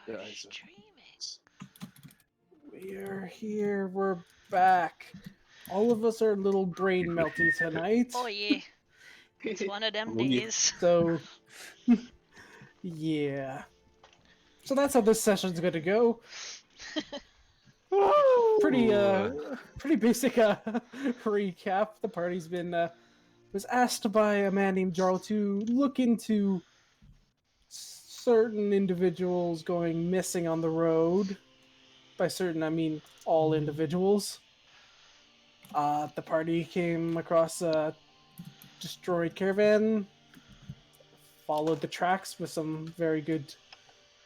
guys We are here. We're back. All of us are a little brain melty tonight. Oh yeah. It's one of them Oh, yeah. days. So, yeah. So that's how this session's going to go. Pretty basic recap. The party's been was asked by a man named Jarl to look into certain individuals going missing on the road. By certain, I mean all individuals. The party came across a destroyed caravan, followed the tracks with some very good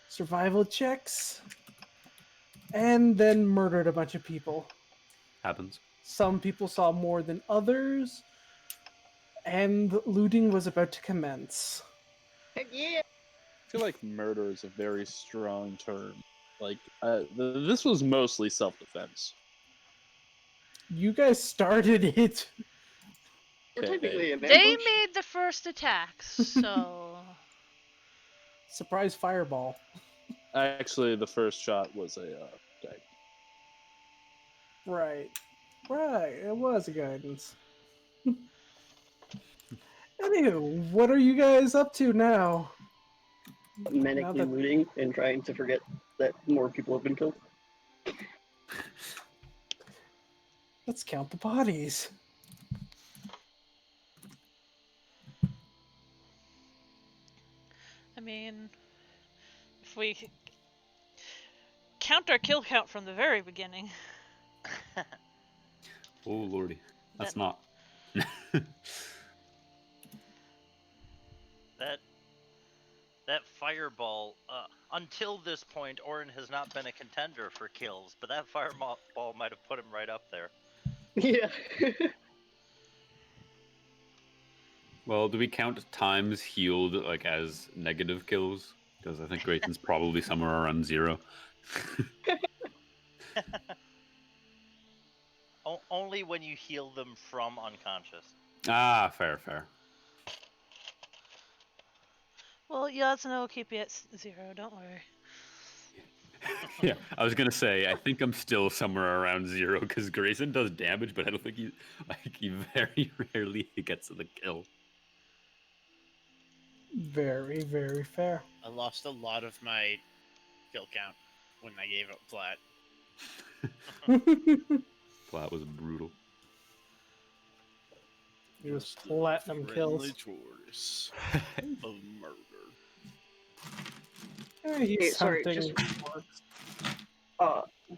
survival checks, and then murdered a bunch of people. Happens. Some people saw more than others, and looting was about to commence. Heck yeah! I feel like murder is a very strong term. Like, this was mostly self-defense. You guys started it. We're technically an They ambush. made the first attacks, so Surprise fireball. Actually, the first shot was a dag. Right. It was a guidance. Anywho, what are you guys up to now? Manically looting and trying to forget that more people have been killed. Let's count the bodies. I mean, if we count our kill count from the very beginning. Oh lordy, that's not. That fireball, until this point, Orryn has not been a contender for kills, but that fireball might have put him right up there. Yeah. Well, do we count times healed like as negative kills? Because I think Grayson's probably somewhere around 0. Only when you heal them from unconscious. Ah, fair. Well, Jasnah will keep you at 0, don't worry. Yeah, I was gonna say I think I'm still somewhere around 0 because Grayson does damage, but I don't think he very rarely gets the kill. Very, very fair. I lost a lot of my kill count when I gave up Platt. Platt was brutal. It was platinum kills. Choice of murder. Hey, sorry, just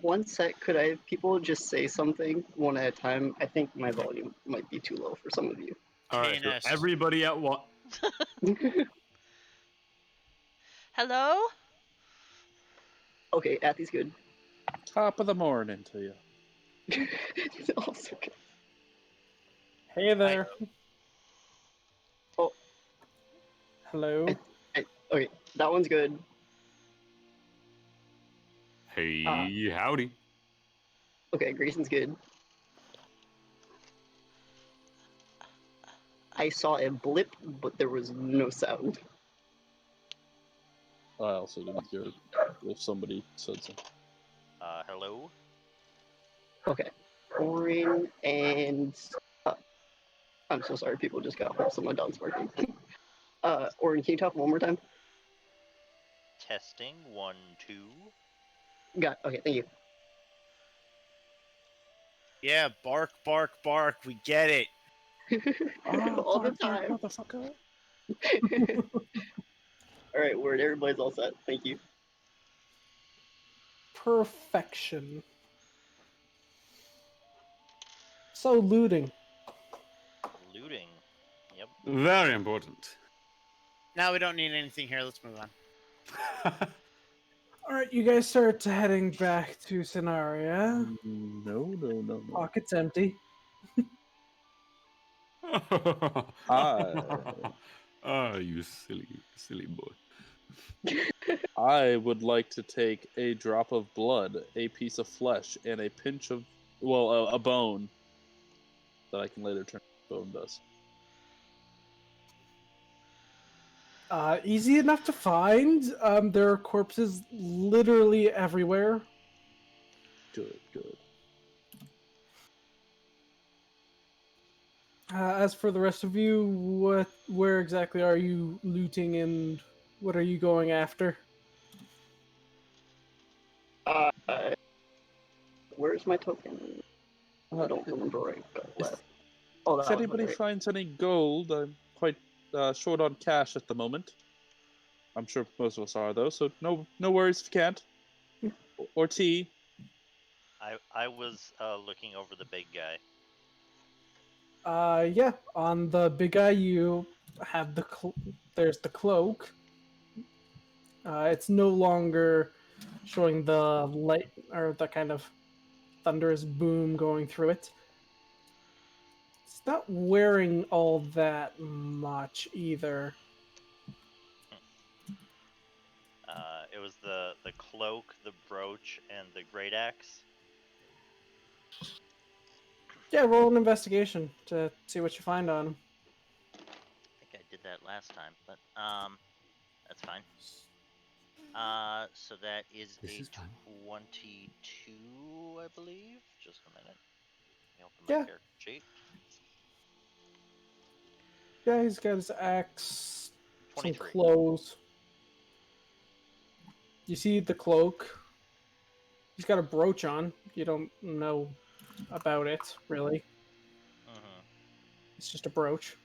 one sec. Could I have people just say something one at a time? I think my volume might be too low for some of you. All right, so KNS. everybody at what? Hello? Okay, Athy's good. Top of the morning to you. He's also good. Hey there. Oh. Hello. Okay, that one's good. Hey, howdy. Okay, Grayson's good. I saw a blip, but there was no sound. I also didn't hear it if somebody said something. Hello? Okay. Orryn and... I'm so sorry, people just got home. Someone dog's barking. Orryn, can you talk one more time? Testing, 1, 2. Okay, thank you. Yeah, bark, bark, bark. We get it. All the time. Motherfucker. Alright, word. Everybody's all set. Thank you. Perfection. So, looting. Looting. Yep. Very important. Now we don't need anything here. Let's move on. Alright, you guys start heading back to Scenaria. No. Pockets empty. You silly boy. I would like to take a drop of blood, a piece of flesh, and a pinch of, a bone that I can later turn into bone dust. Easy enough to find. There are corpses literally everywhere. Good, good. As for the rest of you, where exactly are you looting and what are you going after? Where's my token? I don't remember where I got left. Oh, that If was anybody right. finds any gold, I'm quite short on cash at the moment. I'm sure most of us are, though, so no worries if you can't. Or tea. I was looking over the big guy. Yeah, on the big guy you have there's the cloak. It's no longer showing the light or the kind of thunderous boom going through it. It's not wearing all that much either. It was the cloak, the brooch, and the great axe. Yeah, roll an investigation to see what you find on him. I think I did that last time, but that's fine. So that is This a is fine. 22, I believe. Just a minute. Let me open my Yeah. character sheet. Yeah, he's got his axe, some 23. clothes. You see the cloak. He's got a brooch on. You don't know about it, really. Mm-hmm. It's just a brooch.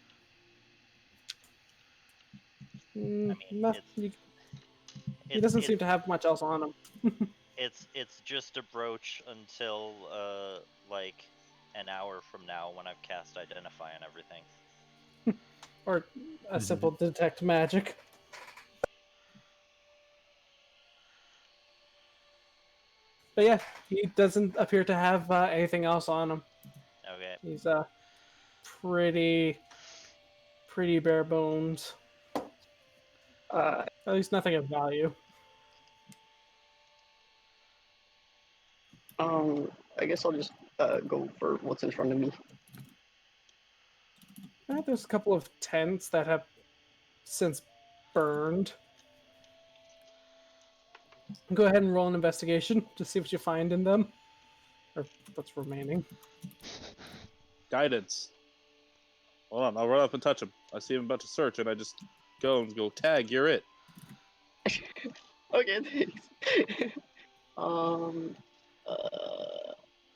I mean, He doesn't it's seem to have much else on him. it's just a brooch until like an hour from now when I've cast Identify and everything. Or a simple detect magic. But yeah, he doesn't appear to have anything else on him. Okay. He's pretty bare bones. Uh, At least nothing of value. I guess I'll just go for what's in front of me. There's a couple of tents that have since burned. Go ahead and roll an investigation to see what you find in them. Or what's remaining. Guidance. Hold on, I'll run up and touch him. I see him about to search, and I just go, tag, you're it. Okay, thanks.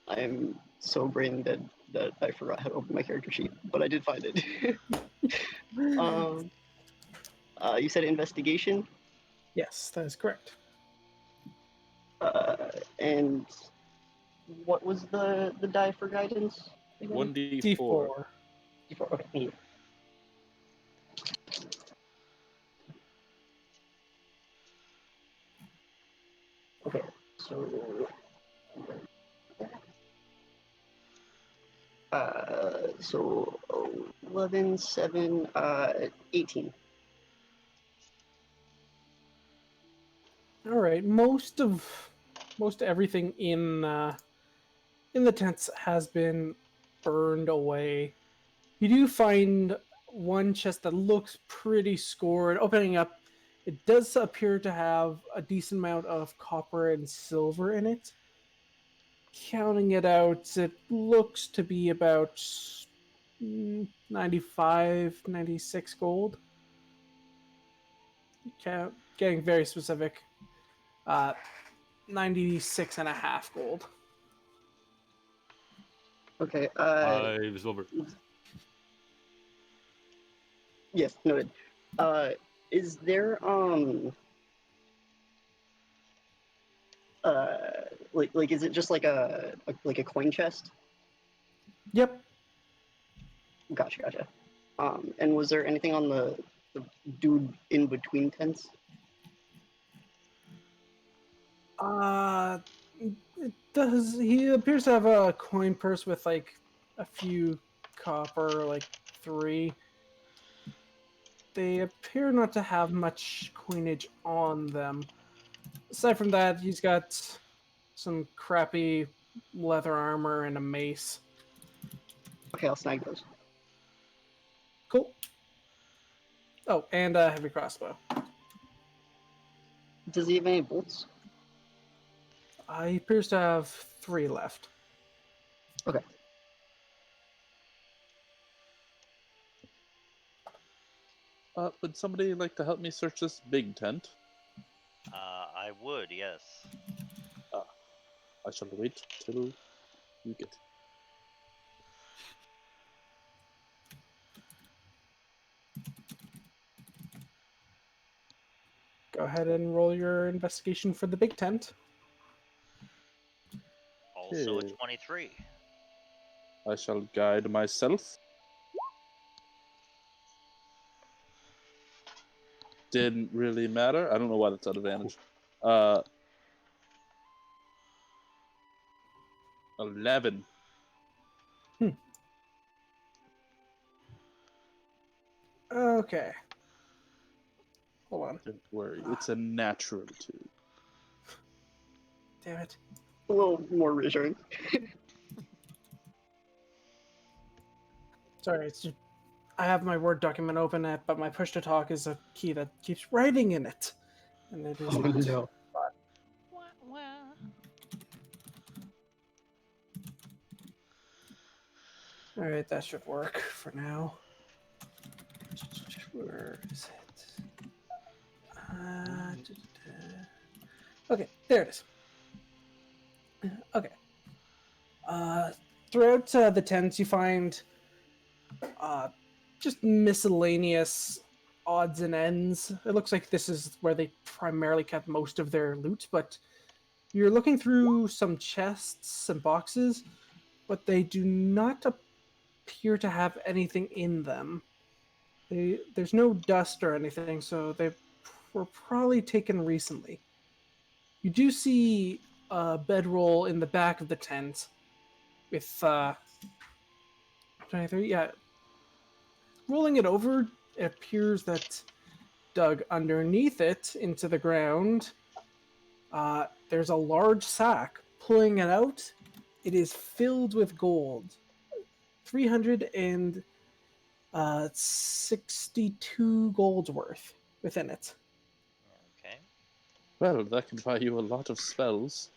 I'm so brain dead that I forgot how to open my character sheet, but I did find it. You said investigation, Yes, that is correct. and what was the die for guidance? again? 1d4. D4. D4, okay, thank you. Okay, so 11, 7, 18. All right, most everything in the tents has been burned away. You do find one chest that looks pretty scored. Opening up, it does appear to have a decent amount of copper and silver in it. Counting it out, it looks to be about 95, 96 gold. Getting very specific. 96 and a half gold. Okay, 5 silver. yes, noted. Is there like is it just like a coin chest? Yep. Gotcha. And was there anything on the dude in between tents? It does. He appears to have a coin purse with like a few copper, like 3. They appear not to have much coinage on them. Aside from that, he's got some crappy leather armor and a mace. Okay, I'll snag those. Cool. Oh, and a heavy crossbow. Does he have any bolts? He appears to have 3 left. Okay. Would somebody like to help me search this big tent? I would, yes. I shall wait till you get. Go ahead and roll your investigation for the big tent. Also a Okay. 23. I shall guide myself. Didn't really matter. I don't know why that's at advantage. 11. Okay. Hold on. Don't worry, it's a natural 2. Damn it. A little more reassuring. Sorry, it's just I have my Word document open, but my push to talk is a key that keeps writing in it. And it is Oh not. no. Wah, wah. Alright, that should work for now. Where is it? Okay, there it is. Okay. Throughout the tents, you find just miscellaneous odds and ends. It looks like this is where they primarily kept most of their loot, but you're looking through some chests and boxes, but they do not appear to have anything in them. There's no dust or anything, so they were probably taken recently. You do see a bedroll in the back of the tent with 23, yeah. Rolling it over, it appears that dug underneath it into the ground, there's a large sack. Pulling it out, it is filled with gold. 362 gold worth within it. Okay. Well, that can buy you a lot of spells.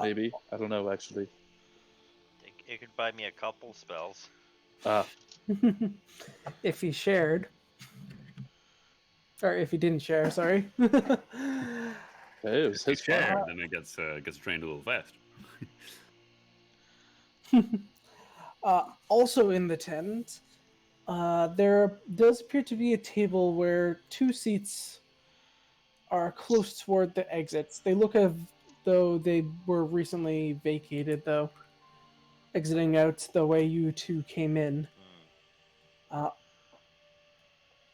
Maybe. I don't know, actually. It could buy me a couple spells. If he shared. Or if he didn't share, sorry. Hey, it was his Share, farm. then it gets drained a little fast. Also in the tent, there does appear to be a table where 2 seats are close toward the exits. They look as though they were recently vacated, though, exiting out the way you 2 came in.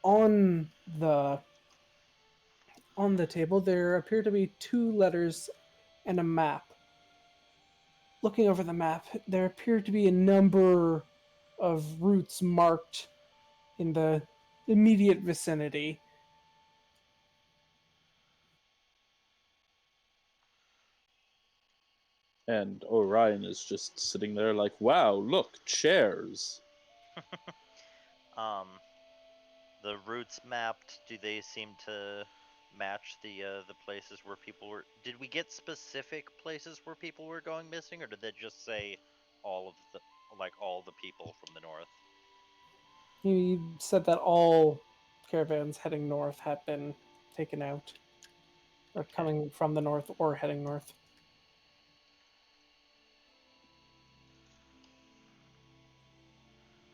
On the table, there appear to be 2 letters and a map. Looking over the map, there appear to be a number of routes marked in the immediate vicinity. And Orion is just sitting there like, wow, look, chairs. The routes mapped, do they seem to match the places where people were? Did we get specific places where people were going missing, or did they just say all the people from the north? He said that all caravans heading north had been taken out, or coming from the north or heading north.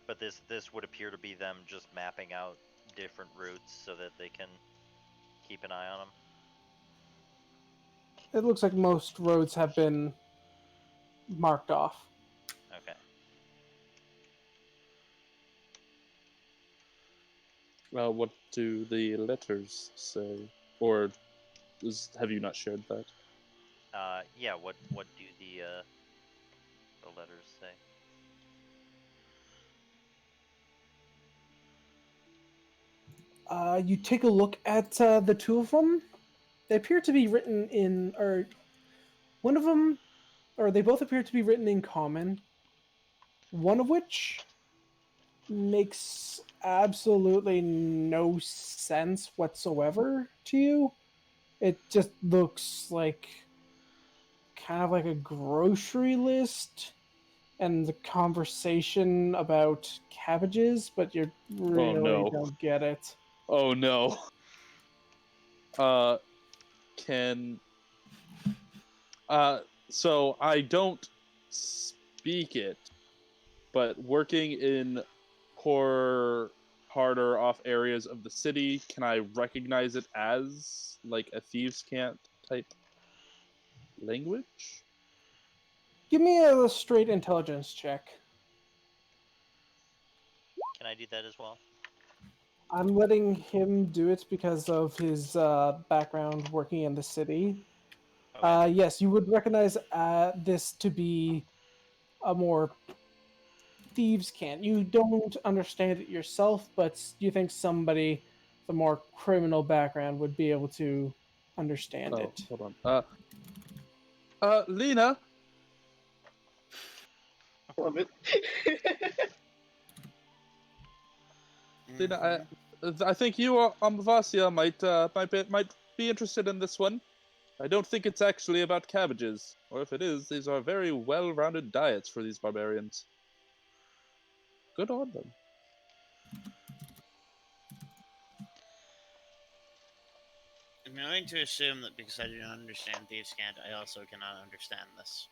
But this would appear to be them just mapping out different routes so that they can keep an eye on them. It looks like most roads have been marked off. Okay. What do the letters say? Or have you not shared that? Yeah. What do the letters say? You take a look at the 2 of them. They appear to be written in, or one of them, or they both appear to be written in common. One of which makes absolutely no sense whatsoever to you. It just looks like kind of like a grocery list and the conversation about cabbages, but you really no. don't get it. Oh no. Can so I don't speak it, but working in harder off areas of the city, can I recognize it as like a thieves' cant type language? Give me a straight intelligence check. Can I do that as well? I'm letting him do it because of his background working in the city. Okay. Yes, you would recognize this to be a more thieves' cant. You don't understand it yourself, but you think somebody with a more criminal background would be able to understand Oh, it. hold on. Lena, Love it. Lena, I think you or Amavasya might be interested in this one. I don't think it's actually about cabbages, or if it is, these are very well-rounded diets for these barbarians. Good on them. I'm going to assume that because I do not understand Thieves' Cant, I also cannot understand this.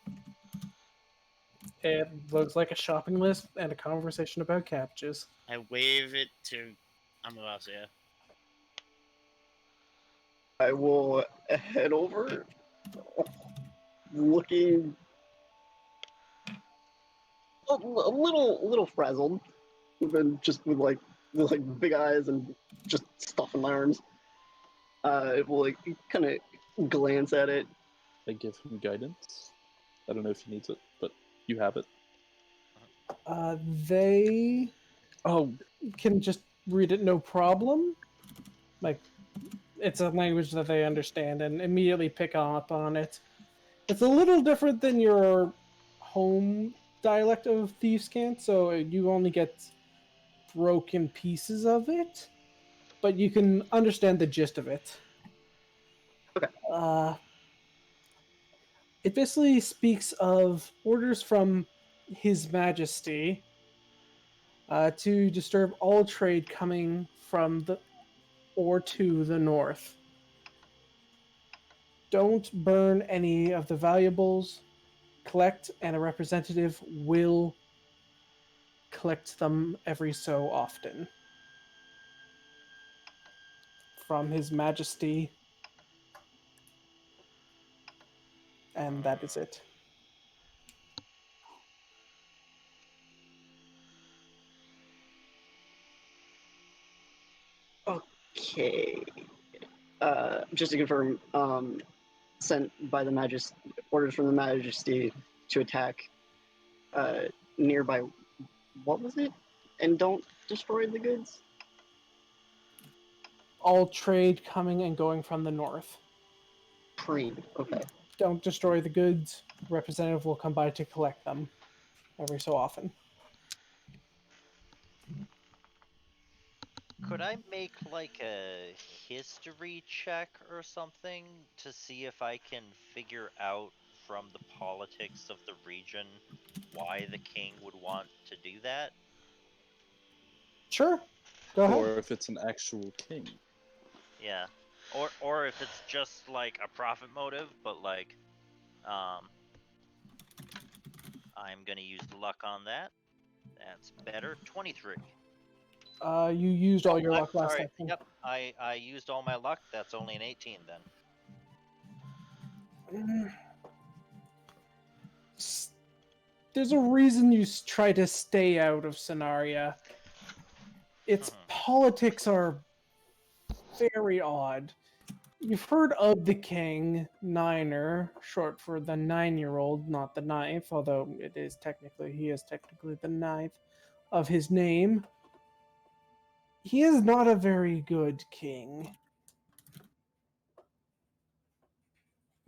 It looks like a shopping list and a conversation about cabbages. I wave it to Amavasya. I will head over, looking a little frazzled, even just with big eyes and just stuff in my arms. I will like kind of glance at it. I give him guidance. I don't know if he needs it, but you have it. They Oh, can just read it no problem. Like, it's a language that they understand and immediately pick up on it. It's a little different than your home dialect of Thieves' Cant, so you only get broken pieces of it, but you can understand the gist of it. Okay. It basically speaks of orders from His Majesty to disturb all trade coming from the or to the north. Don't burn any of the valuables. Collect, and a representative will collect them every so often. From His Majesty. And that is it. Okay. Just to confirm, sent by the orders from the Majesty to attack nearby. What was it? And don't destroy the goods. All trade coming and going from the north. Okay. Don't destroy the goods. Representative will come by to collect them every so often. Could I make like a history check or something to see if I can figure out from the politics of the region why the king would want to do that? Sure. Go ahead. or if it's an actual king. Yeah. Or if it's just like a profit motive, but like I'm gonna use luck on that. That's better. 23. You used all your I'm luck last sorry. session. Yep. I used all my luck. That's only an 18 then. There's a reason you try to stay out of Scenaria. Its politics are very odd. You've heard of the king, Niner, short for the 9-year-old, not the ninth, although he is technically the ninth of his name. He is not a very good king.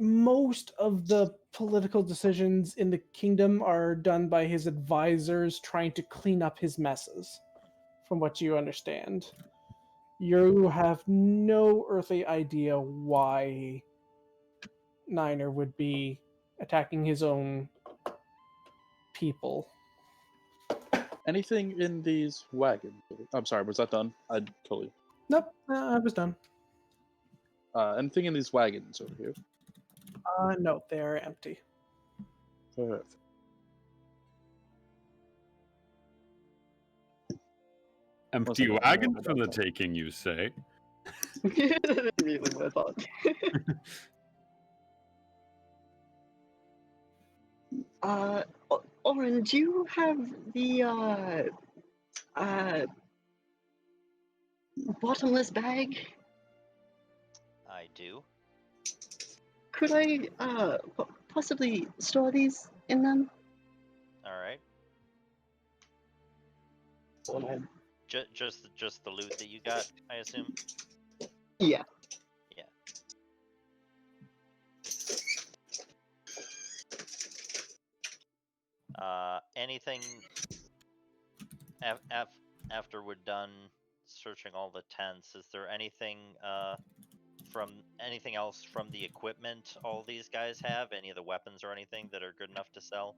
Most of the political decisions in the kingdom are done by his advisors trying to clean up his messes. from what you understand. You have no earthly idea why Niner would be attacking his own people. Anything in these wagons? I'm sorry, was that done? I totally. Nope, I was done. Anything in these wagons over here? No, they are empty. Perfect. Empty Wasn't wagons about for the that. taking, you say? That's immediately what I thought. Orryn, do you have the bottomless bag? I do. Could I possibly store these in them? All right. Oh, no. Just the loot that you got, I assume. Yeah. Yeah. Anything after we're done searching all the tents, is there anything anything else from the equipment all these guys have? Any of the weapons or anything that are good enough to sell?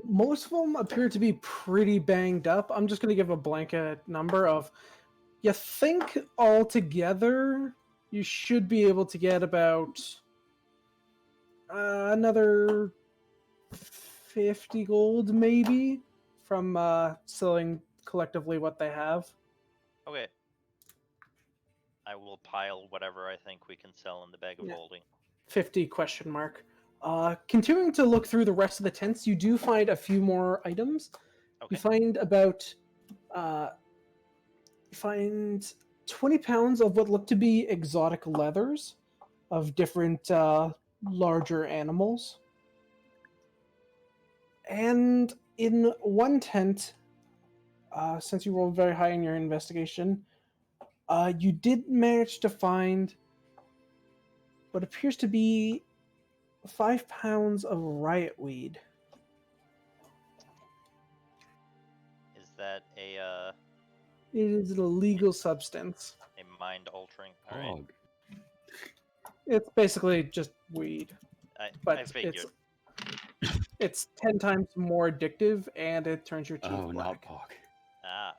Most of them appear to be pretty banged up. I'm just going to give a blanket number of, you think altogether you should be able to get about another 50 gold maybe from selling collectively what they have. Okay. I will pile whatever I think we can sell in the bag of Yeah. holding. 50 question mark. Continuing to look through the rest of the tents, you do find a few more items. Okay. You find about 20 pounds of what look to be exotic leathers of different larger animals. And in one tent, since you rolled very high in your investigation, you did manage to find what appears to be 5 pounds of riot weed. Is that a It is an illegal substance. mind altering? All right. Dog. It's basically just weed, I but figured. it's 10 times more addictive, and it turns your teeth Oh, not black. Pog. Ah.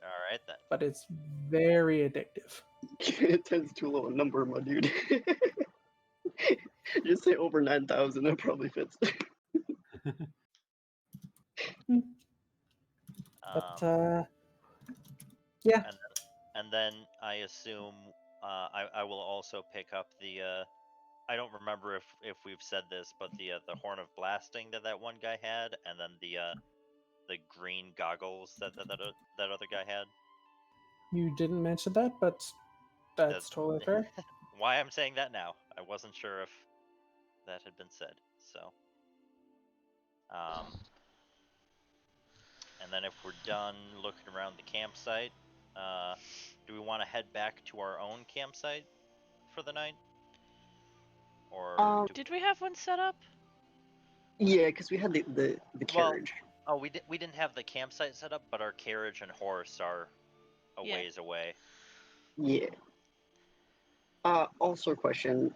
All right then. But it's very addictive. It tends to a low number, my dude. Just say over 9,000, it probably fits. But yeah, And then I assume I will also pick up the I don't remember if we've said this, but the horn of blasting that one guy had, and then the green goggles that other guy had. you didn't mention that, but that's totally fair. Why I'm saying that now, I wasn't sure if that had been said. So, and then if we're done looking around the campsite, do we want to head back to our own campsite for the night? Or Did we have one set up? Yeah, because we had the carriage. Oh, we didn't have the campsite set up, but our carriage and horse are a Yeah. ways away. Yeah. Also a question.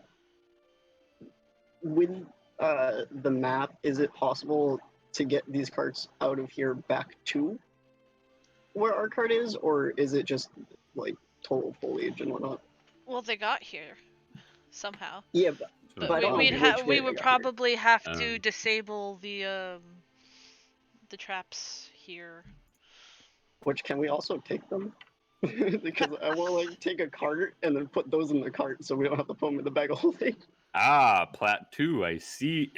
With the map, is it possible to get these carts out of here back to where our cart is, or is it just like total foliage and whatnot? Well, they got here somehow. Yeah, But I don't know we which way we they would got here. probably have to disable the traps here. Which, can we also take them? Because I want to like take a cart and then put those in the cart so we don't have to put them in the bag of holding. Ah, Platt 2, I see.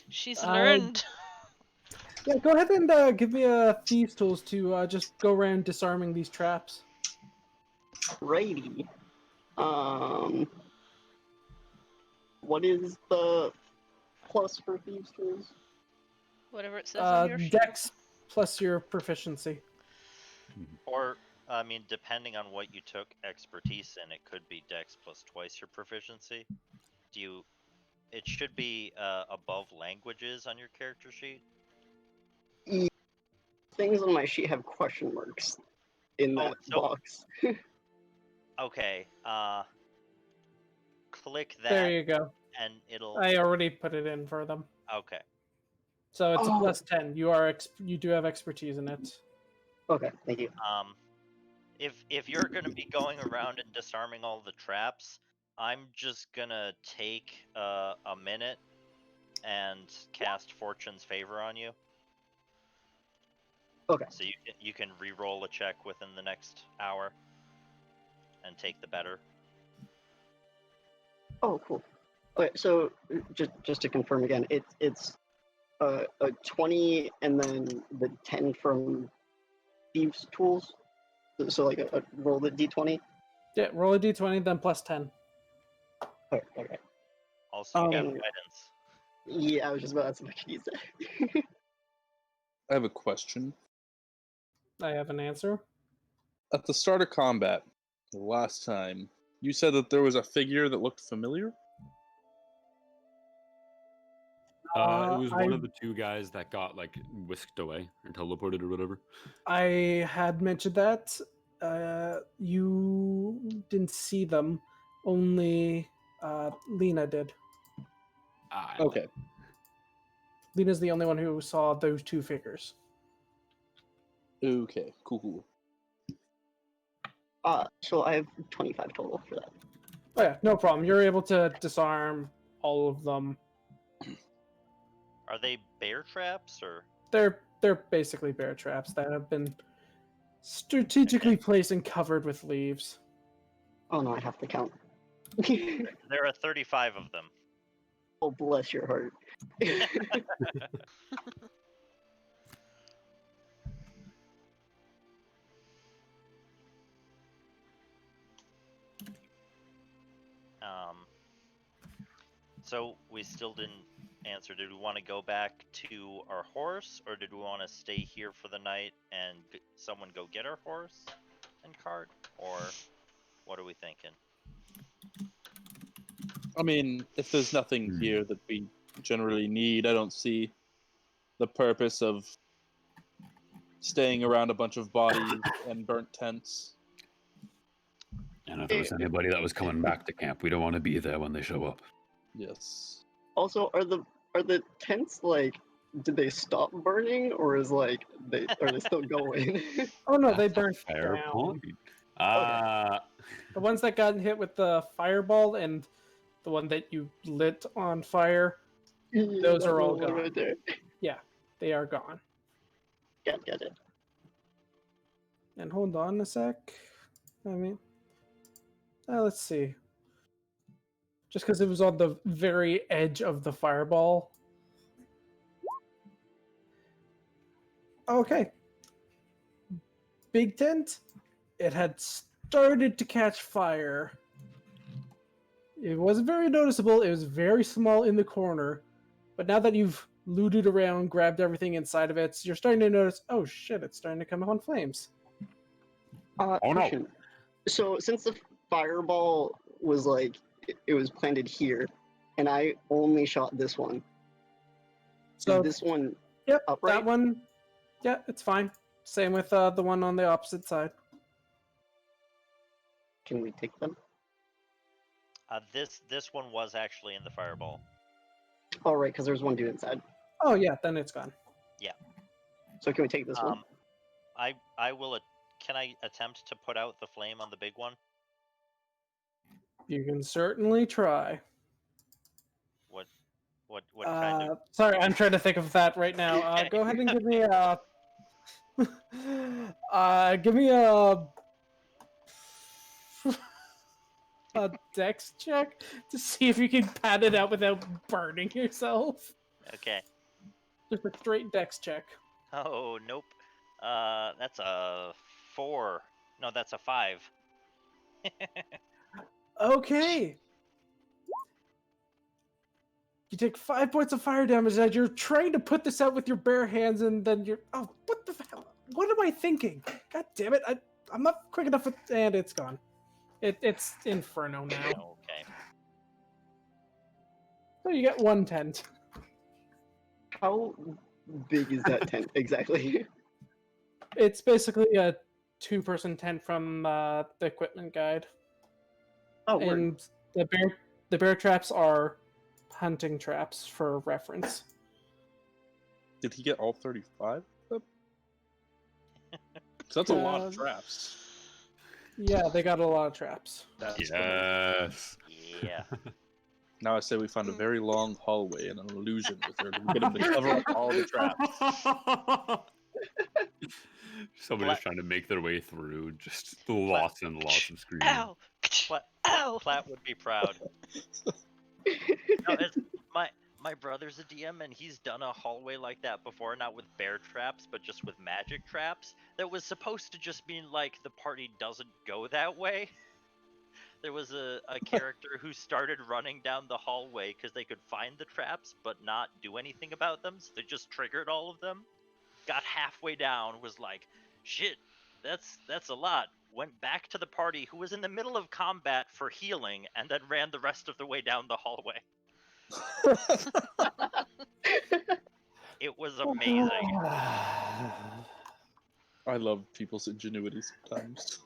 She's learned. Yeah, go ahead and give me a thieves tools to just go around disarming these traps. Righty. What is the plus for thieves tools? Whatever it says on your sheet. Dex plus your proficiency. Or, I mean, depending on what you took expertise in, it could be Dex plus twice your proficiency. Do you It should be above languages on your character sheet. Things on my sheet have question marks in that box. Okay. Click that. There you go. And it'll. I already put it in for them. Okay. So it's a +10. You do have expertise in it. Okay, thank you. If you're gonna be going around and disarming all the traps, I'm just gonna take a minute and cast Fortune's Favor on you. Okay. So you can re-roll a check within the next hour and take the better. Oh, cool. Okay, so just to confirm again, it's a 20 and then the 10 from Thieves' Tools. So like a roll the d20. Yeah, roll a d20, then +10. Okay. Also, you got guidance. Yeah, I was just about to ask what you said. I have a question. I have an answer. At the start of combat, the last time, you said that there was a figure that looked familiar? It was one of the two guys that got like whisked away or teleported or whatever. I had mentioned that. You didn't see them. Only Lena did. Okay. Lena's the only one who saw those two figures. Okay, cool. So I have 25 total for that. Oh yeah, no problem. You're able to disarm all of them. Are they bear traps or? They're basically bear traps that have been strategically placed and covered with leaves. Oh no, I have to count. There are 35 of them. Oh, bless your heart. So we still didn't answer. Did we want to go back to our horse, or did we want to stay here for the night and someone go get our horse and cart, or what are we thinking? I mean, if there's nothing here that we generally need, I don't see the purpose of staying around a bunch of bodies and burnt tents. And if there was anybody that was coming back to camp, we don't want to be there when they show up. Yes. Also, are the tents like? Did they stop burning, or are they still going? Oh no, they That's a burned fair down. point. The ones that got hit with the fireball and the one that you lit on fire, those are all gone. Right there. Yeah, they are gone. Get it. And hold on a sec. I mean, let's see. Just because it was on the very edge of the fireball. Okay. Big tent. It had started to catch fire. It wasn't very noticeable. It was very small in the corner. But now that you've looted around, grabbed everything inside of it, you're starting to notice, oh shit, it's starting to come up on flames. Question. So since the fireball was like, it was planted here, and I only shot this one. So is this one yep, upright? that one, yeah, it's fine. Same with the one on the opposite side. Can we take them? This one was actually in the fireball. Oh, right, because there's one dude inside. Oh yeah, then it's gone. Yeah. So can we take this one? I will. Can I attempt to put out the flame on the big one? You can certainly try. What kind of? Sorry, I'm trying to think of that right now. Go ahead and give me a. Give me a dex check to see if you can pad it out without burning yourself. Okay. Just a straight dex check. Oh nope. That's a 4. No, that's a 5. Okay. You take 5 points of fire damage as you're trying to put this out with your bare hands, and then you're... Oh, what the hell? What am I thinking? God damn it. I'm not quick enough with... And it's gone. It's Inferno now. Okay. Oh, you get one tent. How big is that tent exactly? It's basically a two-person tent from the equipment guide. Oh, word. And the bear traps are hunting traps for reference. Did he get all 35 of them? So that's a lot Uh, of traps. Yeah, they got a lot of traps. That's Yes. Yeah. Now I say we find a very long hallway and an illusion with her to get him to cover up all the traps. Someone is trying to make their way through, just lots and lots of screaming. Ow! Ow! Platt would be proud. No, it's, my brother's a DM, and he's done a hallway like that before, not with bear traps, but just with magic traps. That was supposed to just mean like the party doesn't go that way. There was a character who started running down the hallway because they could find the traps but not do anything about them, so they just triggered all of them. Got halfway down, was like, shit, that's a lot. Went back to the party, who was in the middle of combat for healing, and then ran the rest of the way down the hallway. It was amazing. I love people's ingenuity sometimes.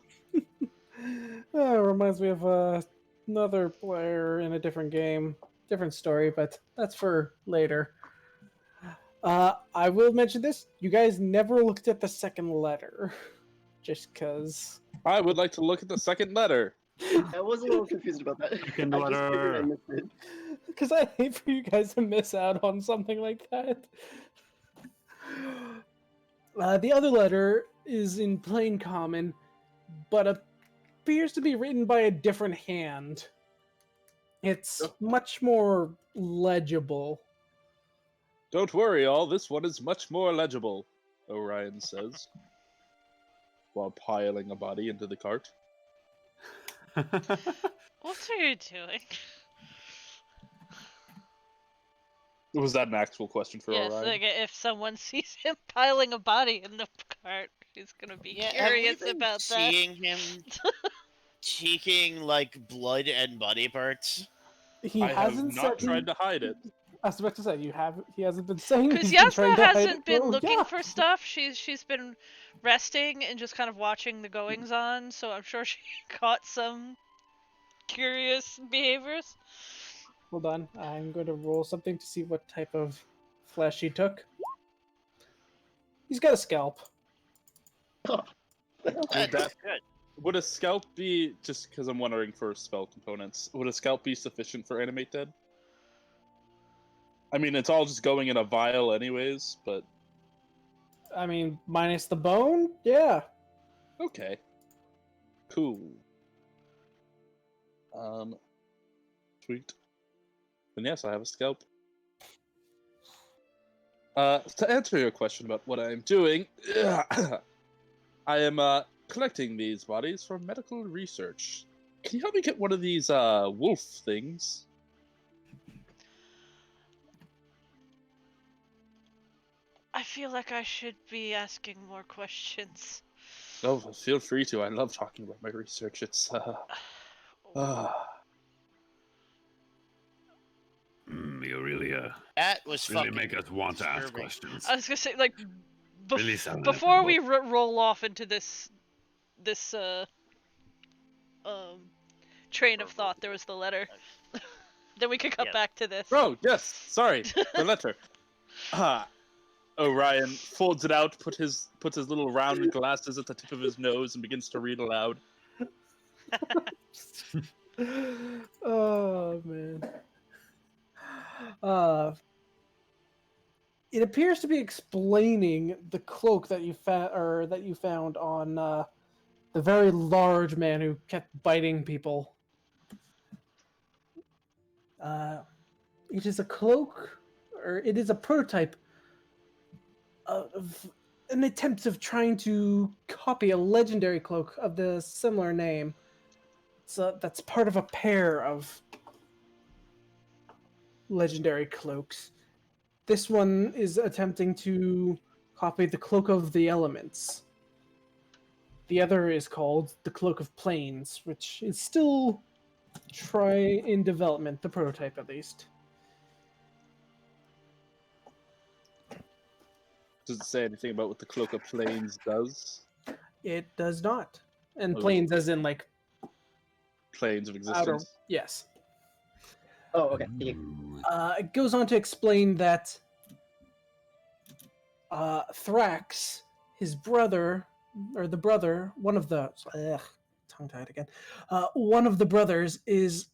Reminds me of another player in a different game, different story, but that's for later. I will mention this: you guys never looked at the second letter, just because. I would like to look at the second letter. I was a little confused about that. Second I just figured I letter. missed it. Because I hate for you guys to miss out on something like that. The other letter is in plain common, but appears to be written by a different hand. It's much more legible. Don't worry, all. This one is much more legible, Orryn says, while piling a body into the cart. What are you doing? Was that an actual question for Yes, Orryn? like if someone sees him piling a body in the cart, he's gonna be curious have we been about that. seeing him taking like blood and body parts? He I have hasn't not said tried to hide it. I was about to say he hasn't been saying Because he's been trying Jasnah to hide hasn't it. been Oh, looking yeah. for stuff. She's been resting and just kind of watching the goings on. So I'm sure she caught some curious behaviors. Hold on, I'm going to roll something to see what type of flesh he took. He's got a scalp. Would, that, Good. would a scalp be, just because I'm wondering for spell components, would a scalp be sufficient for Animate Dead? I mean, it's all just going in a vial anyways, but... I mean, minus the bone? Yeah. Okay. Cool. Sweet. And yes, I have a scalp. To answer your question about what I am doing, I am collecting these bodies for medical research. Can you help me get one of these wolf things? I feel like I should be asking more questions. Oh, feel free to. I love talking about my research. It's You really That was really fucking make us want to ask disturbing. questions. I was gonna say, like, Really sound before we unethical. roll off into this train of thought, there was the letter. Then we could cut Yes. back to this. Oh, yes. Sorry. The letter. Orryn folds it out, puts his little round glasses at the tip of his nose, and begins to read aloud. Oh man. It appears to be explaining the cloak that you found on the very large man who kept biting people. It is a cloak, or it is a prototype of an attempt of trying to copy a legendary cloak of the similar name. So that's part of a pair of legendary cloaks. This one is attempting to copy the Cloak of the Elements. The other is called the Cloak of Planes, which is still in development, the prototype at least. Does it say anything about what the Cloak of Planes does? It does not. And Oh. planes as in like Planes of outer. existence. Yes. Oh, okay. It goes on to explain that Thrax, his brother, or the brother, one of the tongue-tied again. One of the brothers has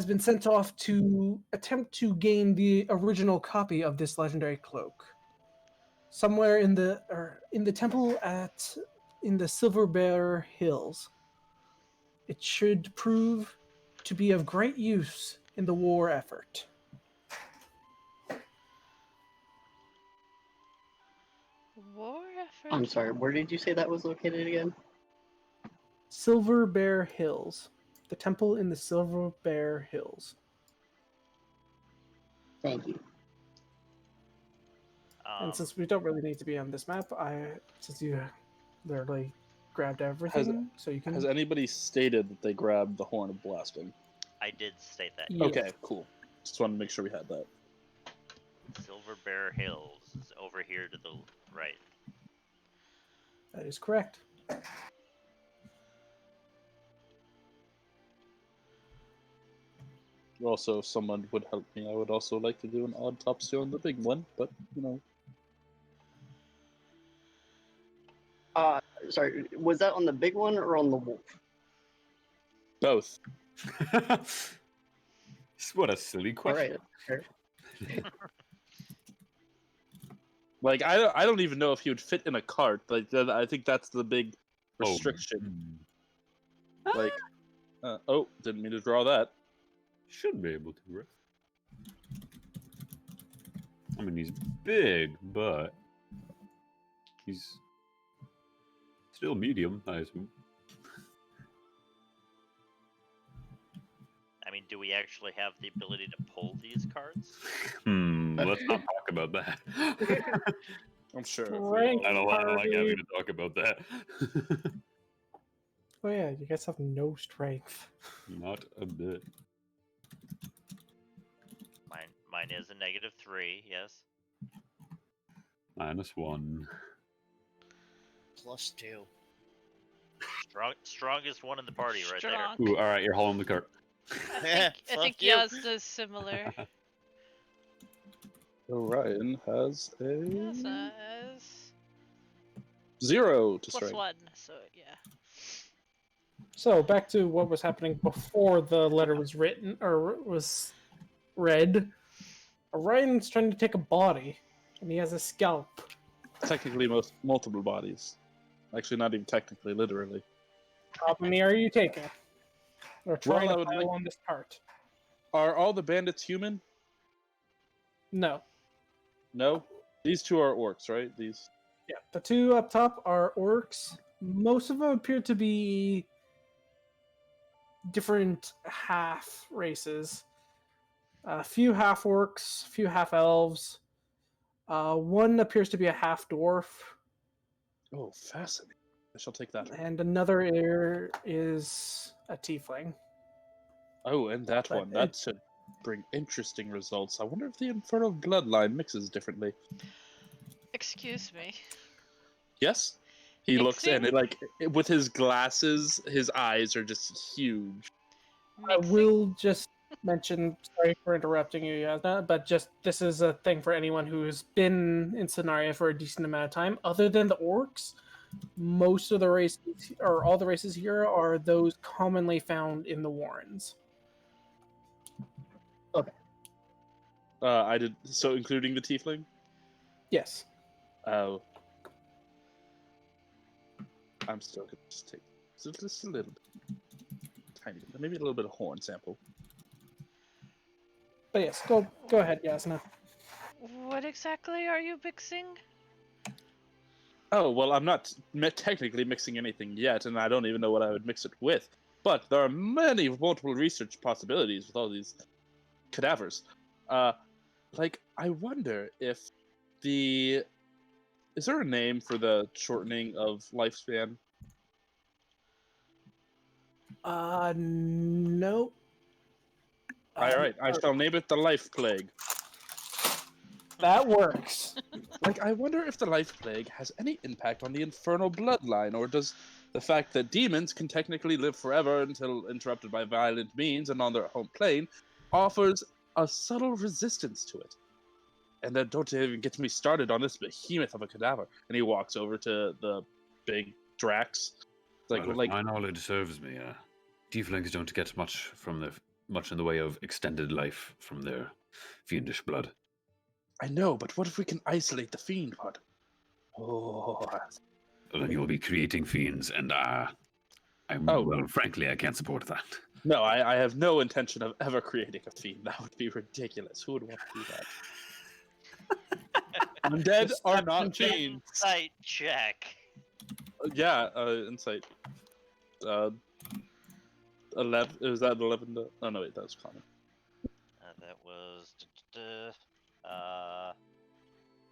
been sent off to attempt to gain the original copy of this legendary cloak. Somewhere in the temple in the Silver Bear Hills. It should prove to be of great use in the war effort. War effort? I'm sorry, where did you say that was located again? Silver Bear Hills. The temple in the Silver Bear Hills. Thank you. And since we don't really need to be on this map, since you literally grabbed everything, so you can. Has anybody stated that they grabbed the Horn of Blasting? I did state that. Yeah. Okay, cool. Just wanted to make sure we had that. Silver Bear Hills is over here to the right. That is correct. Also, if someone would help me, I would also like to do an autopsy on the big one, but, you know. Sorry, was that on the big one or on the wolf? Both. What a silly question. All right. Like, I don't even know if he would fit in a cart. Like, I think that's the big restriction. Like, oh, didn't mean to draw that. Should be able to, right? I mean, he's big, but he's still medium, I assume. I mean, do we actually have the ability to pull these cards? Let's not talk about that. I'm sure. Rank I don't like party. having to talk about that. Oh yeah, you guys have no strength. Not a bit. Mine is a -3, yes. -1. +2. Strongest one in the party right there. Strong. Ooh, all right, you're hauling the cart. I think Fuck you. Jasnah is similar. Orion has a Jasnah is 0 to strength. +1, so yeah. So back to what was happening before the letter was written or was read. Orion's trying to take a body, and he has a scalp. Technically, multiple bodies. Actually, not even technically, literally. How many are you taking? Or trying I to would pile like- on this cart? Are all the bandits human? No. No? These two are orcs, right? These. Yeah, the two up top are orcs. Most of them appear to be different half races. A few half orcs, a few half elves. One appears to be a half dwarf, Oh, fascinating. I shall take that. and another is a tiefling. Oh, and that But one. That should bring interesting results. I wonder if the Infernal Bloodline mixes differently. Excuse me. Yes? He looks and Mixing? with his glasses, his eyes are just huge. I Mixing? will just mention, sorry for interrupting you, Jasnah, but just this is a thing for anyone who's been in Scenaria for a decent amount of time. Other than the orcs, most of the races, or all the races here, are those commonly found in the Warrens. I did so, including the tiefling. Yes. Oh, I'm still gonna just take just a little bit, tiny bit, maybe a little bit of horn sample. But yes, go ahead, Jasnah. What exactly are you mixing? Oh well, I'm not technically mixing anything yet, and I don't even know what I would mix it with. But there are multiple research possibilities with all these cadavers. Like, I wonder if is there a name for the shortening of lifespan? No. All right, I shall name it the Life Plague. That works. Like, I wonder if the life plague has any impact on the infernal bloodline, or does the fact that demons can technically live forever until interrupted by violent means and on their home plane offers a subtle resistance to it. And then don't even get me started on this behemoth of a cadaver. And he walks over to the big Drax. Well, if my knowledge serves me, tieflings don't get much in the way of extended life from their fiendish blood. I know, but what if we can isolate the fiend, bud? Oh. Well, then you'll be creating fiends, and well, frankly, I can't support that. No, I have no intention of ever creating a fiend. That would be ridiculous. Who would want to do that? Undead are not fiends. Insight check. Yeah, insight. 11. Is that 11? Oh no, wait, that was common. That was.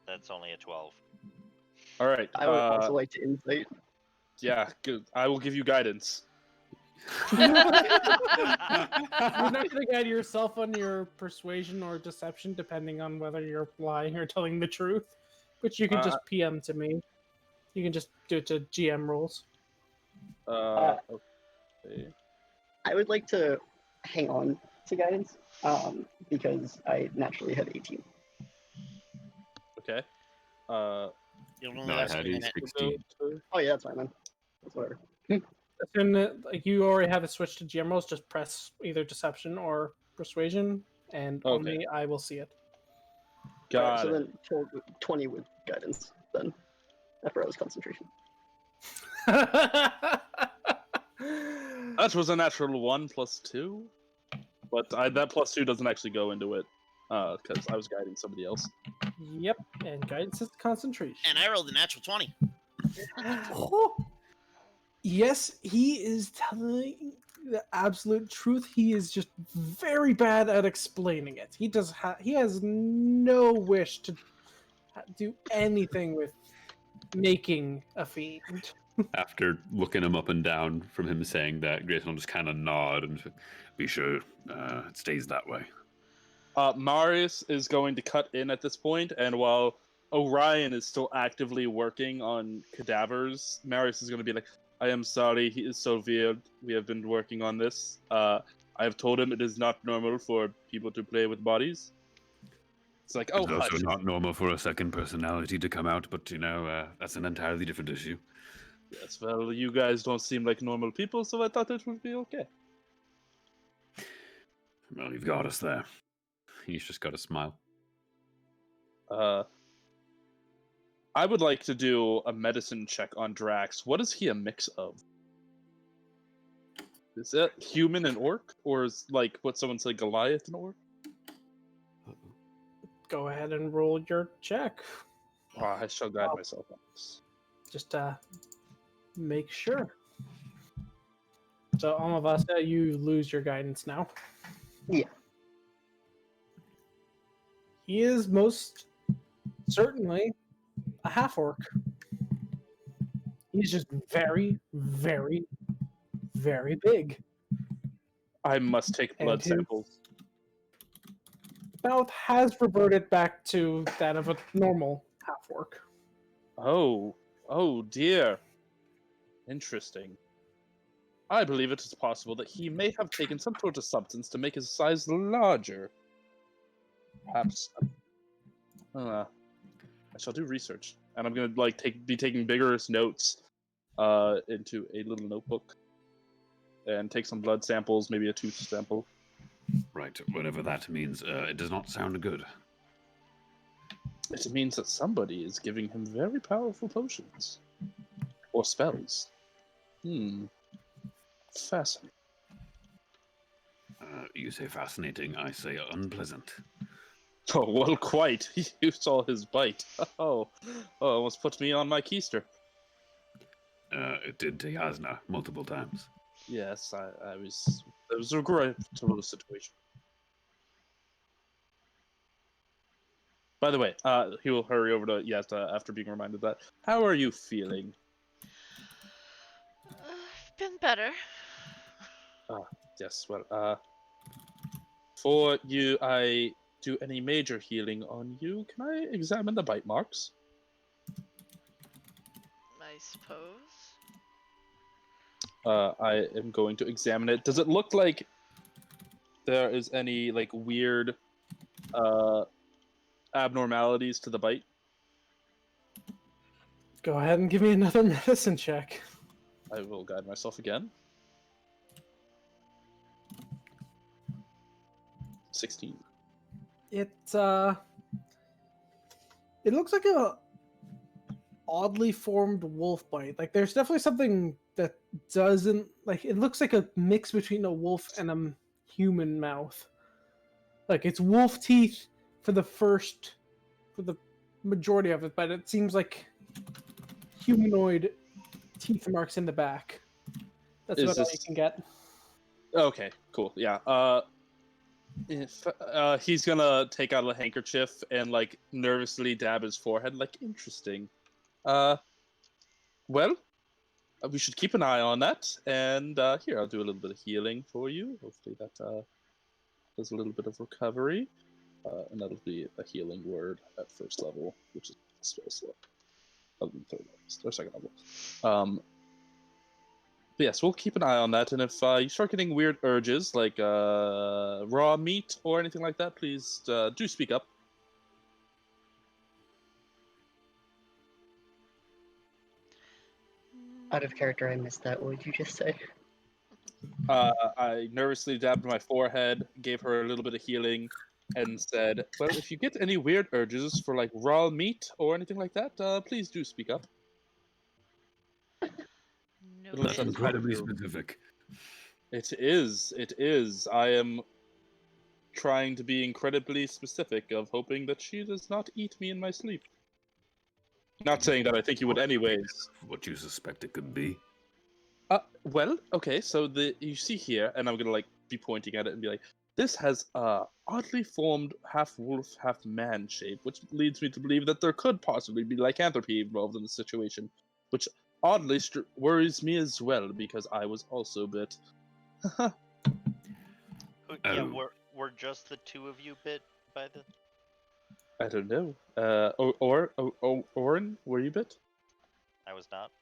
That's only a 12. All right. I would also like to insight. Yeah, good. I will give you guidance. You're not going to guide yourself on your persuasion or deception, depending on whether you're lying or telling the truth, which you can just PM to me. You can just do it to GM rules. Okay. I would like to hang on to guidance because I naturally have 18. Okay. You'll only No, I last a had minute. 16. Oh yeah, that's fine then. That's whatever. And like you already have it switched to GM rules, just press either deception or persuasion, and only I will see it. Got so it. then 20 with guidance then. After I was concentration. That was a natural 1 plus 2, but that plus 2 doesn't actually go into it because I was guiding somebody else. Yep, and guidance is concentration. And I rolled a natural 20. Yes, he is telling the absolute truth. He is just very bad at explaining it. He has no wish to do anything with making a fiend. After looking him up and down from him saying that, Grayson will just kind of nod and be sure it stays that way. Marius is going to cut in at this point, and while Orion is still actively working on cadavers, Marius is going to be like, I am sorry, he is so weird. We have been working on this. I have told him it is not normal for people to play with bodies. It's like, It's also not normal for a second personality to come out, but that's an entirely different issue. Yes, well, you guys don't seem like normal people, so I thought it would be okay. Well, you've got us there. He's just got a smile. I would like to do a medicine check on Drax. What is he a mix of? Is it human and orc? Or is like what someone said, Goliath and orc? Go ahead and roll your check. Oh, I shall guide myself on this. Just make sure. So, Amavasya, you lose your guidance now. Yeah. He is most certainly a half-orc. He's just very, very, very big. I must take blood samples. Mouth has reverted back to that of a normal half-orc. Oh dear. Interesting. I believe it is possible that he may have taken some sort of substance to make his size larger. Perhaps. I shall do research, and I'm gonna be taking vigorous notes into a little notebook, and take some blood samples, maybe a tooth sample. Right, whatever that means. It does not sound good. It means that somebody is giving him very powerful potions. Or spells. Fascinating. You say fascinating, I say unpleasant. Oh, well, quite. You saw his bite. Oh, almost put me on my keister. It did to Jasnah multiple times. Yes, it was a regrettable situation. By the way, he will hurry over to Jasnah after being reminded that. How are you feeling? Been better. Yes, well, for you, I do any major healing on you. Can I examine the bite marks? I suppose. I am going to examine it. Does it look like there is any like weird abnormalities to the bite? Go ahead and give me another medicine check. I will guide myself again. 16. It looks like a oddly formed wolf bite. Like there's definitely something that doesn't like. It looks like a mix between a wolf and a human mouth. Like it's wolf teeth for the majority of it, but it seems like humanoid teeth marks in the back. That's Is about all you this- can get. Okay, cool. Yeah. If he's gonna take out a handkerchief and like nervously dab his forehead, like interesting. Well, we should keep an eye on that. And here, I'll do a little bit of healing for you. Hopefully that does a little bit of recovery. And that'll be a healing word at first level, which is spell slot. Third level, or second level. But yes, we'll keep an eye on that. And if you start getting weird urges like raw meat or anything like that, please do speak up. Out of character, I missed that. What did you just say? I nervously dabbed my forehead, gave her a little bit of healing, and said, "Well, if you get any weird urges for like raw meat or anything like that, please do speak up." No, That's That's incredibly true. specific. It is. It is. I am trying to be incredibly specific of hoping that she does not eat me in my sleep. Not saying that I think you would anyways. What you suspect it could be. Well, okay, so you see here, and I'm gonna like be pointing at it and be like, this has a oddly formed half wolf, half man shape, which leads me to believe that there could possibly be lycanthropy involved in the situation, which oddly worries me as well because I was also bit. Yeah, Oh. were just the two of you bit by the? I don't know. Orryn, were you bit? I was not.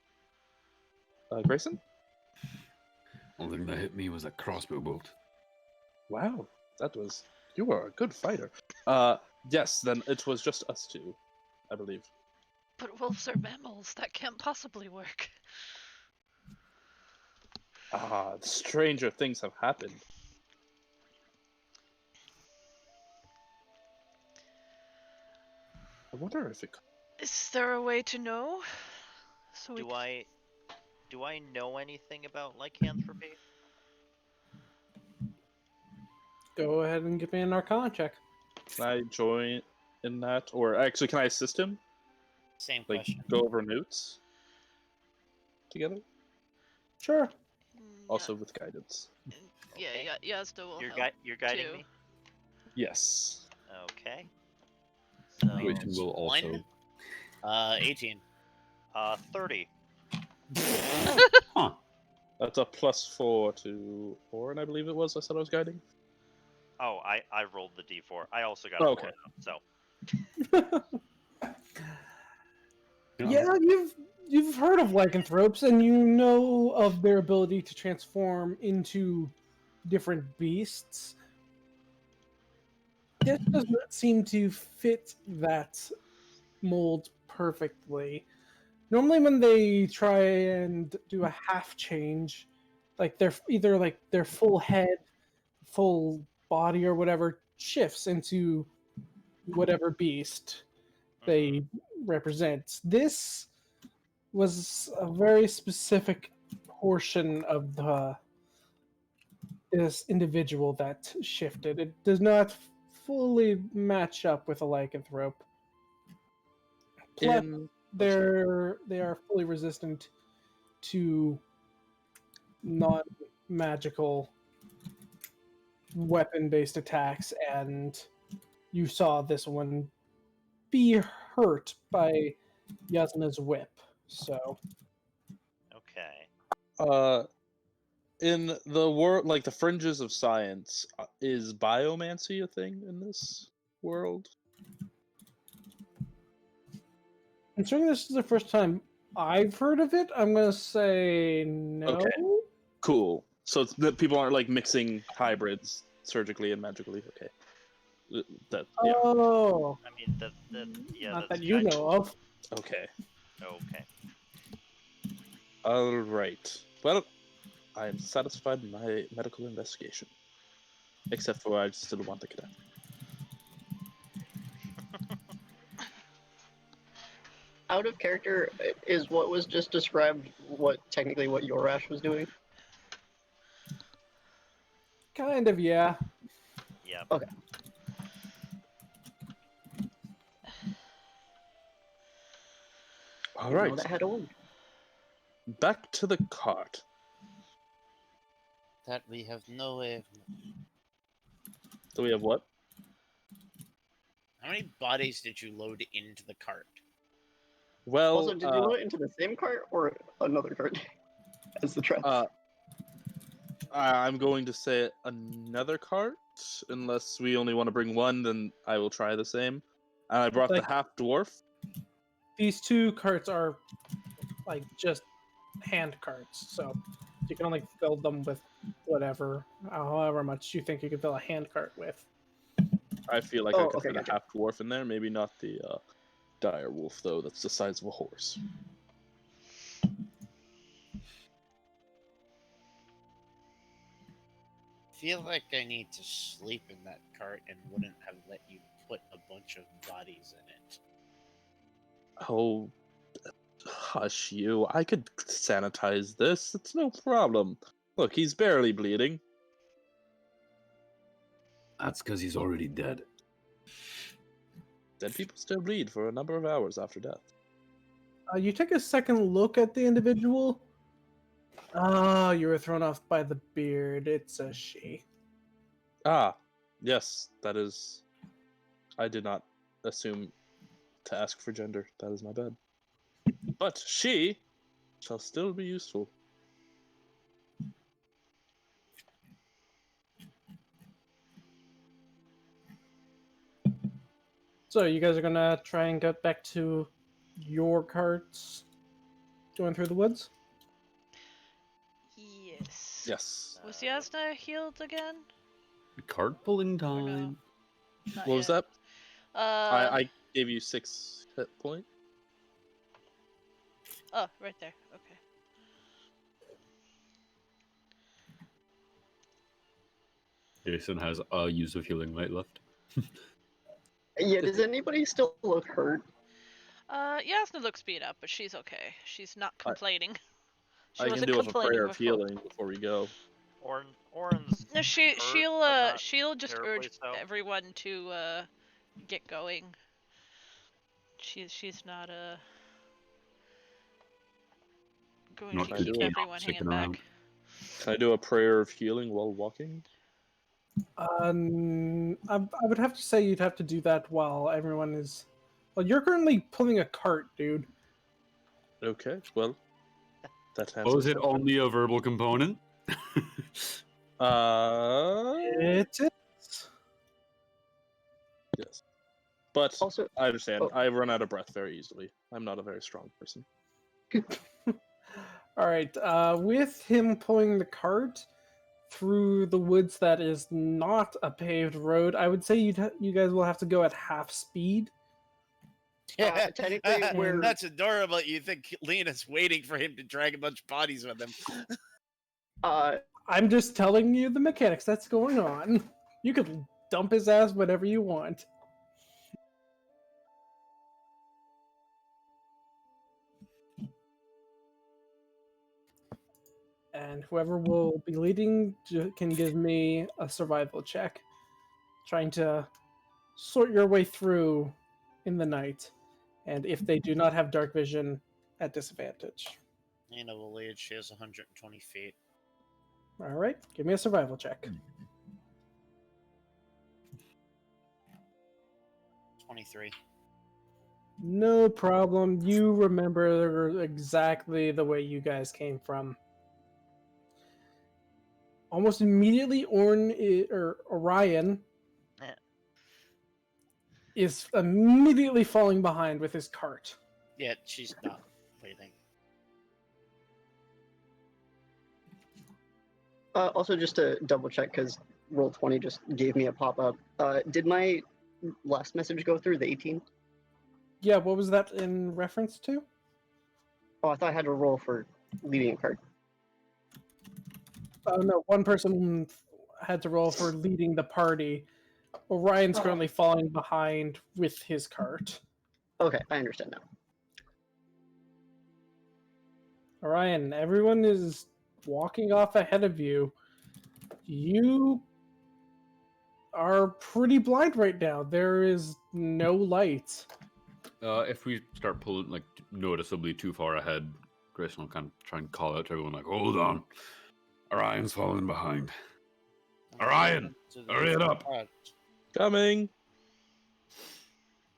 Grayson? Only thing that hit me was a crossbow bolt. Wow, you were a good fighter. Yes, then it was just us two, I believe. but wolves are mammals. That can't possibly work. Stranger things have happened. I wonder if it. Is there a way to know? So we Do I know anything about lycanthropy? Go ahead and give me an Arcana check. Can I join in that, or actually, can I assist him? Same Like, question. go over notes together, Sure. also with guidance. Yeah, Jasnah will You're help. you're guiding too. me. Yes. Okay. So, Grayson will also. 18. 30. Huh. That's a +4 to Orryn, I believe it was. I said I was guiding. Oh, I rolled the d4. I also got Oh, a okay. 4 now, so Yeah, you've heard of lycanthropes, and you know of their ability to transform into different beasts. This does not seem to fit that mold perfectly. Normally, when they try and do a half change, like they're either like their full head, full body, or whatever shifts into whatever beast they represent. This was a very specific portion of this individual that shifted. It does not fully match up with a lycanthrope. Plus, they are fully resistant to non-magical weapon-based attacks, and you saw this one be hurt by Jasnah's whip. So okay. In the world, like the fringes of science, is biomancy a thing in this world? considering this is the first time I've heard of it. I'm gonna say no. Okay. Cool. So it's that people aren't like mixing hybrids surgically and magically. Okay. That yeah. Oh, I mean, yeah, not that's that you kind know of. Okay. Okay. All right. Well, I am satisfied in my medical investigation, except for I still want the cadaver. Out of character, is what was just described technically what Yorash was doing? Kind of, yeah. Yeah. Okay. All Didn't know right. that had a word. Back to the cart. That we have no way of. So we have what? How many bodies did you load into the cart? Well, Also, did you load it into the same cart or another cart as the trap? I'm going to say another cart, unless we only want to bring one. Then I will try the same. And I brought Like- the half dwarf. These two carts are like just hand carts, so you can only fill them with whatever, however much you think you can fill a hand cart with. I feel like I could okay, fit gotcha. a half dwarf in there. Maybe not the dire wolf though. That's the size of a horse. Feel like I need to sleep in that cart and wouldn't have let you put a bunch of bodies in it. Oh, hush you. I could sanitize this. It's no problem. Look, he's barely bleeding. That's because he's already dead. Dead people still bleed for a number of hours after death. You take a second look at the individual. Ah, you were thrown off by the beard. It's a she. Ah, yes, that is. I did not assume to ask for gender. That is my bad. But she shall still be useful. So you guys are gonna try and get back to your carts going through the woods? Yes. Yes. Was Jasnah healed again? Cart pulling Or no? time. Not What was yet. that? Uh, I gave you 6 hit point. Oh, right there. Okay. Jason has a use of healing light left. Yeah, does anybody still look hurt? Jasnah looks beat up, but she's okay. She's not complaining. She I can wasn't do a complaining prayer of before. healing before we go. Orryn's No, hurt, but not she'll just terribly urge so. everyone to get going. She's not going Not to too keep keen on everyone sticking hanging around. back. Can I do a prayer of healing while walking? I would have to say you'd have to do that while everyone is. Well, you're currently pulling a cart, dude. Okay, well, that Oh, is answers it that. only a verbal component? It is. Yes. But Also, I understand. oh. I run out of breath very easily. I'm not a very strong person. All right. With him pulling the cart through the woods that is not a paved road, I would say you guys will have to go at half speed. technically, we're That's adorable. You think Lena's waiting for him to drag a bunch of bodies with him? I'm just telling you the mechanics that's going on. You could dump his ass whenever you want. And whoever will be leading can give me a survival check. Trying to sort your way through in the night. And if they do not have dark vision, at disadvantage. Lena will lead. She has 120 feet. All right, give me a survival check. 23. No problem. You remember exactly the way you guys came from. Almost immediately, Orion Eh. is immediately falling behind with his cart. Yeah, she's not waiting. Also, just to double check, because Roll20 just gave me a pop-up. Did my last message go through, the 18? Yeah, what was that in reference to? Oh, I thought I had to roll for leading a card. Oh no, one person had to roll for leading the party. Orion's currently falling behind with his cart. Okay, I understand now. Orion, everyone is walking off ahead of you. You are pretty blind right now. There is no light. If we start pulling like noticeably too far ahead, Grayson will kind of try and call out to everyone like, "Hold on, Orion's falling behind. Orion, hurry it up!" Coming.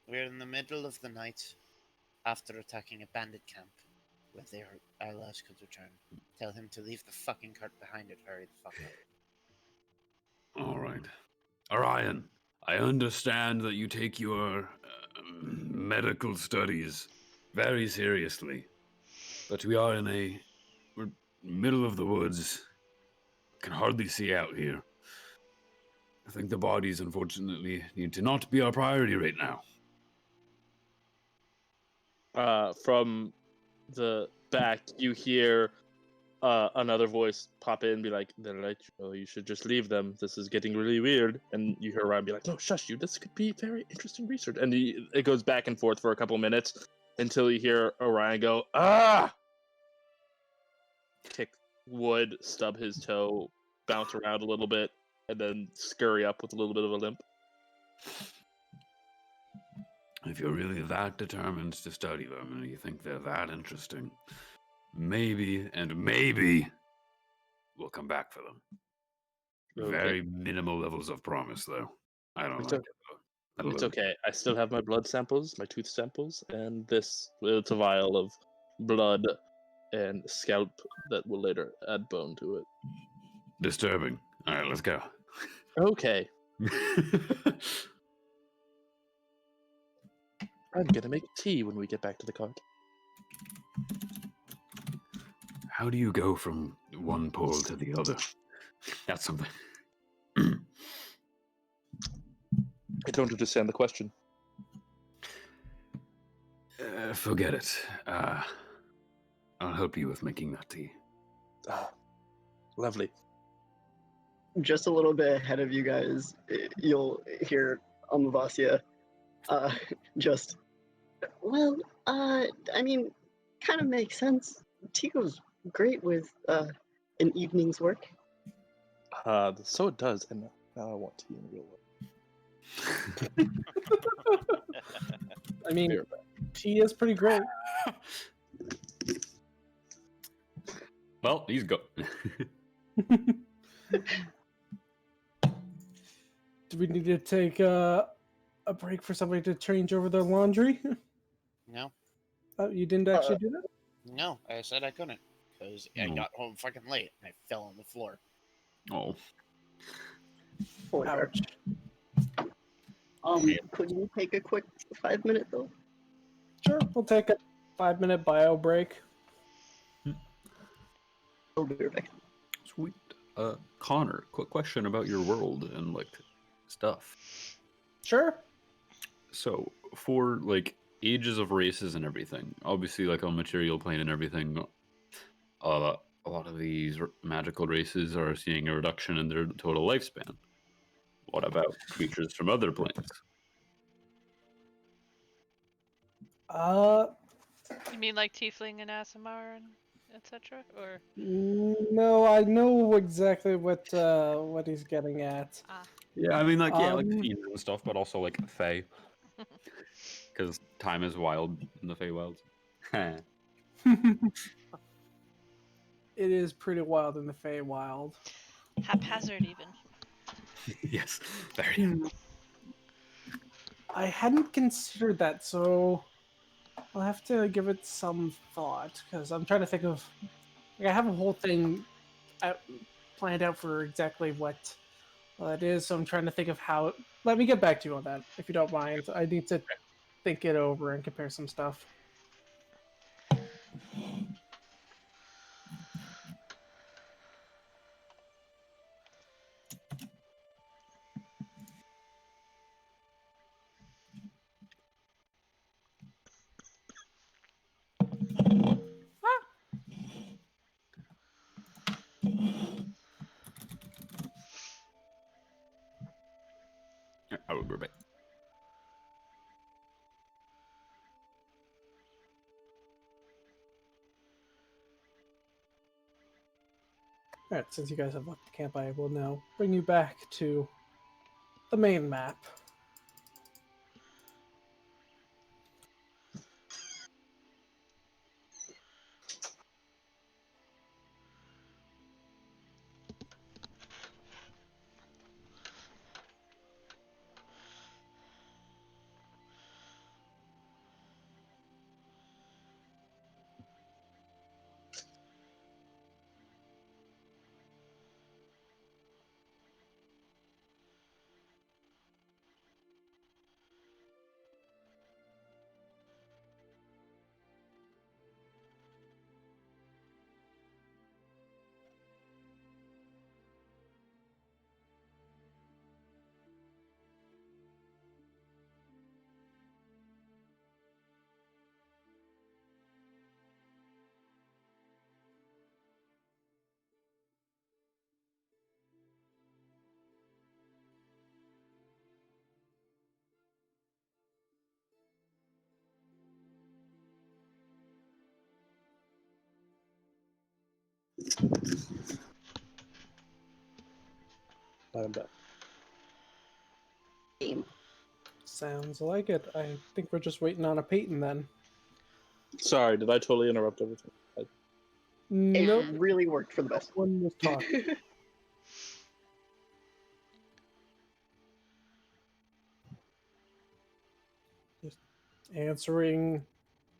We're in the middle of the night after attacking a bandit camp where our last could return. Tell him to leave the fucking cart behind it. Hurry the fuck up. All right, Orion. I understand that you take your medical studies very seriously, but we are we're middle of the woods. Can hardly see out here. I think the bodies, unfortunately, need to not be our priority right now. From the back, you hear another voice pop in and be like, you should just leave them. This is getting really weird. And you hear Ryan be like, no, shush you. This could be very interesting research. And it goes back and forth for a couple minutes until you hear Orion go, ah! Kick wood, stub his toe, bounce around a little bit, and then scurry up with a little bit of a limp. If you're really that determined to study them and you think they're that interesting, maybe we'll come back for them. Okay. Very minimal levels of promise, though. I don't It's like it, though. It's okay. I still have my blood samples, my tooth samples, and it's a vial of blood and scalp that will later add bone to it. Disturbing. All right, let's go. Okay. I'm gonna make tea when we get back to the cart. How do you go from one pole to the other? That's something. I don't understand the question. Forget it. I'll help you with making that tea. Ah, lovely. Just a little bit ahead of you guys, you'll hear Amavasya just, well, I mean, kind of makes sense. Tea goes great with an evening's work. So it does, and now I want tea in real life. I mean, tea is pretty great. Well, he's go. Do we need to take a break for somebody to change over their laundry? No, Oh, you didn't actually do that? no, I said I couldn't because I got home fucking late and I fell on the floor. Oh. Ouch. Could you take a quick 5-minute though? Sure, we'll take a 5-minute bio break. I'll be right back. Sweet. Connor, quick question about your world and like stuff. Sure. So for like ages of races and everything, obviously like on material plane and everything, a lot of these magical races are seeing a reduction in their total lifespan. What about creatures from other planes? You mean like Tiefling and Aasimar and etc.? Or No, I know exactly what he's getting at. Yeah, I mean like like Um, fiends and stuff, but also like Fae. Because time is wild in the Feywilds. It is pretty wild in the Feywild. haphazard even. Yes, very. I hadn't considered that, so I'll have to give it some thought because I'm trying to think of. Like, I have a whole thing planned out for exactly what it is, so I'm trying to think of how. Let me get back to you on that, if you don't mind. I need to think it over and compare some stuff. be right back. Alright, since you guys have left the camp, I will now bring you back to the main map. I'm back. Game. Sounds like it. I think we're just waiting on a Payton then. Sorry, did I totally interrupt everything? It Nope, really worked for the best. one was talking. Just answering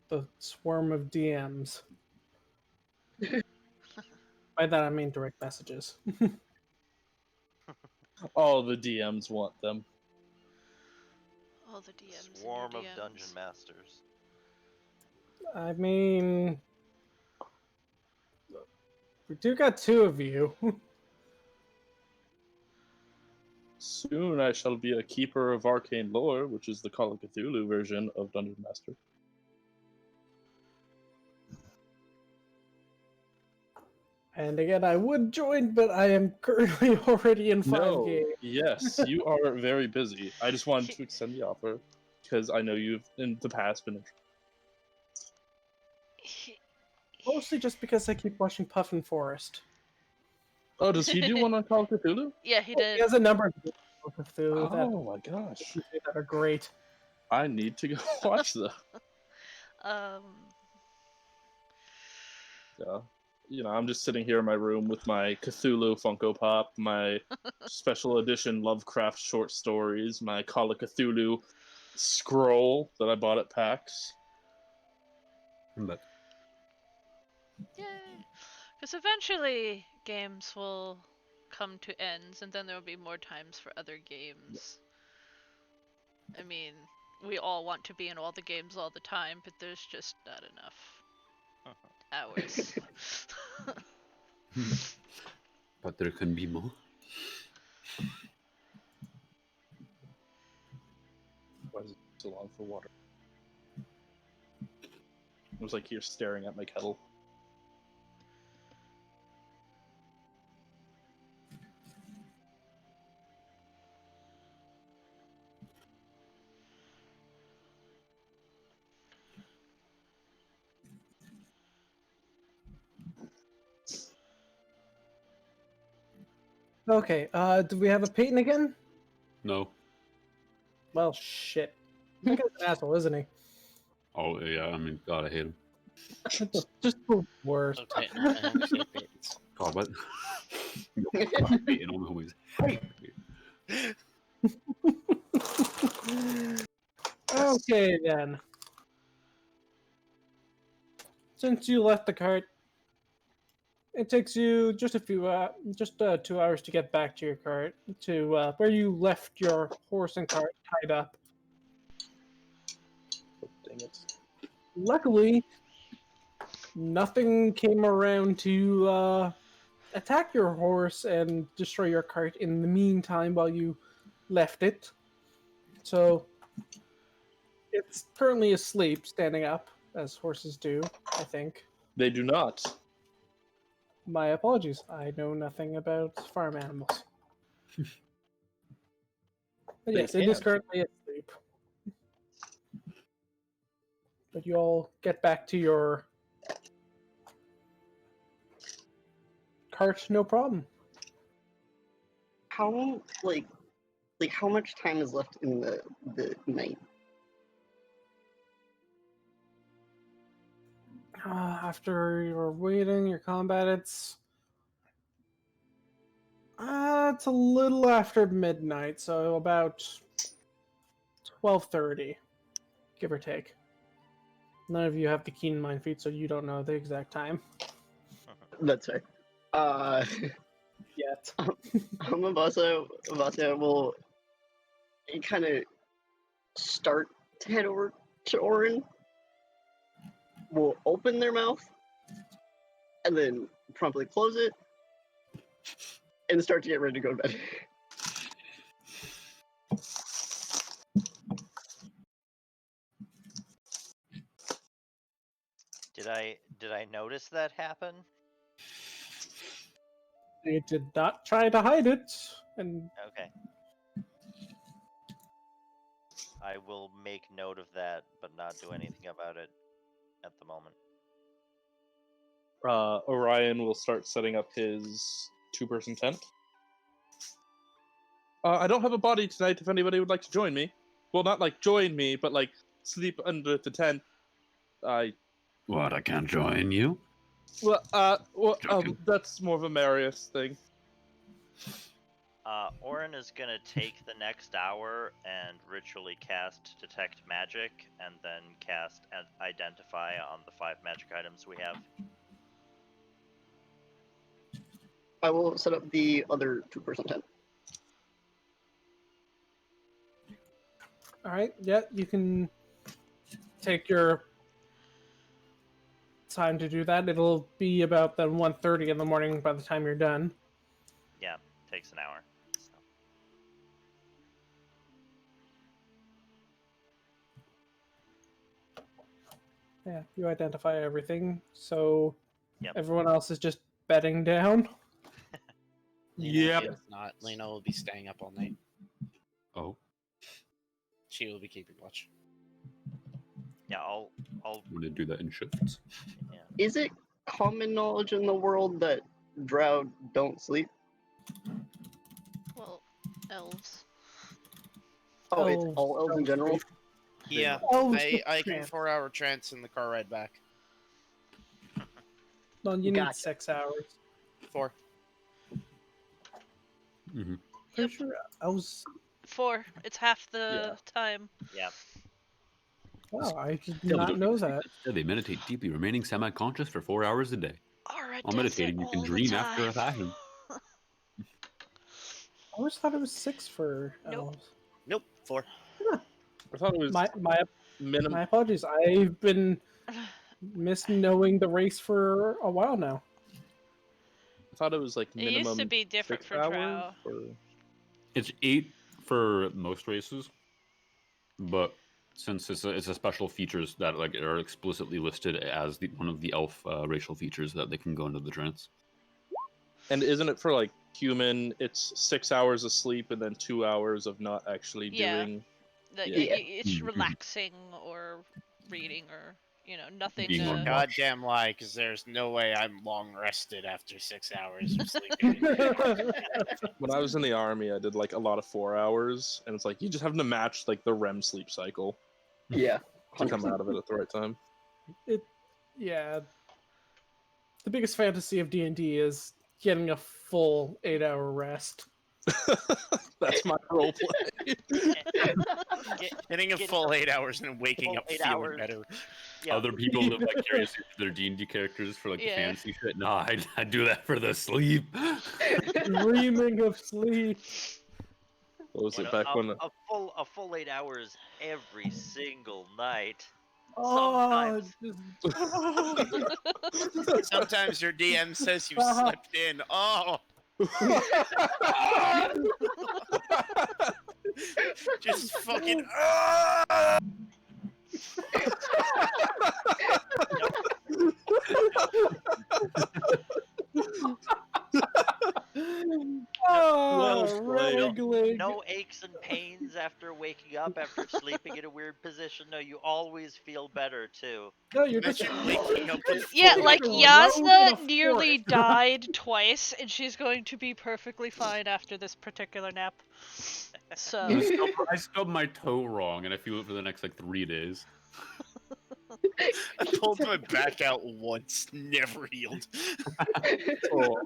the swarm of DMs. By that I mean direct messages. All the DMs want them. All the DMs. and Swarm your of DMs. dungeon masters. I mean, we do got two of you. Soon I shall be a keeper of arcane lore, which is the Call of Cthulhu version of Dungeon Master. And again, I would join, but I am currently already in 5 No, games. yes, you are very busy. I just wanted to extend the offer because I know you've in the past been. Mostly just because I keep watching Puffin Forest. Oh, does he do one on Call of Cthulhu? Yeah, he He did. has a number of games Cthulhu that, Oh my gosh, that are great. I need to go watch them. Yeah. You know, I'm just sitting here in my room with my Cthulhu Funko Pop, my special edition Lovecraft short stories, my Call of Cthulhu scroll that I bought at PAX. But Yay! Because eventually games will come to ends, and then there will be more times for other games. I mean, we all want to be in all the games all the time, but there's just not enough hours. but there can be more. Why is it so long for water? I was like here staring at my kettle. Okay, do we have a Payton again? No. Well, shit. That guy's an asshole, isn't he? Oh yeah, I mean, God, I hate him. Just the worst. Okay, I have a few bits. God, what? I'm beating all my homies. Okay then. Since you left the cart, it takes you just 2 hours to get back to your cart, to where you left your horse and cart tied up. Oh, dang it. Luckily, nothing came around to attack your horse and destroy your cart in the meantime while you left it. So it's currently asleep, standing up, as horses do, I think. They do not. My apologies. I know nothing about farm animals. But They yes, it is can. currently asleep. But you all get back to your cart, no problem. How how much time is left in the night? After your waiting, your combat, it's a little after midnight, so about 12:30, give or take. None of you have the keen mind feat, so you don't know the exact time That's right. yet. Amavasya will kind of start to head over to Orryn. Will open their mouth and then promptly close it and start to get ready to go to bed. Did I notice that happen? They did not try to hide it, and Okay. I will make note of that, but not do anything about it at the moment. Orion will start setting up his two-person tent. I don't have a body tonight if anybody would like to join me. Well, not like join me, but like sleep under the tent. What, I can't join you? Well, that's more of a Marius thing. Orryn is gonna take the next hour and ritually cast Detect Magic, and then cast Identify on the 5 magic items we have. I will set up the other two-person tent. all right, yeah, you can take your time to do that. It'll be about then 1:30 in the morning by the time you're done. Yeah, takes an hour. Yeah, you identify everything, so Yep. everyone else is just bedding down. Lena is not. Lena will be staying up all night. Oh, She will be keeping watch. Yeah, I'll I'm gonna do that in shifts. yeah. Is it common knowledge in the world that drow don't sleep? Well, elves. Oh, it's Elves all elves in don't general? sleep. Yeah, Elves I with can trance. 4-hour trance in the car ride back. No, you need Gotcha. 6 hours. 4. Mm-hmm. Pretty sure elves. 4. It's half the time. Yeah. Wow, I did not know that. They meditate deeply, remaining semi-conscious for 4 hours a day. Alright, While meditating, you can dream after a fashion. I always thought it was 6 for Nope. elves. Nope, 4. I thought it was My minimum. my apologies. I've been misknowing the race for a while now. I thought it was like It minimum. used to be different 6 for hours, drow. or- It's 8 for most races, but since it's a special features that like are explicitly listed as one of the elf racial features that they can go into the trance. And isn't it for like human? It's 6 hours of sleep and then 2 hours of not actually Yeah. doing. Yeah. It's Mhm. relaxing or reading or, nothing Being on to... Goddamn lie, because there's no way I'm long rested after 6 hours of sleeping. When I was in the army, I did like a lot of 4 hours, and it's like you just have to match like the REM sleep cycle Yeah. to come 100%. out of it at the right time. Yeah. The biggest fantasy of D&D is getting a full 8-hour rest. That's my role play. Getting a full 8 hours and waking Full up 8 feeling hours. better. Yeah. Other people live vicariously through their D&D characters for like the Yeah. fantasy shit. No, I do that for the sleep. Dreaming of sleep. What was it back when? A full 8 hours every single night. Oh, Sometimes. Sometimes your DM says you slept in. Oh, just fucking. Oh, Well played. wriggling. No aches and pains sleeping in a weird position. No, you always feel better too. No, you're just Imagine waking up with Yeah, Sleeping like in a road in a Jasnah nearly forest. died twice, and she's going to be perfectly fine after this particular nap. So, I stubbed my toe wrong, and I feel it for the next like 3 days. I pulled my back out once, never healed. Oh,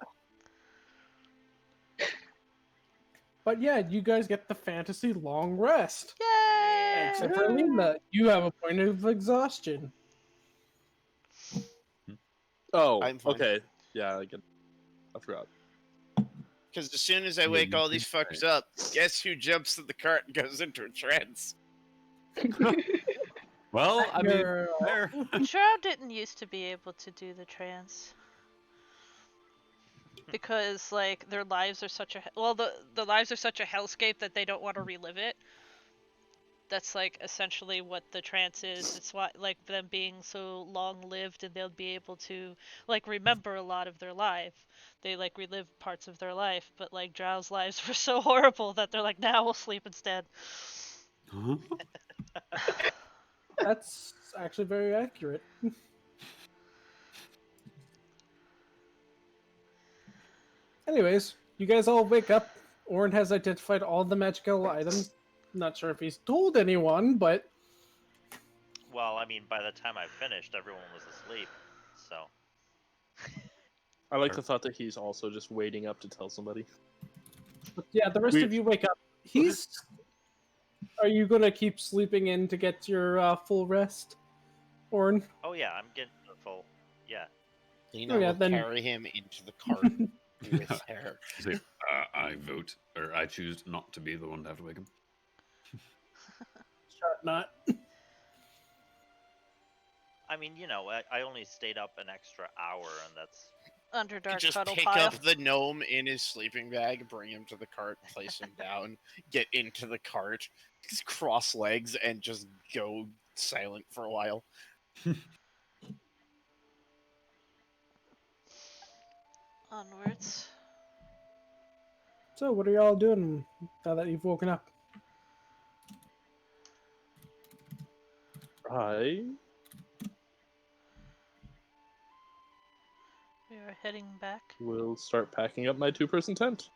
But yeah, you guys get the fantasy long rest. yay! Except for Lena, you have a point of exhaustion. oh, I'm fine. okay. Yeah, I forgot. Because as soon as I Yeah, wake you all these can fuckers say. up, guess who jumps to the cart and goes into a trance? Well, I mean, You're, fair. Shroud didn't used to be able to do the trance. Because, like, their lives are such a... Well, the lives are such a hellscape that they don't want to relive it. That's, like, essentially what the trance is. It's why, like, them being so long-lived and they'll be able to, like, remember a lot of their life. They, like, relive parts of their life, but, like, Drow's lives were so horrible that they're like, nah, we'll sleep instead. Huh? that's actually very accurate. Anyways, you guys all wake up. Orryn has identified all the magical items. Not sure if he's told anyone, but Well, I mean, by the time I finished, everyone was asleep. So I like the thought that he's also just waiting up to tell somebody. yeah, the rest of you wake up. Are you gonna keep sleeping in to get your full rest, Orryn? oh yeah, I'm getting the full. Yeah. Lena Oh, yeah, will then- carry him into the cart with her. Say, I vote, or I choose not to be the one to have to wake him. Shut not. I mean, you know, I only stayed up an extra hour, and that's Underdark Just cuddle pick pile. up the gnome in his sleeping bag, bring him to the cart, place him down, get into the cart, just cross legs, and just go silent for a while. Onwards. So, what are y'all doing now that you've woken up? I We are heading back. will start packing up my two-person tent.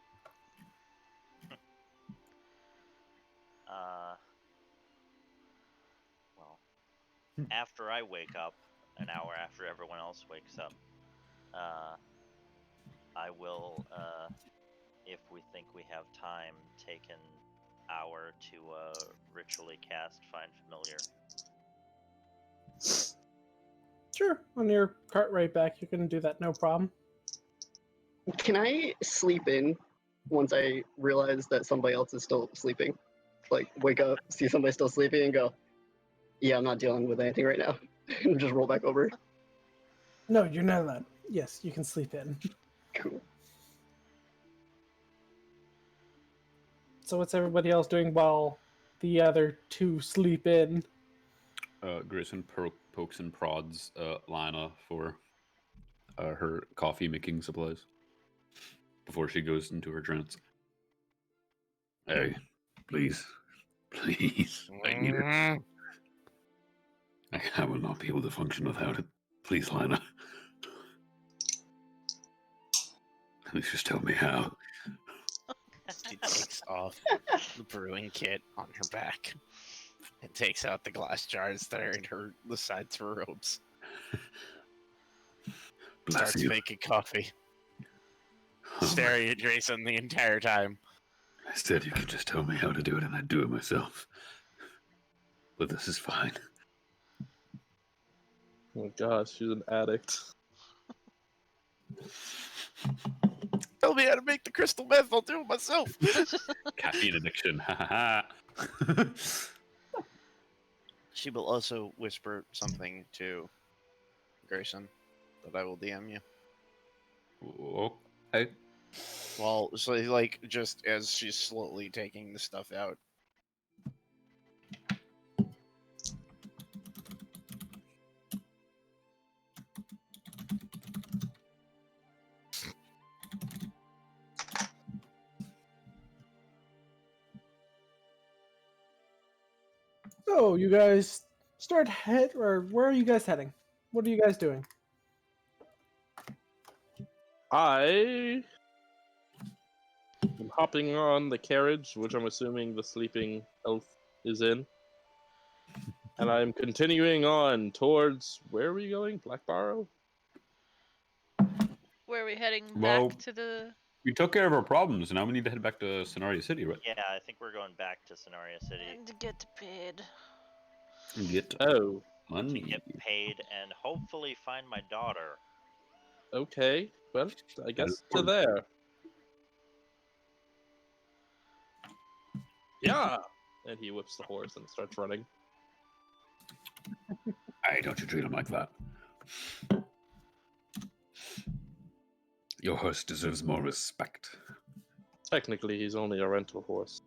well, after I wake up, an hour after everyone else wakes up, I will, if we think we have time, take an hour to ritually cast Find Familiar. Sure, on your cart ride back, you can do that, no problem. Can I sleep in once I realize that somebody else is still sleeping? Like, wake up, see somebody still sleeping, and go, yeah, I'm not dealing with anything right now. And just roll back over. No, you're not allowed. Yes, you can sleep in. Cool. So, what's everybody else doing while the other two sleep in? Grayson pokes and prods Lana for her coffee making supplies before she goes into her trance. Hey, please, I need it. I will not be able to function without it. Please, Lana. Please just tell me how. She takes off the brewing kit on her back and takes out the glass jars that are in the sides of her robes. Bless Starts you. making coffee, Oh, staring at Grayson the entire time. I said you could just tell me how to do it, and I'd do it myself. But this is fine. Oh my gosh, she's an addict. Tell me how to make the crystal meth, I'll do it myself. Caffeine addiction. Ha ha ha. She will also whisper something to Grayson that I will DM you. Okay. Well, so like just as she's slowly taking the stuff out. So you guys or where are you guys heading? What are you guys doing? I am hopping on the carriage, which I'm assuming the sleeping elf is in. And I'm continuing on towards, where are we going? Black Barrow? Where are we heading Well- back to the? We took care of our problems, and now we need to head back to Sonaria City, right? Yeah, I think we're going back to Sonaria City And to get paid. And get Oh, to money. get paid and hopefully find my daughter. okay. Well, I That guess is to important. there. Yeah! And he whips the horse and starts running. Hey, don't you treat him like that. Your horse deserves more respect. Technically, he's only a rental horse.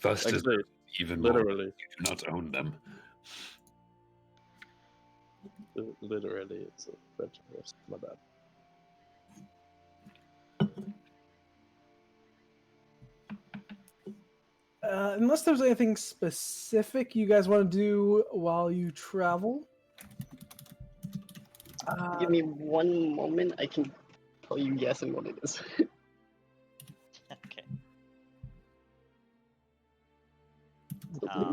First is Actually, even more. literally. You do not own them. Literally, it's a rental horse. My bad. Unless there's anything specific you guys want to do while you travel. Give me one moment. I can tell you yes and what it is. Okay.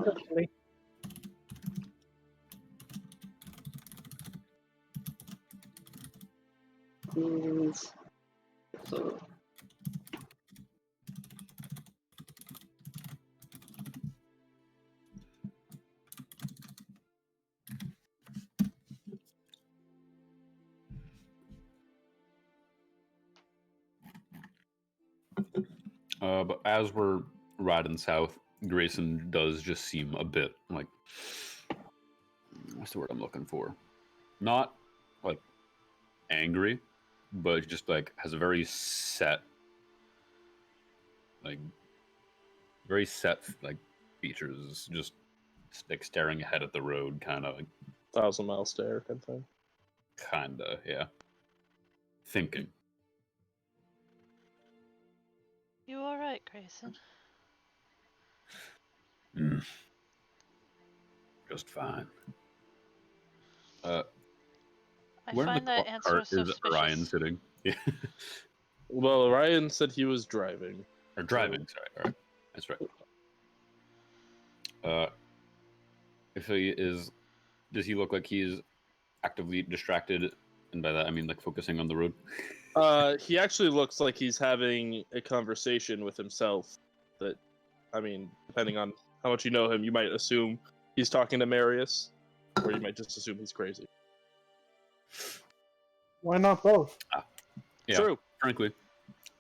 Definitely. Means so But as we're riding south, Grayson does just seem a bit like, what's the word I'm looking for? Not like angry, but just like has a very set like features, just like staring ahead at the road, kind of 1,000-mile stare kind of thing. yeah, thinking. You alright, Grayson? Just fine. I Where in find the that answer cart is suspicious. Orion sitting? Yeah. Well, Ryan said he was driving. Or driving, sorry. All right. That's right. If he is, does he look like he's actively distracted? And by that, I mean like focusing on the road. He actually looks like he's having a conversation with himself. That, I mean, depending on how much you know him, you might assume he's talking to Marius, or you might just assume he's crazy. Why not both? Yeah, True. frankly,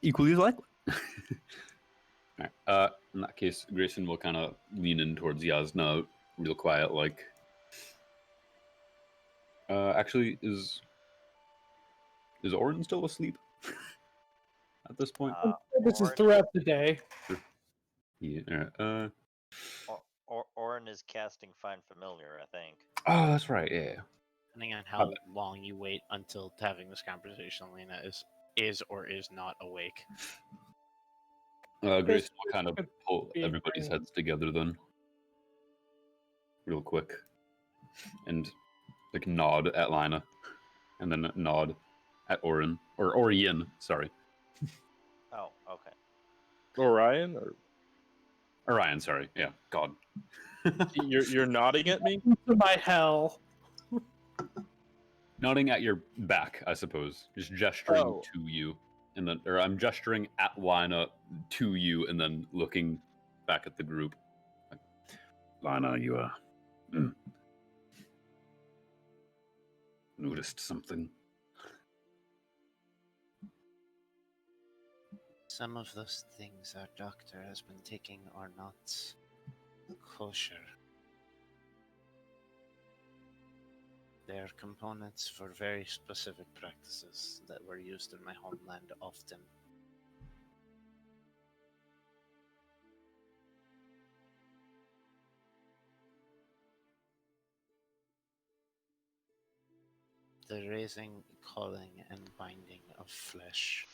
equally as likely. Alright, in that case, Grayson will kind of lean in towards Jasnah, real quiet, like. Actually, is Orryn still asleep at this point? This is Orryn- throughout the day. Yeah. Orryn is casting Find Familiar, I think. Oh, that's right. Yeah. Depending on how bad. long you wait until having this conversation, Lena is or is not awake. Grayson will kind of could pull be everybody's fine. heads together then, real quick, and like nod at Lina, and then nod at Orryn or Orryn. Sorry, Oh, okay. Orion, or Orion. Sorry. Yeah. God. you're nodding at me? To my hell. Nodding at your back, I suppose. Just gesturing Oh. to you, and then, or I'm gesturing at Lina to you, and then looking back at the group. Like, Lina, you noticed something? Some of those things our doctor has been taking are not kosher. They are components for very specific practices that were used in my homeland often. The raising, culling, and binding of flesh.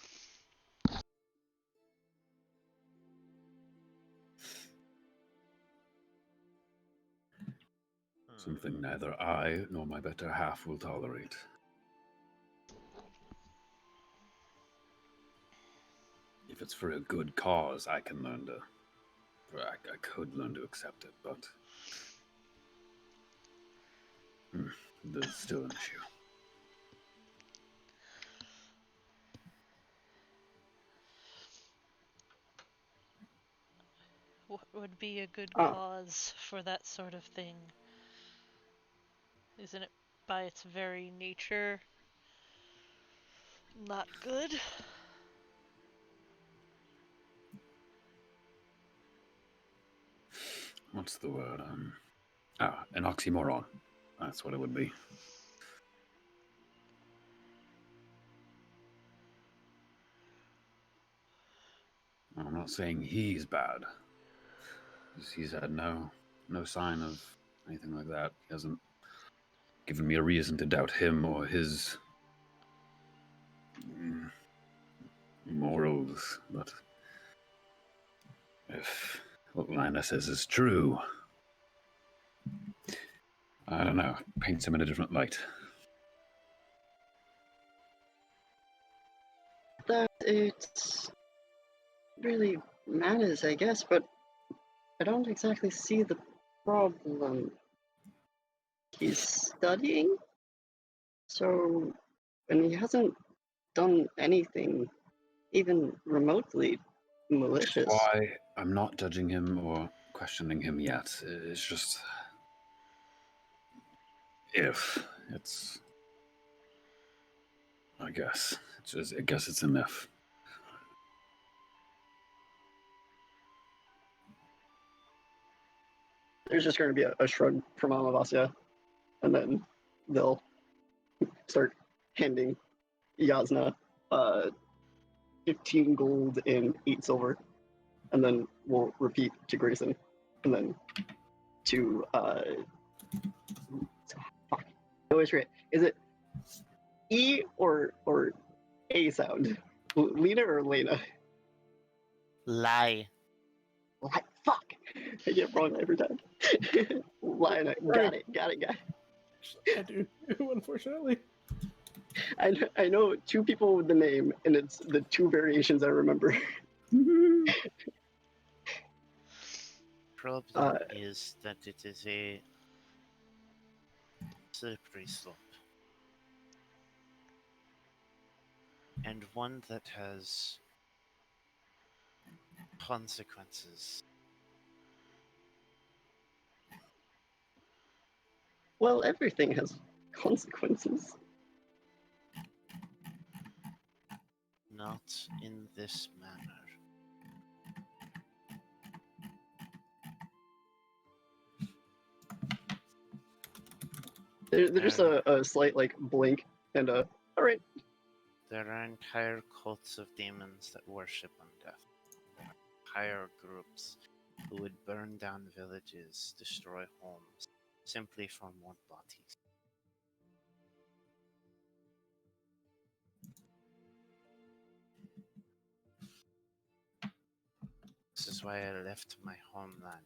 Something neither I nor my better half will tolerate. If it's for a good cause, I can learn to... I could learn to accept it, but... there's still an issue. What would be a good Ah. cause for that sort of thing? Isn't it by its very nature not good? What's the word? An oxymoron. That's what it would be. I'm not saying he's bad. He's had no sign of anything like that. He hasn't given me a reason to doubt him or his morals. But if what Lina says is true, I don't know. Paints him in a different light. That it really matters, I guess, but I don't exactly see the problem. He's studying, so, and he hasn't done anything even remotely malicious. Why I'm not judging him or questioning him yet. It's just if it's, I guess it's an if. There's just going to be a shrug from Amavasya, and then they'll start handing Jasnah 15 gold and 8 silver, and then we'll repeat to Grayson, and then to fuck. I always forget. Is it E or A sound? Lena or Lena? Lie. Fuck! I get it wrong every time. Lena, got it. I do, unfortunately. I know 2 people with the name, and it's the 2 variations I remember. Problem is that it is a slippery slope. And one that has consequences. Well, everything has consequences. Not in this manner. There's just a slight like blink and a alright. There are entire cults of demons that worship undeath. There are entire groups who would burn down villages, destroy homes, simply for more bodies. This is why I left my homeland,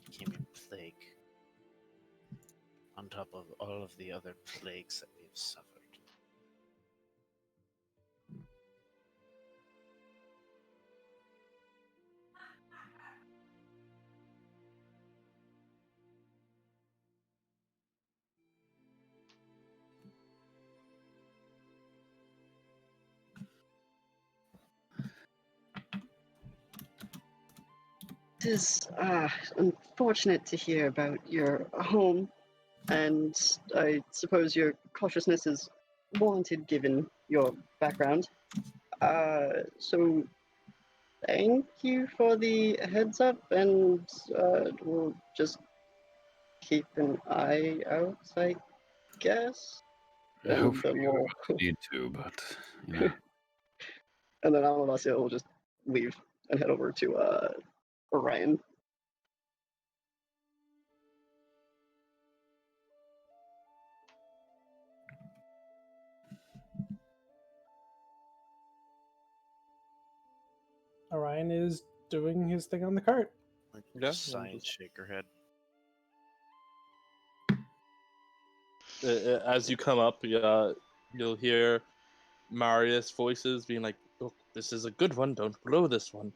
became a plague, on top of all of the other plagues that we've suffered. It is unfortunate to hear about your home, and I suppose your cautiousness is warranted given your background. So thank you for the heads up, and we'll just keep an eye out, I guess. And Hopefully then we need to, but you know. and then Amavasya will just leave and head over to Orion. Orion is doing his thing on the cart. Like, Yeah, sigh and just- shake her head. as you come up, you'll hear Marius' voices being like, "Look, this is a good one. Don't blow this one."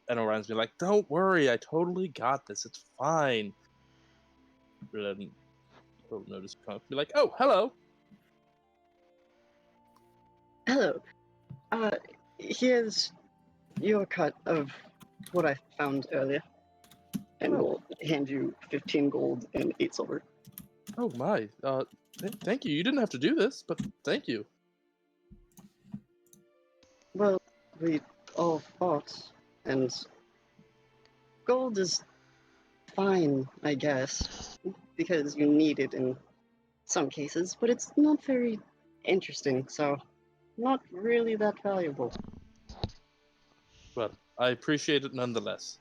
And Orion's being like, "Don't worry, I totally got this. It's fine." And then he'll notice you come up, be like, "Oh, hello." Hello. Here's your cut of what I found earlier. And we'll hand you 15 gold and 8 silver. Oh my. Thank you. You didn't have to do this, but thank you. Well, we all fought, and gold is fine, I guess, because you need it in some cases, but it's not very interesting, so not really that valuable. Well, I appreciate it nonetheless.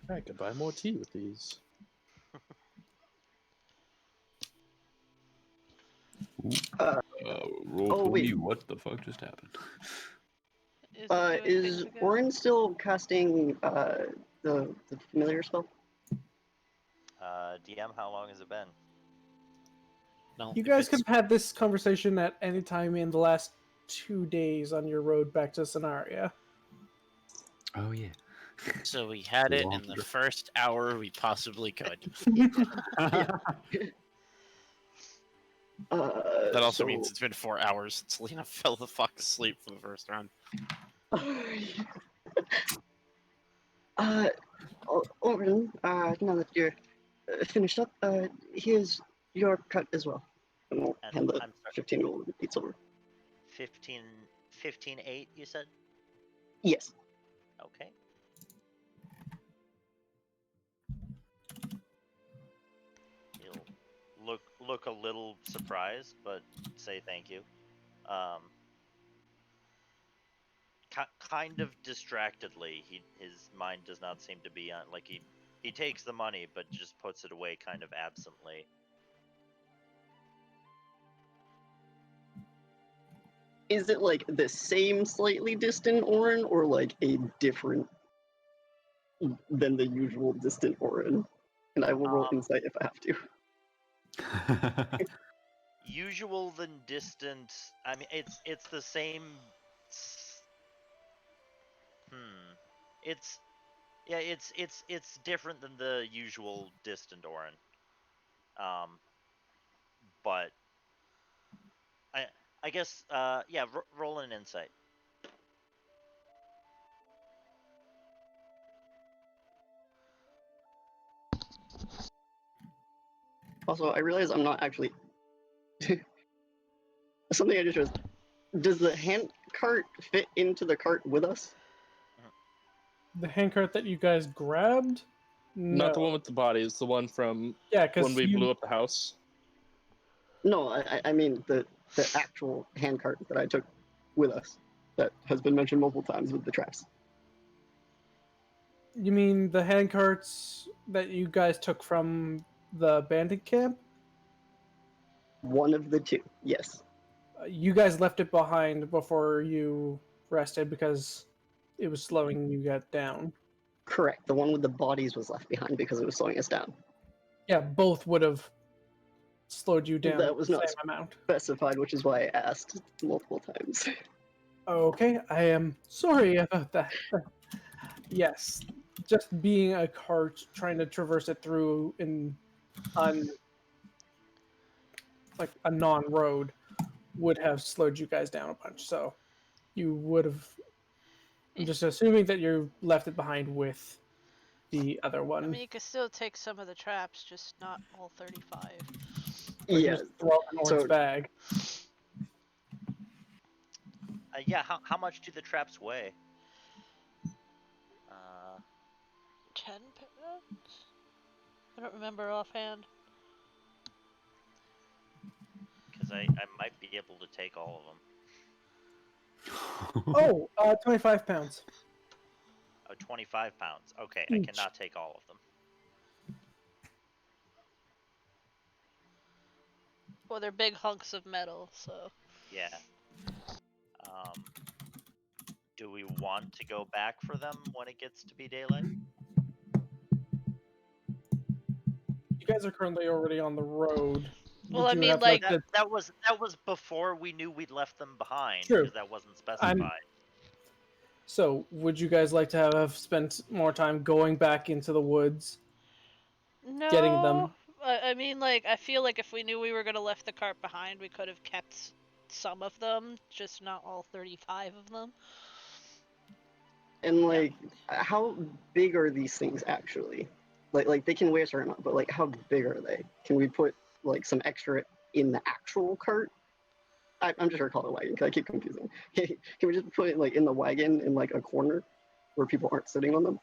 I could buy more tea with these. Roll oh, 20, wait. what the fuck just happened? Is, it doing Is things again? Orryn still casting the familiar spell? DM, how long has it been? No, You if guys could it's- have had this conversation at any time in the last 2 days on your road back to Scenaria. Oh, yeah. So we had it in Longer. the first hour we possibly could. That also means it's been 4 hours since Lena fell the fuck asleep for the first round. Orryn, now that you're finished up, here's your cut as well. And we'll And hand the I'm sorry, 15 gold and 8 silver. 15.8, you said? Yes. Okay. He'll look a little surprised, but say thank you. Kind of distractedly. His mind does not seem to be on. Like he takes the money, but just puts it away kind of absently. Is it like the same slightly distant Orryn, or like a different than the usual distant Orryn? And I will roll insight if I have to. Usual than distant. I mean, it's the same. It's different than the usual distant Orryn. But I guess yeah. Roll an insight. Also, I realize I'm not actually. Something I just realized. Does the hand cart fit into the cart with us? The handcart that you guys grabbed? No. Not the one with the body. It's the one from Yeah, because when we blew up the house. No, I mean the actual handcart that I took with us that has been mentioned multiple times with the traps. You mean the handcarts that you guys took from the bandit camp? One of the two, yes. You guys left it behind before you rested because it was slowing you guys down. Correct. The one with the bodies was left behind because it was slowing us down. Yeah, both would have slowed you down That was the not same amount. specified, which is why I asked multiple times. Okay, I am sorry about that. Yes, just being a cart trying to traverse it through like a non-road would have slowed you guys down a bunch. So you would have. I'm just assuming that you left it behind with the other one. I mean, you could still take some of the traps, just not all 35. Or Yeah. just throw it in Orrin's So bag. Yeah. How much do the traps weigh? 10 pounds? I don't remember offhand. Because I might be able to take all of them. Oh, 25 pounds. Oh, 25 pounds. Okay, Each. I cannot take all of them. Well, they're big hunks of metal, so. Yeah. Do we want to go back for them when it gets to be daylight? You guys are currently already on the road Well, I you mean, have like- left That was before we knew we'd left them behind True. because that wasn't specified. So, would you guys like to have spent more time going back into the woods? No. Getting them. I mean, like, I feel like if we knew we were gonna left the cart behind, we could have kept some of them, just not all 35 of them. And like, how big are these things actually? Like they can weigh a certain amount, but like, how big are they? Can we put like some extra in the actual cart? I'm just gonna call it a wagon because I keep confusing. Can we just put it like in the wagon in like a corner where people aren't sitting on them?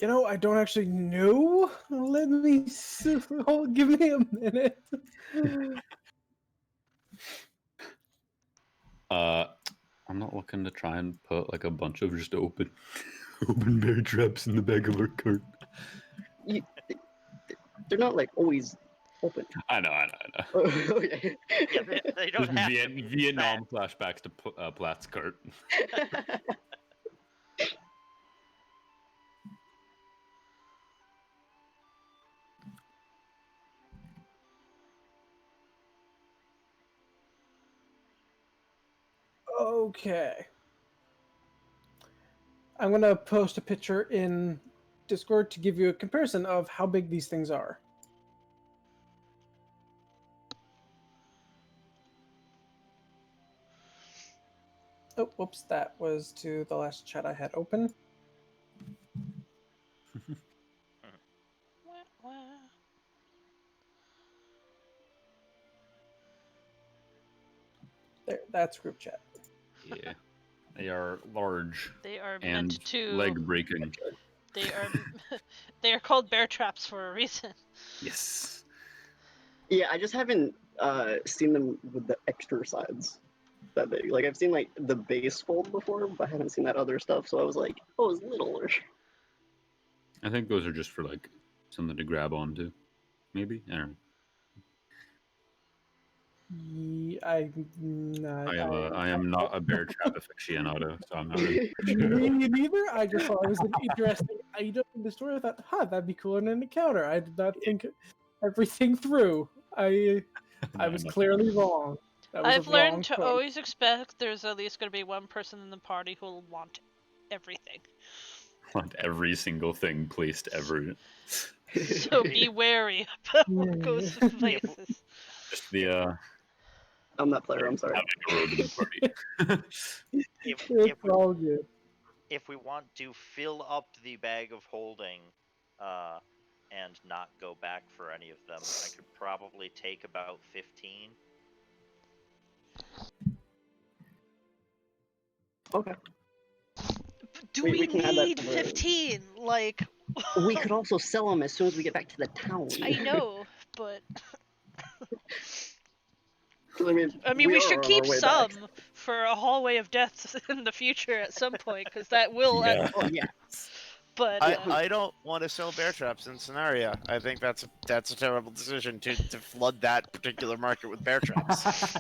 You know, I don't actually know. Let me give me a minute. I'm not looking to try and put like a bunch of just open bear traps in the back of our cart. They're not like always open. I know. Okay. Yeah, they don't Just have to be Vietnam flashbacks to Platt's cart. Okay. I'm gonna post a picture in Discord to give you a comparison of how big these things are. Oh, whoops, that was to the last chat I had open. There, that's group chat. Yeah, they are large They are and meant to. leg breaking. They are. They are called bear traps for a reason. Yes. Yeah, I just haven't seen them with the extra sides that big. Like I've seen like the base fold before, but I haven't seen that other stuff. So I was like, oh, it's littler. I think those are just for like something to grab onto. Maybe I don't know. I am not a bear trap aficionado, so I'm not really sure. Me neither. I just thought it was an interesting item in the story. I thought, that'd be cool in an encounter. I did not think everything through. I was clearly wrong. That was I've a wrong learned to choice. always expect there's at least going to be one person in the party who will want everything. Want every single thing placed ever. So be wary about what goes to places. Just the I'm that player. I'm sorry. having a rogue in the party. It's all good. If we want to fill up the bag of holding, and not go back for any of them, I could probably take about 15. Okay. Do We we can add that need to the- 15? Like, We could also sell them as soon as we get back to the town. I know, but I mean, we are should on keep our way some back. for a hallway of death in the future at some point, because that will. Yeah. Oh yeah. But I don't want to sell bear traps in Scenaria. I think that's a terrible decision to flood that particular market with bear traps.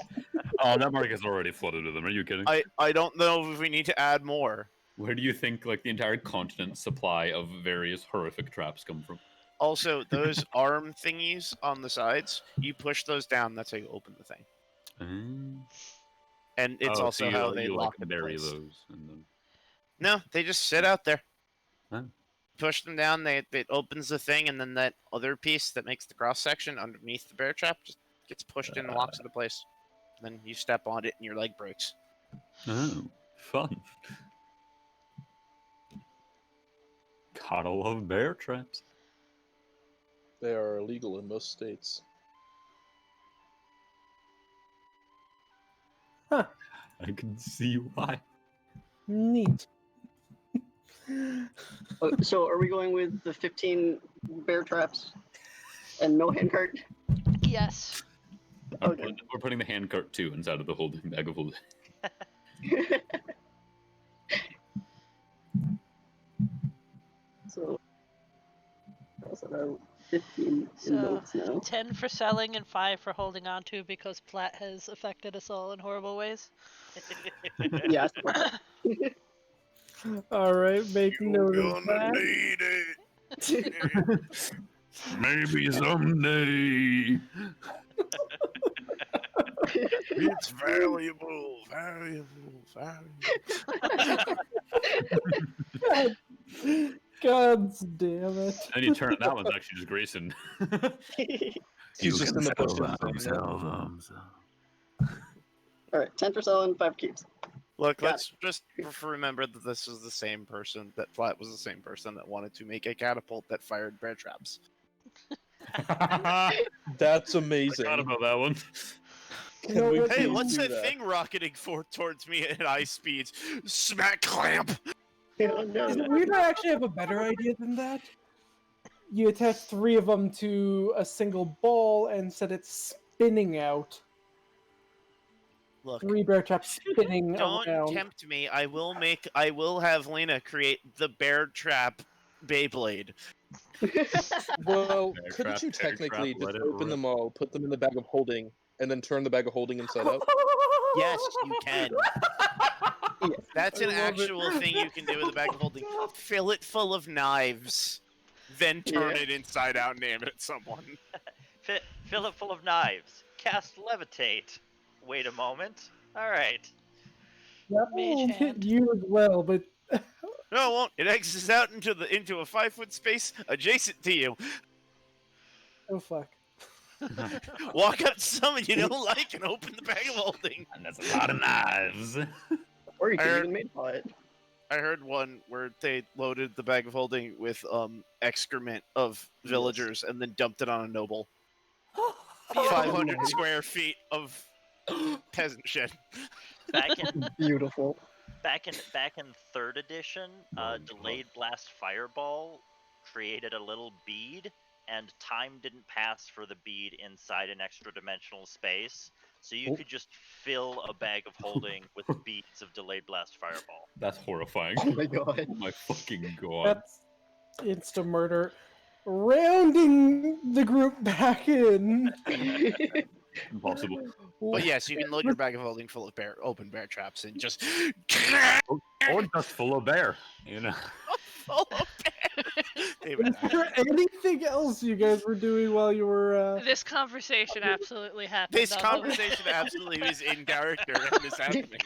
Oh, that market's already flooded with them. Are you kidding? I don't know if we need to add more. Where do you think like the entire continent's supply of various horrific traps come from? Also, those arm thingies on the sides, you push those down. That's how you open the thing. And it's also how they lock like in bury place. those and then. No, they just sit out there. Huh. Push them down. It opens the thing, and then that other piece that makes the cross section underneath the bear trap just gets pushed in and locks into place. Then you step on it, and your leg breaks. Oh, fun. Gotta love bear traps. They are illegal in most states. Huh. I can see why. Neat. So are we going with the 15 bear traps and no handcart? yes, Okay. We're putting the handcart too inside of the holding bag of holding. So that's about 15 in so notes now. 10 for selling and 5 for holding on to because Platt has affected us all in horrible ways. Yeah. All right, make note of that. Need it. Maybe someday. It's valuable. God damn it. And you turn that one's actually just Grayson. He's just in the bushes. Alright, 10 for selling, 5 keeps. Look, Got let's just remember that this was the same person, that Platt was the same person that wanted to make a catapult that fired bear traps. That's I amazing. forgot about that one. Can we Hey, please what's do that thing rocketing towards me at high speeds? Smack clamp! Oh, no. Is it weird? I actually have a better idea than that. You attach 3 of them to a single ball and set it spinning out. Look, 3 bear traps spinning don't around. tempt me. I will have Lena create the bear trap Beyblade. Well, Bear couldn't trap, you bear technically trap, let just it open rip. them all, put them in the bag of holding, and then turn the bag of holding inside out? Yes, you can. Yes. That's I an love it. actual thing you can do with a bag of holding. Fill it full of knives, then turn Yeah. it inside out and aim it at someone. Fill it full of knives. Cast levitate. Wait a moment. All right. That Mage will hit hand. you as well, but No, it won't. It exits out into a 5-foot space adjacent to you. oh fuck. Walk up to someone you don't like and open the bag of holding. And that's a lot of knives. Or you I can heard- even made by it. I heard one where they loaded the bag of holding with excrement of villagers and then dumped it on a noble. 500 square feet of peasant shit. Back in Beautiful. back in 3rd edition, delayed blast fireball created a little bead, and time didn't pass for the bead inside an extra dimensional space. So you could just fill a bag of holding with beads of delayed blast fireball. That's horrifying. Oh my god. Oh my fucking god. That's insta murder. Rounding the group back in. Impossible. But yes, you can load your bag of holding full of open bear traps and just Or just full of bear, you know. full of bear. Is there anything else you guys were doing while you were This conversation absolutely happened. This on the- conversation absolutely is in character and is happening.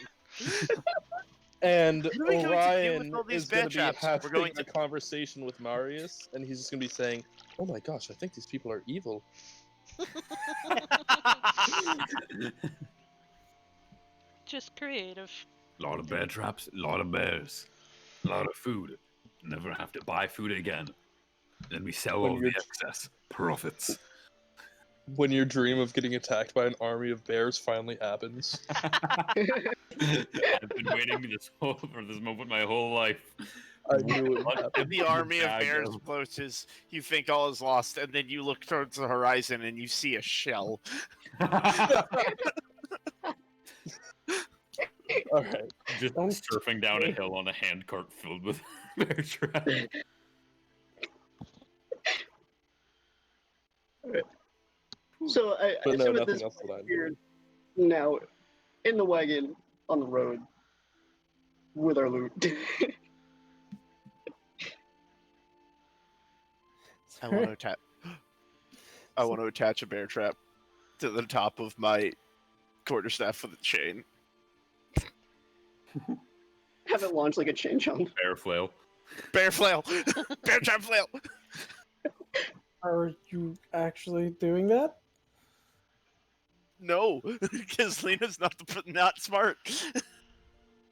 And What are we going to do with Orion all these is going to bear be traps? We're having going a to- conversation with Marius, and he's just going to be saying, "Oh my gosh, I think these people are evil." Just creative. Lot of bear traps, lot of bears, lot of food. Never have to buy food again. Then we sell When all the you're- excess. Profits. When your dream of getting attacked by an army of bears finally happens. I've been waiting for this moment my whole life. I knew it would happen. And the army of bears approaches. You think all is lost, and then you look towards the horizon and you see a shell. All right. Just Don't- surfing down a hill on a handcart filled with bear traps. So I But no, assume at nothing this else point that I'm we're doing. now in the wagon on the road with our loot. I want to attach. I want to attach a bear trap to the top of my quarterstaff with a chain. Have it launch like a chain jump. Bear flail. Bear flail. Bear trap flail. Are you actually doing that? No, because Lena's not smart.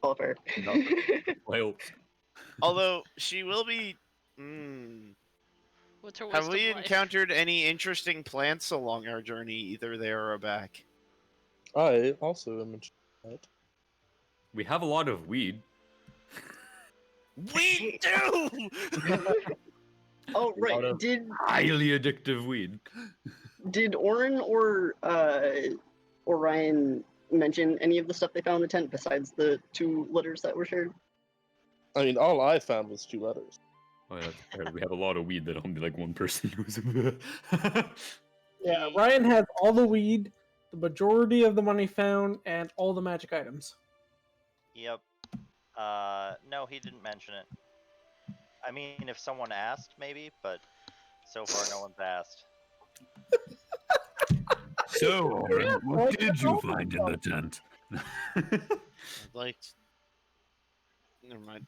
All fair. Flail. Although she will be. What's her Have wisdom we life? encountered any interesting plants along our journey, either there or back? I also am that. We have a lot of weed. We do. Oh A lot right. of Did highly addictive weed. Orryn or Orion mention any of the stuff they found in the tent besides the 2 letters that were shared? I mean, all I found was 2 letters. Oh yeah, that's fair. We have a lot of weed that only like one person knows. Yeah, Ryan has all the weed, the majority of the money found, and all the magic items. Yep. No, he didn't mention it. I mean, if someone asked, maybe, but so far no one's asked. So, Orryn, what did you find in the tent? I'd like to... Never mind.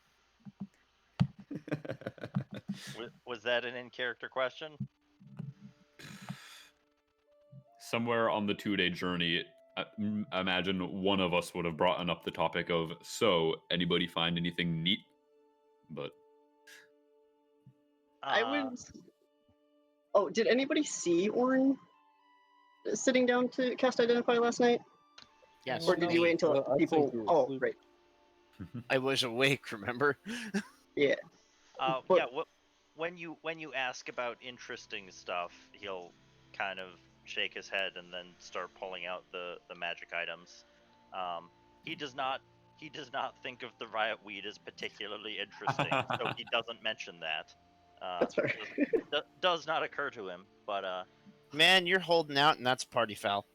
Was that an in-character question? Somewhere on the 2-day journey, imagine one of us would have brought up the topic of, so, anybody find anything neat? But I would. Oh, did anybody see Orryn sitting down to cast Identify last night? Yes. Or did you wait until I think people? you were Oh, asleep. right. I was awake, remember? Yeah. But- Yeah. When you ask about interesting stuff, he'll kind of shake his head and then start pulling out the magic items. He does not think of the riot weed as particularly interesting, so he doesn't mention that. That's fair. Does not occur to him, but Man, you're holding out, and that's party foul.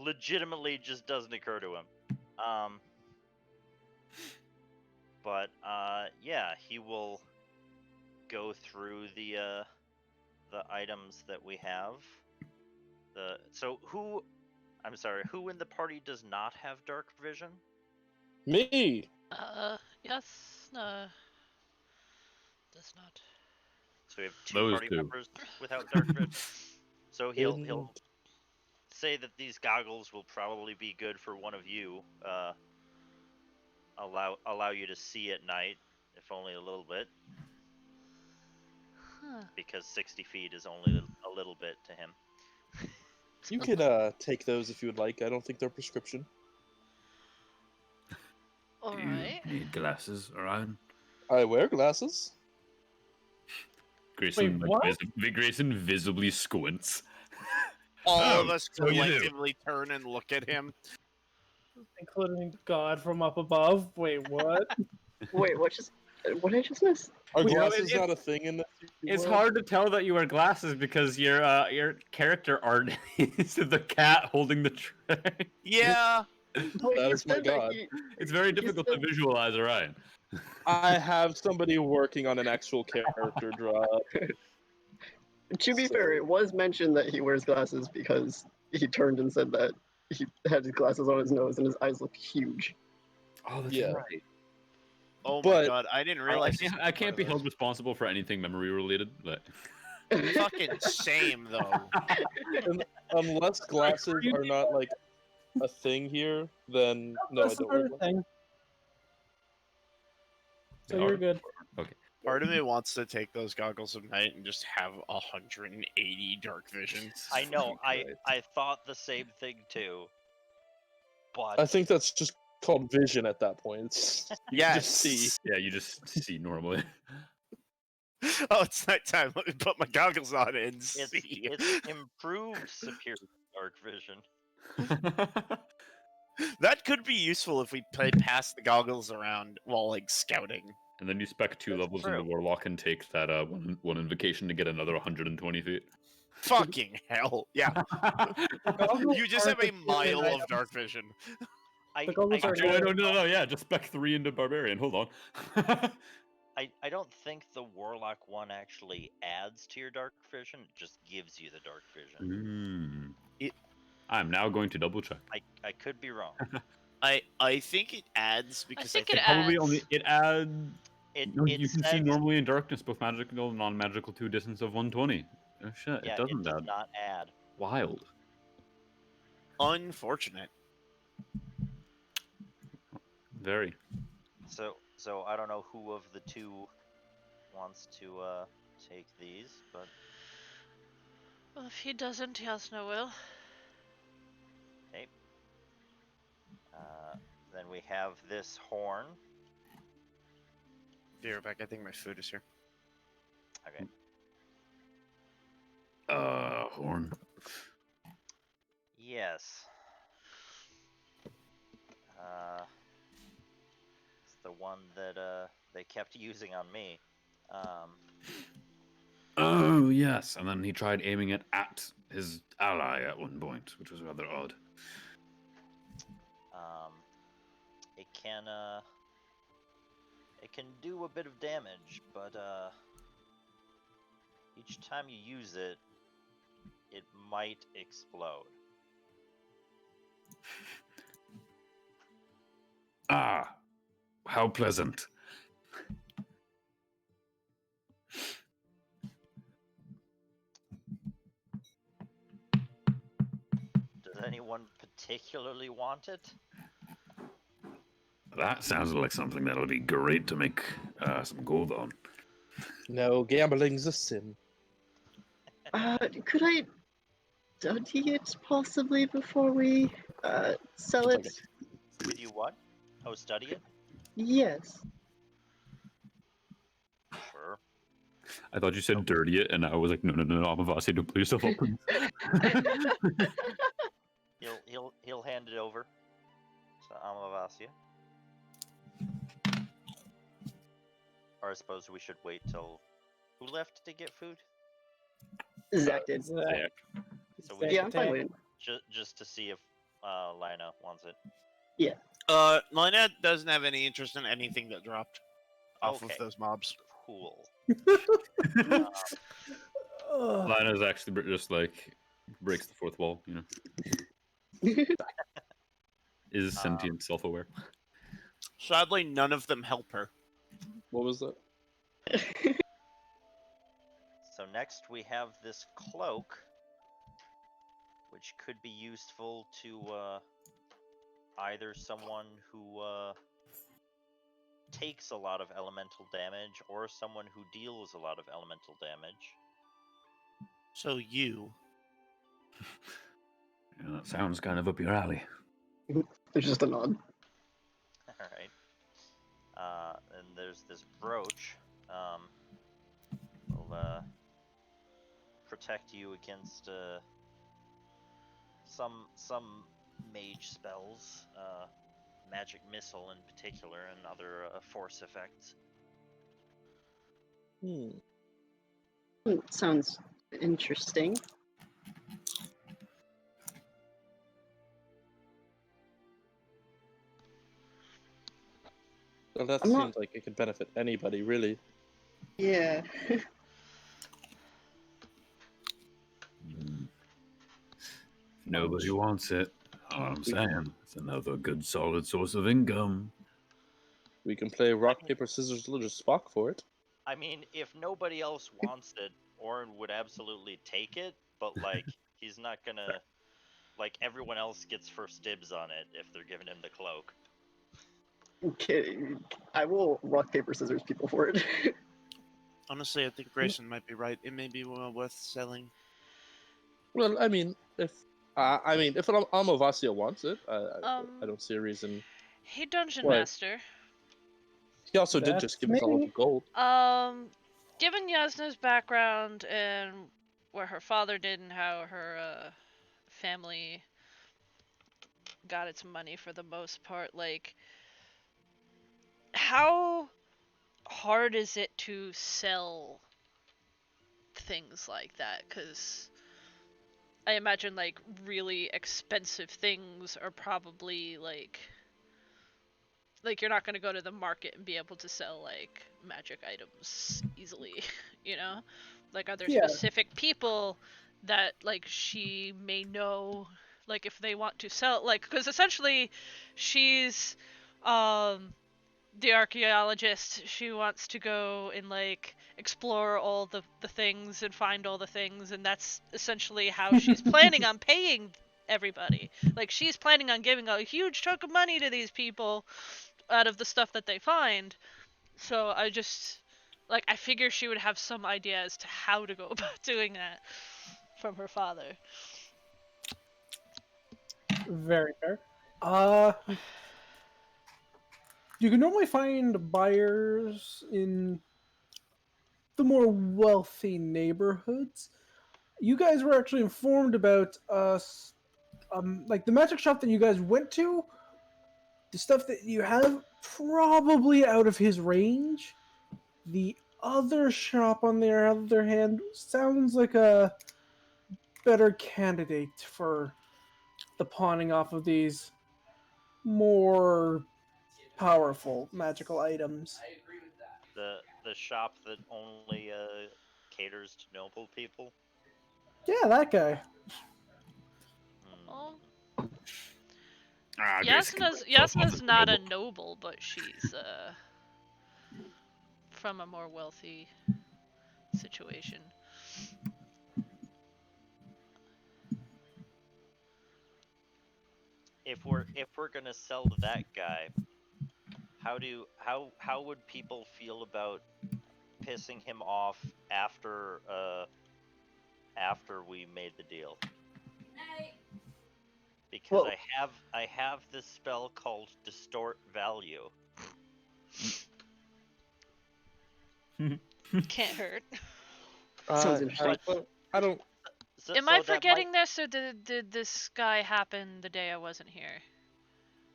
legitimately just doesn't occur to him. Yeah, he will go through the items that we have. Who in the party does not have dark vision? Me. Yes, no. Does not. So we have two Those party two. members without dark vision. So he'll And- say that these goggles will probably be good for one of you. Allow you to see at night, if only a little bit, Huh. because 60 feet is only a little bit to him. You could take those if you would like. I don't think they're prescription. All Do right. you need glasses, Orion? I wear glasses. Grayson, Wait, what? Grayson visibly squints. All Oh, of us so you do. collectively turn and look at him. Including God from up above. Wait, what? Wait, what did I just miss? Are Well, glasses it- not a thing in the It's world? hard to tell that you wear glasses because your character art is the cat holding the tray. Yeah. But That you is my said that god. It's very You difficult to said- visualize Orion. I have somebody working on an actual character draw. To be fair, it was mentioned that he wears glasses because he turned and said that he had his glasses on his nose and his eyes looked huge. Oh, that's Yeah. right. Oh my But- god, I didn't I realize. I can't be held responsible for anything memory related, but Fucking same though. Unless glasses are not like a thing here, then no, I That's don't not wear a glasses. thing. So They you're are. good. Part of me wants to take those goggles at night and just have 180 dark vision. I know. Right. I thought the same thing too. But I think that's just called vision at that point. It's, you can just see. Yeah, you just see normally. Oh, it's nighttime. Let me put my goggles on and it's see. it's improved superior dark vision. That could be useful if we played past the goggles around while like scouting. And then you spec 2 That's levels true. into Warlock and take that one invocation to get another 120 feet. Fucking hell. Yeah. You just have a mile of dark vision. I The goggles are Actually, no, yeah, just spec 3 into Barbarian. Hold on. I don't think the Warlock one actually adds to your dark vision. It just gives you the dark vision. I'm now going to double check. I could be wrong. I think it adds because think I it think Probably adds. only it adds. It No, it you can see says- normally in darkness, both magical and non-magical, to a distance of 120. Oh shit! Yeah, it doesn't does add. not add. Wild. unfortunate. Very. So I don't know who of the two wants to take these, but Well, if he doesn't, Jasnah will. okay. Then we have this horn. Be right back. I think my food is here. Okay. Horn. Yes. It's the one that they kept using on me. Oh yes, and then he tried aiming it at his ally at one point, which was rather odd. It it can do a bit of damage, but each time you use it, it might explode. Ah, how pleasant. Does anyone particularly want it? That sounds like something that'll be great to make some gold on. No, gambling's a sin. Could I study it possibly before we sell it? Could you what? Oh, study it? Yes. Sure. I thought you said dirty it, and I was like, no, Amavasya, don't put yourself up. He'll hand it over to Amavasya. Or I suppose we should wait till... Who left to get food? Zach did. Zach. So we Yeah, I'm fine with it. just to see if Lina wants it. Lina doesn't have any interest in anything that dropped off Okay. of those mobs. Cool. Lana's actually just like breaks the fourth wall, you know. Is sentient, self-aware. Sadly, none of them help her. What was that? So next we have this cloak, which could be useful to either someone who takes a lot of elemental damage or someone who deals a lot of elemental damage. So you. Yeah, that sounds kind of up your alley. There's just a nod. Alright. And there's this brooch. Will protect you against some mage spells, magic missile in particular, and other force effects. Sounds interesting. Well, that I'm not- seems like it could benefit anybody, really. Yeah. Nobody wants it. All I'm saying, it's another good solid source of income. We can play rock, paper, scissors, lizard Spock for it. I mean, if nobody else wants it, Orryn would absolutely take it, but like he's not gonna like everyone else gets first dibs on it if they're giving him the cloak. Okay. I will rock, paper, scissors people for it. Honestly, I think Grayson might be right. It may be well worth selling. Well, I mean, if Amavasya wants it, I don't see a reason. Hey, Dungeon What? Master. He also did That's just give us all me. the gold. Given Jasnah's background and where her father did and how her family got its money for the most part, like, how hard is it to sell things like that? Because I imagine, like, really expensive things are probably, like you're not going to go to the market and be able to sell, like, magic items easily, you know? Like, are there Yeah. specific people that, like, she may know, like, if they want to sell, like, because essentially she's, the archaeologist. She wants to go and, like, explore all the things and find all the things, and that's essentially how she's planning on paying everybody. Like, she's planning on giving a huge chunk of money to these people out of the stuff that they find. So I just, like, I figure she would have some idea as to how to go about doing that from her father. Very fair. You can normally find buyers in the more wealthy neighborhoods. You guys were actually informed about us, like the magic shop that you guys went to. The stuff that you have probably out of his range. The other shop, on the other hand, sounds like a better candidate for the pawning off of these more powerful magical items. The shop that only caters to noble people. Yeah, that guy. Well, Grayson can Jasnah's not a noble, but she's from a more wealthy situation. If we're gonna sell to that guy, how would people feel about pissing him off after we made the deal? Because Well- I have this spell called Distort Value. Can't hurt. Sounds interesting. I don't. Am I forgetting this, or did this guy happen the day I wasn't here?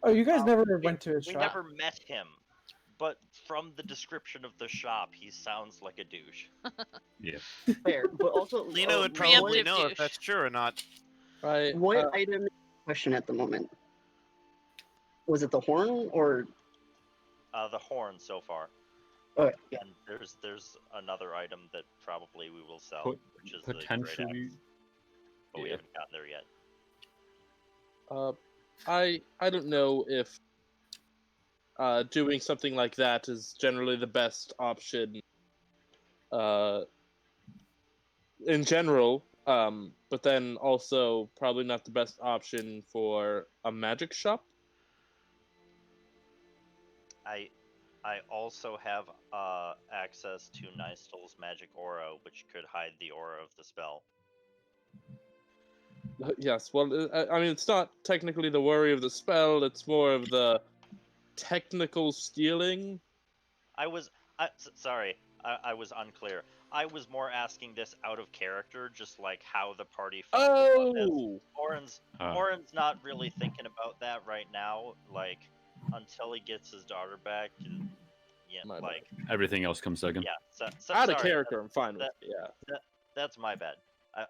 Oh, you guys never went to his We shop? never met him, but from the description of the shop, he sounds like a douche. Yeah. Fair, but also Lena would probably Preemptive know if douche. that's true or not. what item is in question at the moment? Was it the horn or? The horn so far. Okay, yeah. And there's another item that probably we will sell, which is Potentially. the great axe, but we yeah. haven't gotten there yet. I don't know if doing something like that is generally the best option in general, but then also probably not the best option for a magic shop. I also have access to Nystel's magic aura, which could hide the aura of the spell. Yes, well, I mean, it's not technically the worry of the spell, it's more of the technical stealing. Sorry, I was unclear. I was more asking this out of character, just like how the party felt about this. Oh! Orryn's not really thinking about that right now, like, until he gets his daughter back. Yeah, My bad. like, Everything else comes second. yeah. So, Out of sorry, character, I'm fine with it, yeah. That's my bad.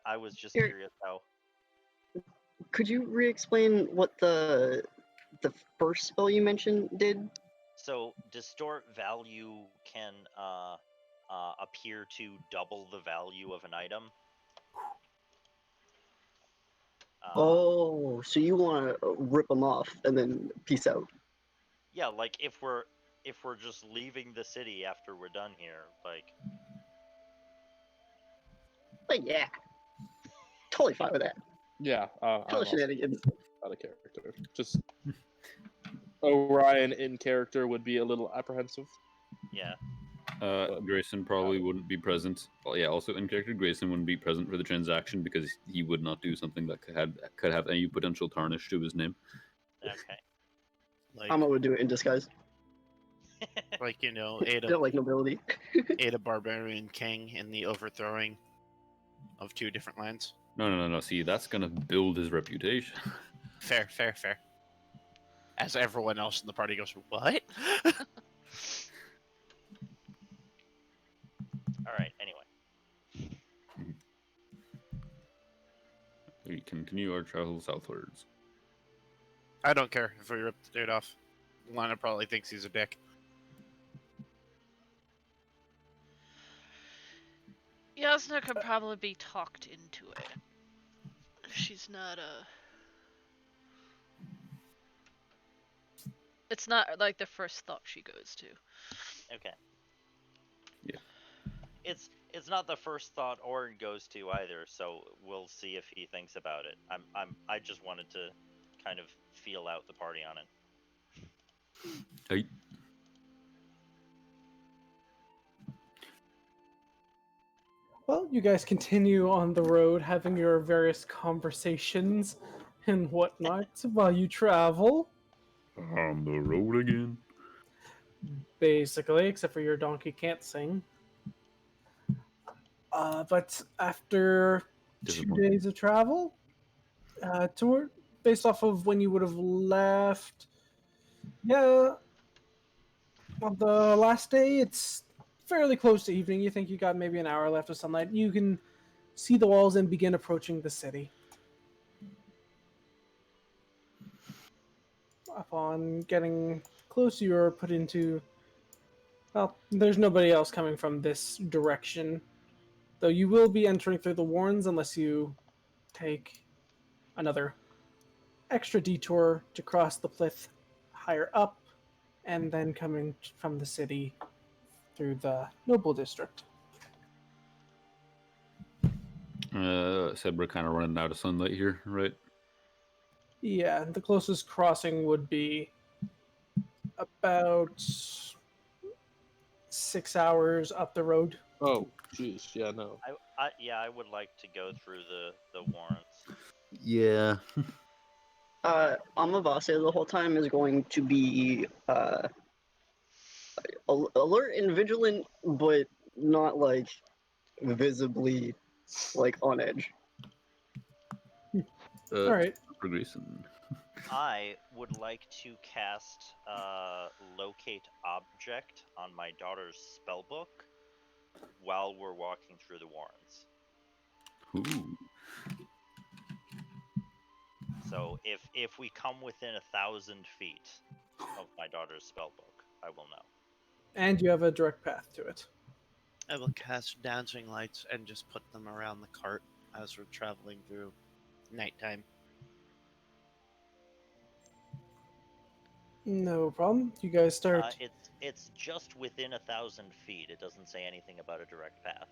I was just Here- curious how. Could you re-explain what the first spell you mentioned did? So, Distort Value can appear to double the value of an item. Oh, so you want to rip them off and then peace out? Yeah, like if we're just leaving the city after we're done here, like. But yeah, totally fine with that. Yeah, I'm Totally also shenanigans. out of character. Just Orion in character would be a little apprehensive. Yeah. Grayson probably wouldn't be present. Well, yeah, also in character, Grayson wouldn't be present for the transaction because he would not do something that could have any potential tarnish to his name. Okay. Like, Amma would do it in disguise. like you know, They don't like nobility. aid a barbarian king in the overthrowing of 2 different lands. No. See, that's gonna build his reputation. Fair. As everyone else in the party goes, what? All right. Anyway. We continue our travel southwards. I don't care if we rip the dude off. Lana probably thinks he's a dick. Jasnah could probably be talked into it. She's not a... It's not like the first thought she goes to. Okay. Yeah. It's not the first thought Orryn goes to either, so we'll see if he thinks about it. I just wanted to kind of feel out the party on it. Hey. Well, you guys continue on the road having your various conversations and whatnot while you travel, On the road again. basically, except for your donkey can't sing. But after 2 Disappointing. days of travel, based off of when you would have left, yeah, on the last day, it's fairly close to evening. You think you got maybe an hour left of sunlight. You can see the walls and begin approaching the city. Upon getting closer you're put into... Well, there's nobody else coming from this direction. Though you will be entering through the warrens unless you take another extra detour to cross the Plith higher up, and then coming from the city through the Noble District. Said we're kind of running out of sunlight here, right? Yeah, the closest crossing would be about 6 hours up the road. Oh, jeez, yeah, no. I would like to go through the warrants. Yeah. Amavasya the whole time is going to be alert and vigilant, but not like visibly like on edge. All right. For Grayson. I would like to cast Locate Object on my daughter's spellbook while we're walking through the warrens. Ooh. So if we come within 1,000 feet of my daughter's spellbook, I will know. And you have a direct path to it. I will cast dancing lights and just put them around the cart as we're traveling through nighttime. No problem. You guys start. It's just within 1,000 feet. It doesn't say anything about a direct path.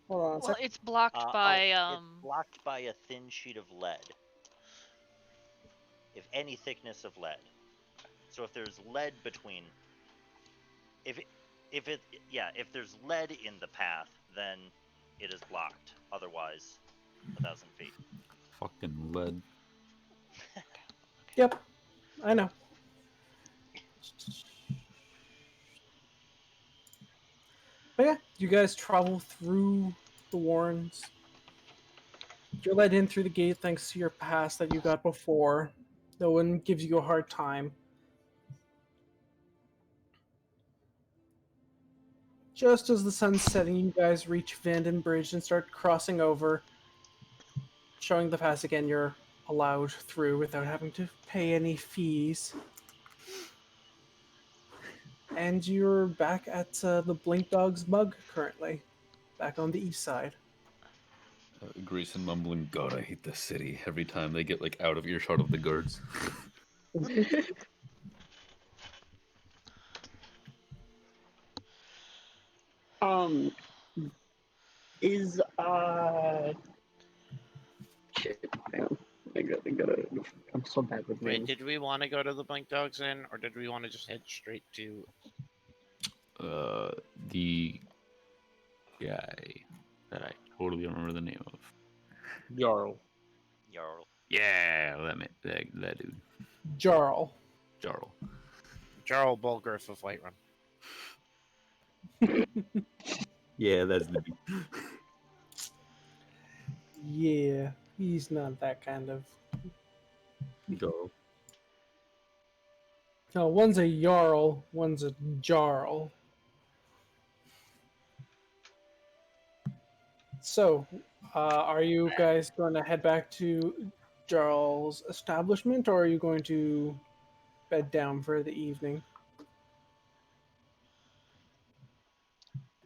Hold on a Well, sec. it's blocked by It's blocked by a thin sheet of lead. If any thickness of lead. So if there's lead between, if there's lead in the path, then it is blocked. Otherwise, 1,000 feet. Fucking lead. Yep, I know. But yeah, you guys travel through the warrens. You're let in through the gate thanks to your pass that you got before. No one gives you a hard time. Just as the sun's setting, you guys reach Vanden Bridge and start crossing over. Showing the pass again, you're allowed through without having to pay any fees. And you're back at the Blink Dog's mug currently, back on the east side. Grayson mumbling, God, I hate this city. Every time they get like out of earshot of the guards. Is shit, man. I'm so bad with Wait, names. did we want to go to the Blink Dogs Inn, or did we want to just head straight to... The guy that I totally don't remember the name of. Jarl. Jarl. Yeah, that dude. Jarl. Jarl. Jarl Bulgriff of Whiterun? Yeah, that's the dude. Yeah, he's not that kind of... Jarl. No, one's a Jarl, one's a Jarl. So, are you guys going to head back to Jarl's establishment, or are you going to bed down for the evening?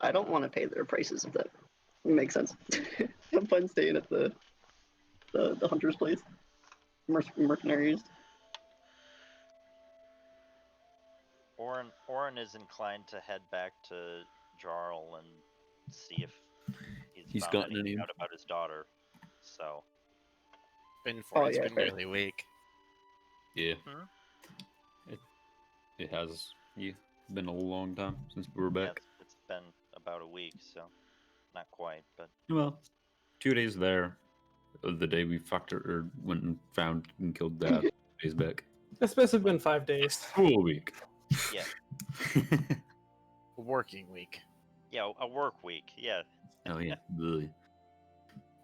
I don't want to pay their prices if that makes sense. Have fun staying at the hunter's place. Mercenaries. Orryn is inclined to head back to Jarl and see if he's found gotten anything any- out about his daughter. So It's Oh, been yeah, fair. nearly a week. Yeah. Hmm? It has been a long time since we were back. yeah, it's been about a week, so not quite, but Well, 2 days there. The day we fucked her, or went and found and killed Dad. Days back. It's basically been 5 days. Full week. yeah, A working week. yeah, a work week. Yeah, Oh yeah. Ugh.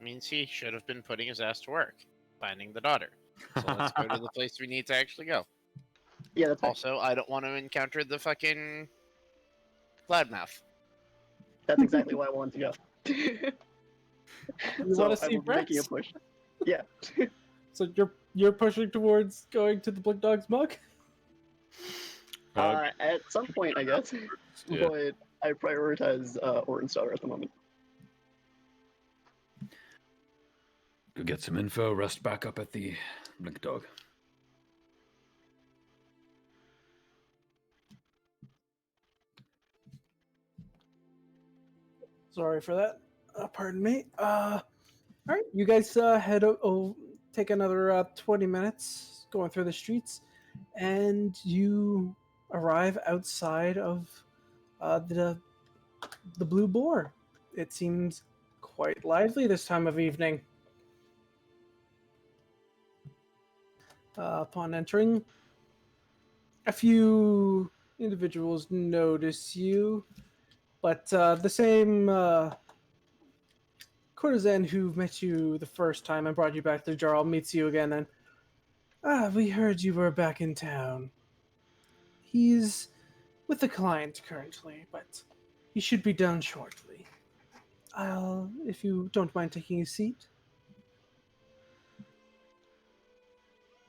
Means he should have been putting his ass to work, finding the daughter. So let's go to the place we need to actually go. Yeah, that's fine. Also, I don't want to encounter the fucking loudmouth. That's exactly why I wanted to go. You want to I see will be making a Brett? push. Yeah. So you're pushing towards going to the Blink Dog's mug? At some point, I guess. Yeah. But I prioritize Orryn's daughter at the moment. Go get some info, rest back up at the Blink Dog. Sorry for that. Pardon me. All right, you guys take another 20 minutes going through the streets, and you arrive outside of the Blue Boar. It seems quite lively this time of evening. Upon entering, a few individuals notice you, but the same courtesan who met you the first time and brought you back to Jarl meets you again, and we heard you were back in town. He's with a client currently, but he should be done shortly. If you don't mind taking a seat.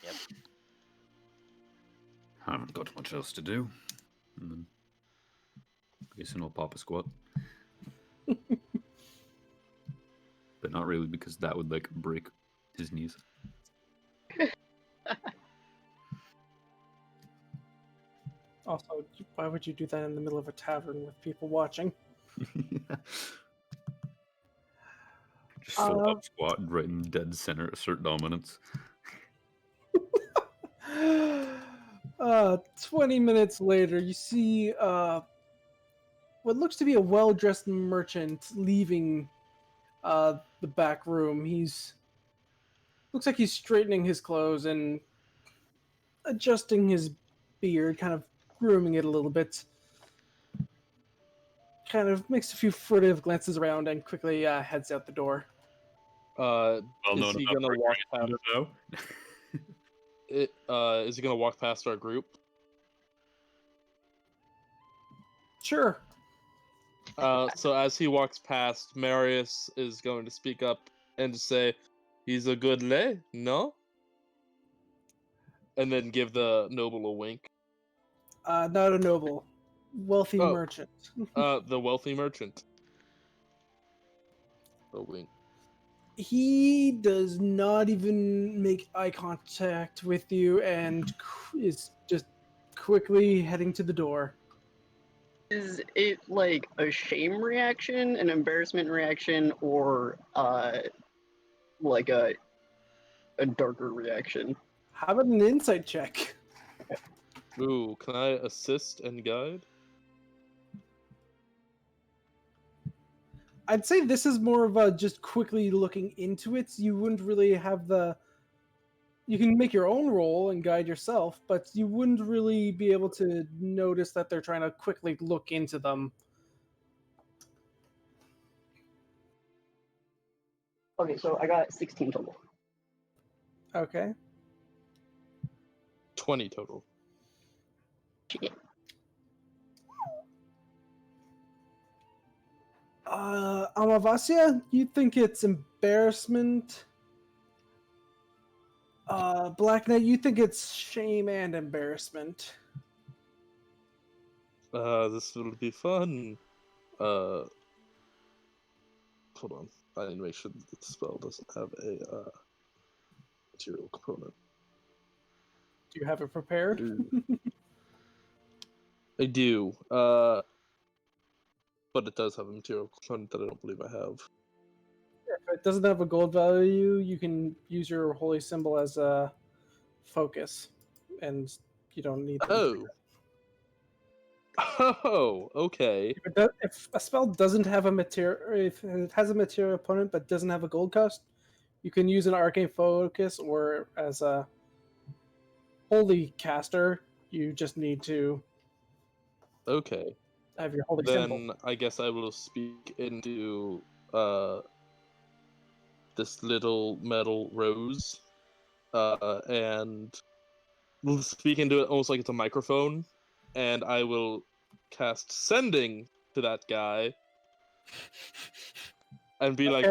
Yep. Haven't got much else to do. And then Grayson will pop a squat. But not really, because that would like break his knees. Also, why would you do that in the middle of a tavern with people watching? Just full up squat right in dead center, assert dominance. 20 minutes later, you see what looks to be a well-dressed merchant leaving the back room. Looks like he's straightening his clothes and adjusting his beard, kind of grooming it a little bit. Kind of makes a few furtive glances around and quickly heads out the door. Is he gonna walk past? Is he gonna walk past our group? Sure. So as he walks past, Marius is going to speak up and say, "He's a good lay, no?" And then give the noble a wink. Not a noble, wealthy merchant. The wealthy merchant. A wink. He does not even make eye contact with you and is just quickly heading to the door. Is it like a shame reaction, an embarrassment reaction, or like a darker reaction? How about an insight check? Ooh, can I assist and guide? I'd say this is more of a just quickly looking into it. You wouldn't really have you can make your own roll and guide yourself, but you wouldn't really be able to notice that they're trying to quickly look into them. Okay, so I got 16 total. Okay. 20 total. Shit. Amavasya, you think it's embarrassment? Black Knight, you think it's shame and embarrassment? This will be fun. Hold on. I need to make sure that the spell doesn't have a material component. Do you have it prepared? I do. But it does have a material component that I don't believe I have. If it doesn't have a gold value, you can use your holy symbol as a focus, and you don't need. Oh, okay. If a spell doesn't have a material, if it has a material opponent but doesn't have a gold cost, you can use an arcane focus, or as a holy caster, you just need to. Okay. Have your holy then symbol. I guess I will speak into this little metal rose, and we'll speak into it almost like it's a microphone, and I will cast sending to that guy, and be like,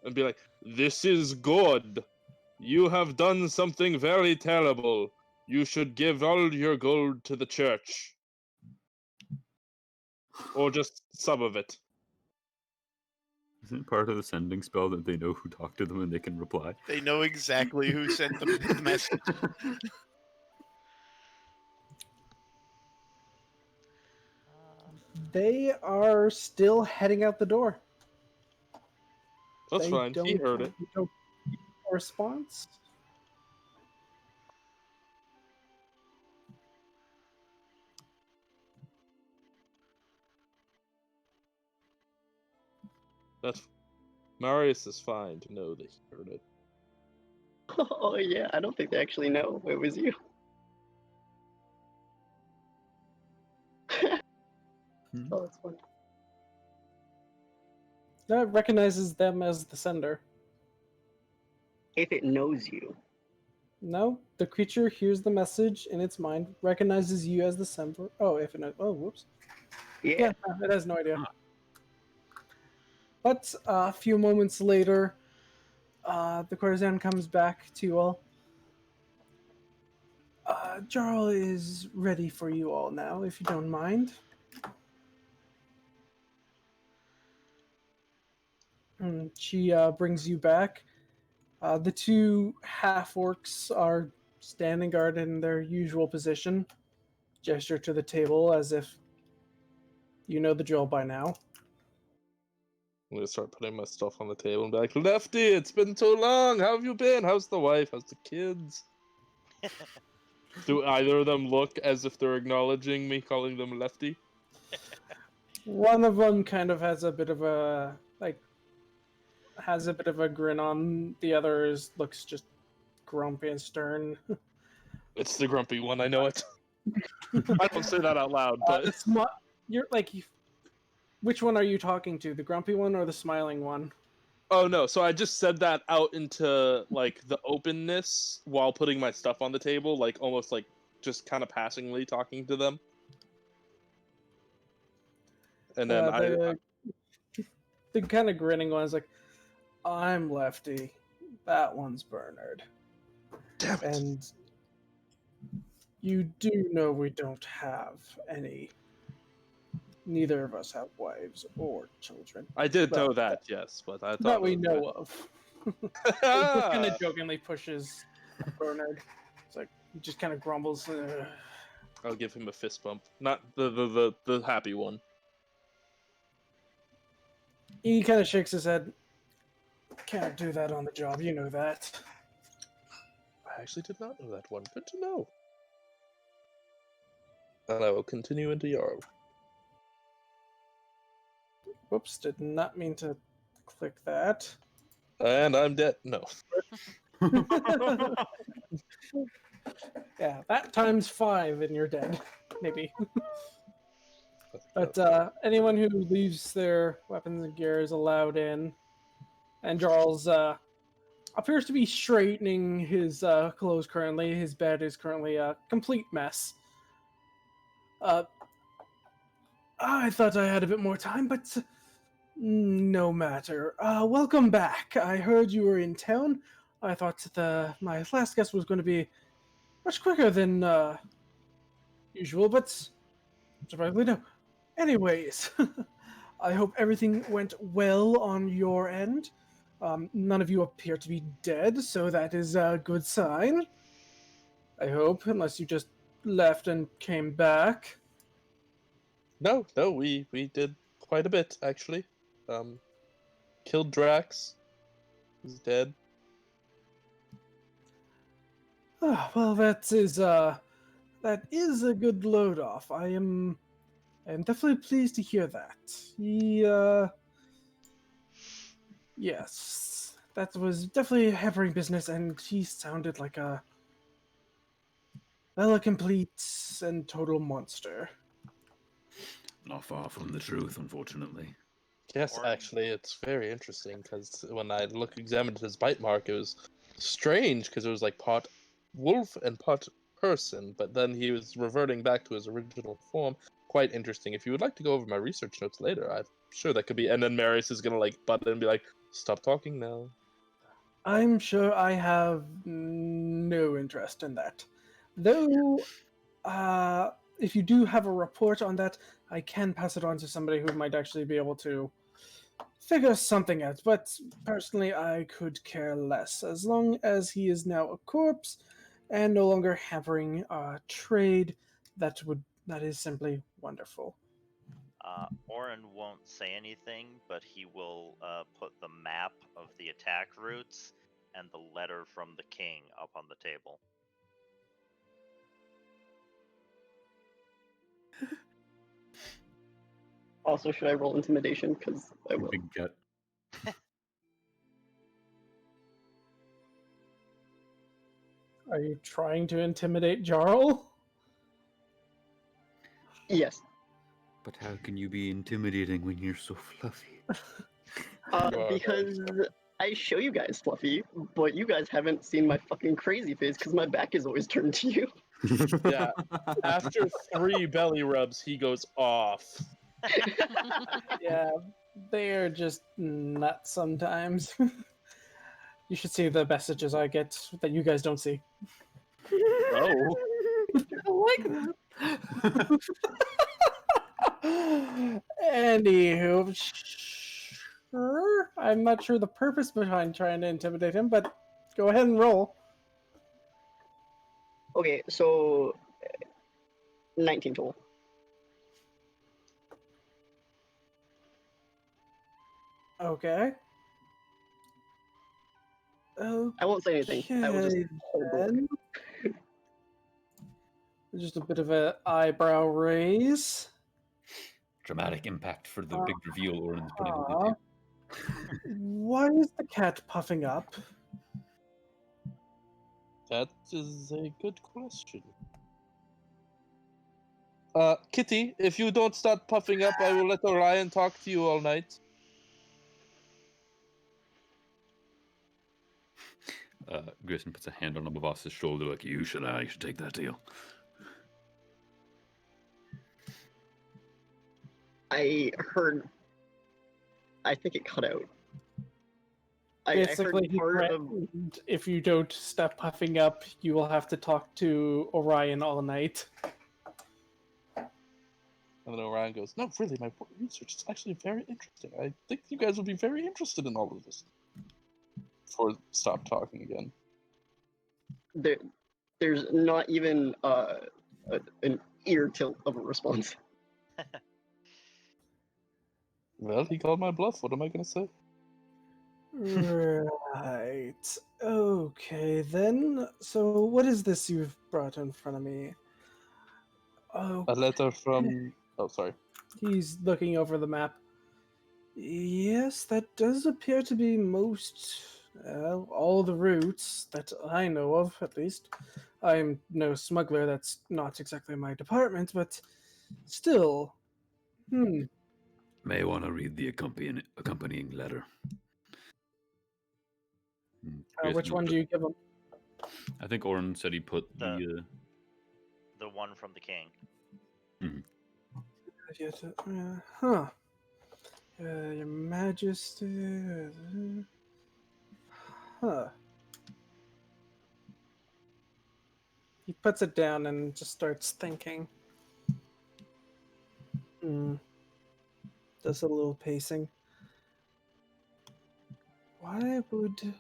and be like, "This is good. You have done something very terrible. You should give all your gold to the church." Or just some of it. Isn't part of the sending spell that they know who talked to them and they can reply? They know exactly who sent them the message. They are still heading out the door. That's They fine. He heard it. don't get a response. That's Marius is fine to know that he heard it. Oh yeah, I don't think they actually know it was you. Oh, that's funny. That recognizes them as the sender. If it knows you. No, the creature hears the message in its mind, recognizes you as the sender. Oh, if it knows. Oh, whoops. Yeah. No, it has no idea. But a few moments later, the courtesan comes back to you all. Jarl is ready for you all now, if you don't mind. And she brings you back. The two half-orcs are standing guard in their usual position. Gesture to the table as if you know the drill by now. I'm gonna start putting my stuff on the table and be like, "Lefty, it's been too long. How have you been? How's the wife? How's the kids?" Do either of them look as if they're acknowledging me calling them Lefty? One of them kind of has a bit of a grin on. The other looks just grumpy and stern. It's the grumpy one. I know it. I don't say that out loud, but You're like, which one are you talking to? The grumpy one or the smiling one? oh no. So I just said that out into like the openness while putting my stuff on the table, like almost like just kind of passingly talking to them. And then the kind of grinning one's like, "I'm Lefty. That one's Bernard." Damn it. And you do know we don't have any. Neither of us have wives or children. I did know Well, that, yes, but I thought that we it was know of. He just kind of jokingly pushes Bernard. It's like he just kind of grumbles. I'll give him a fist bump, not the happy one. He kind of shakes his head. Can't do that on the job, you know that. I actually did not know that one. Good to know. And I will continue into Jarl. Whoops, did not mean to click that. And I'm dead. No. Yeah, that times 5 and you're dead. Maybe. But anyone who leaves their weapons and gear is allowed in. And Jarl's appears to be straightening his clothes currently. His bed is currently a complete mess. I thought I had a bit more time, but no matter. Welcome back. I heard you were in town. I thought my last guest was going to be much quicker than usual, but surprisingly no. Anyways, I hope everything went well on your end. None of you appear to be dead, so that is a good sign. I hope, unless you just left and came back. No, we did quite a bit, actually. Killed Drax. He's dead. Well, that is a good load off. I am definitely pleased to hear that. Yes, that was definitely a hampering business, and he sounded like a complete and total monster. Not far from the truth, unfortunately. Yes, actually, it's very interesting, because when I examined his bite mark, it was strange, because it was like part wolf and part person, but then he was reverting back to his original form quite interesting. If you would like to go over my research notes later, I'm sure that could be. And then Marius is gonna like butt in and be like, "Stop talking now." I'm sure I have no interest in that. Though, if you do have a report on that, I can pass it on to somebody who might actually be able to figure something out. But personally, I could care less. As long as he is now a corpse and no longer hampering trade, that is simply wonderful. Orryn won't say anything, but he will put the map of the attack routes and the letter from the king up on the table. Also, should I roll intimidation? Because I will. Big gut. Are you trying to intimidate Jarl? Yes. But how can you be intimidating when you're so fluffy? Because I show you guys fluffy, but you guys haven't seen my fucking crazy face because my back is always turned to you. Yeah. After 3 belly rubs, he goes off. Yeah, they're just nuts sometimes. You should see the messages I get that you guys don't see. Oh. I like that. Anywho, sure. I'm not sure the purpose behind trying to intimidate him, but go ahead and roll. Okay, so 19 total. Okay. I won't say anything. I will just hold the look. then. Just a bit of an eyebrow raise. Dramatic impact for the big reveal Orryn's putting on the table. Why is the cat puffing up? That is a good question. Kitty, if you don't start puffing up, I will let Orion talk to you all night. Grayson puts a hand on Amavasya's shoulder like, you should take that deal. I think it cut out. Basically, he part of... threatened if you don't stop puffing up, you will have to talk to Orion all night. And then Orion goes, "No, really, my research is actually very interesting. I think you guys will be very interested in all of this." Before stop talking again. There's not even an ear tilt of a response. Well, he called my bluff. What am I going to say? Right. Okay, then. So, what is this you've brought in front of me? Oh, A letter from... Oh, sorry. he's looking over the map. Yes, that does appear to be all the routes that I know of, at least. I'm no smuggler, that's not exactly my department, but still. May want to read the accompanying letter. Which one do you give him? I think Orryn said he put the one from the king. Your Majesty. Huh. He puts it down and just starts thinking. Does a little pacing. Why would...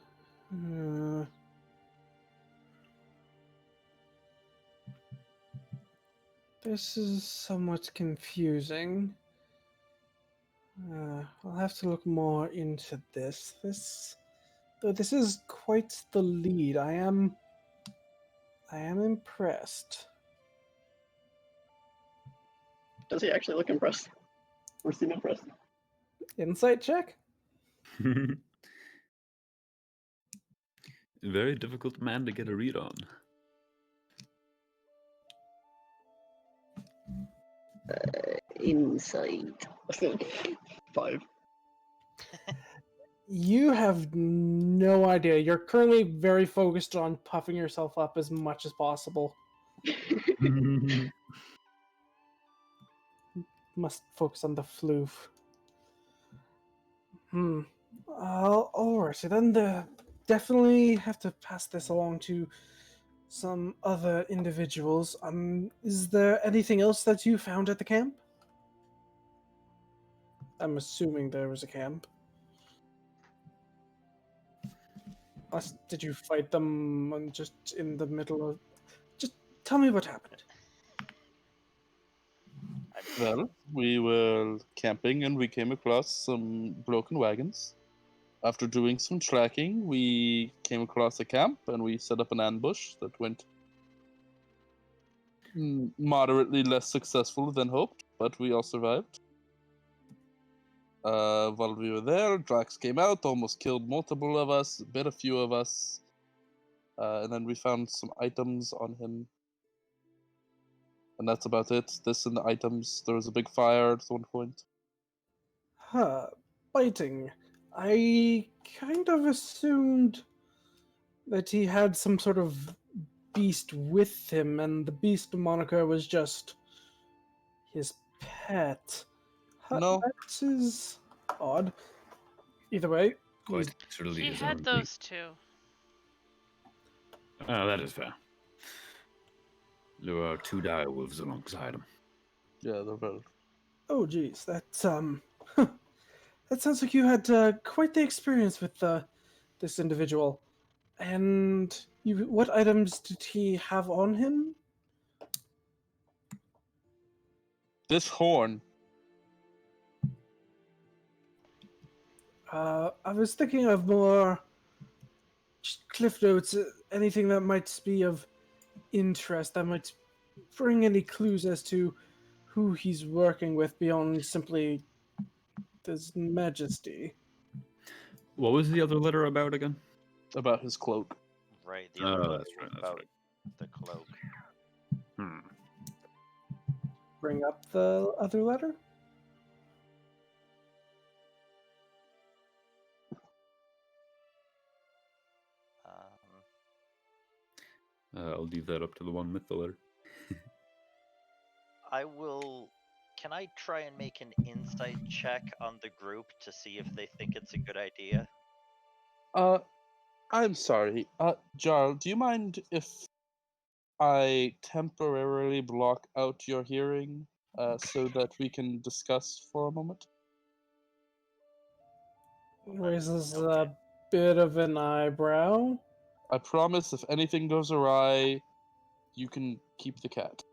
This is somewhat confusing. I'll have to look more into this. Though this is quite the lead. I am impressed. Does he actually look impressed? Or seem impressed? Insight check? Very difficult man to get a read on. Insight. 5. You have no idea. You're currently very focused on puffing yourself up as much as possible. must focus on the floof. Alright, so then definitely have to pass this along to some other individuals. Is there anything else that you found at the camp? I'm assuming there was a camp. Did you fight them just in the middle of... Just tell me what happened. Well, we were camping and we came across some broken wagons. After doing some tracking, we came across a camp and we set up an ambush that went moderately less successful than hoped, but we all survived. While we were there, Drax came out, almost killed multiple of us, bit a few of us, and then we found some items on him. And that's about it. This and the items. There was a big fire at one point. Fighting. I kind of assumed that he had some sort of beast with him, and the beast moniker was just his pet. No. That is odd. Either way, Quite literally He his had own those two. Oh, that is fair. There are 2 dire wolves alongside him. Yeah, they're very... Oh, geez, that's that sounds like you had quite the experience with this individual. And what items did he have on him? This horn. I was thinking of more cliff notes, anything that might be of interest, that might bring any clues as to who he's working with beyond simply His Majesty. What was the other letter about again? About his cloak. Right, the other Oh, letter that's right, was that's about right. the cloak. Bring up the other letter? I'll leave that up to the one with the letter. I will. Can I try and make an insight check on the group to see if they think it's a good idea? I'm sorry. Jarl, do you mind if I temporarily block out your hearing so that we can discuss for a moment? Raises Okay. a bit of an eyebrow. I promise if anything goes awry, you can keep the cat.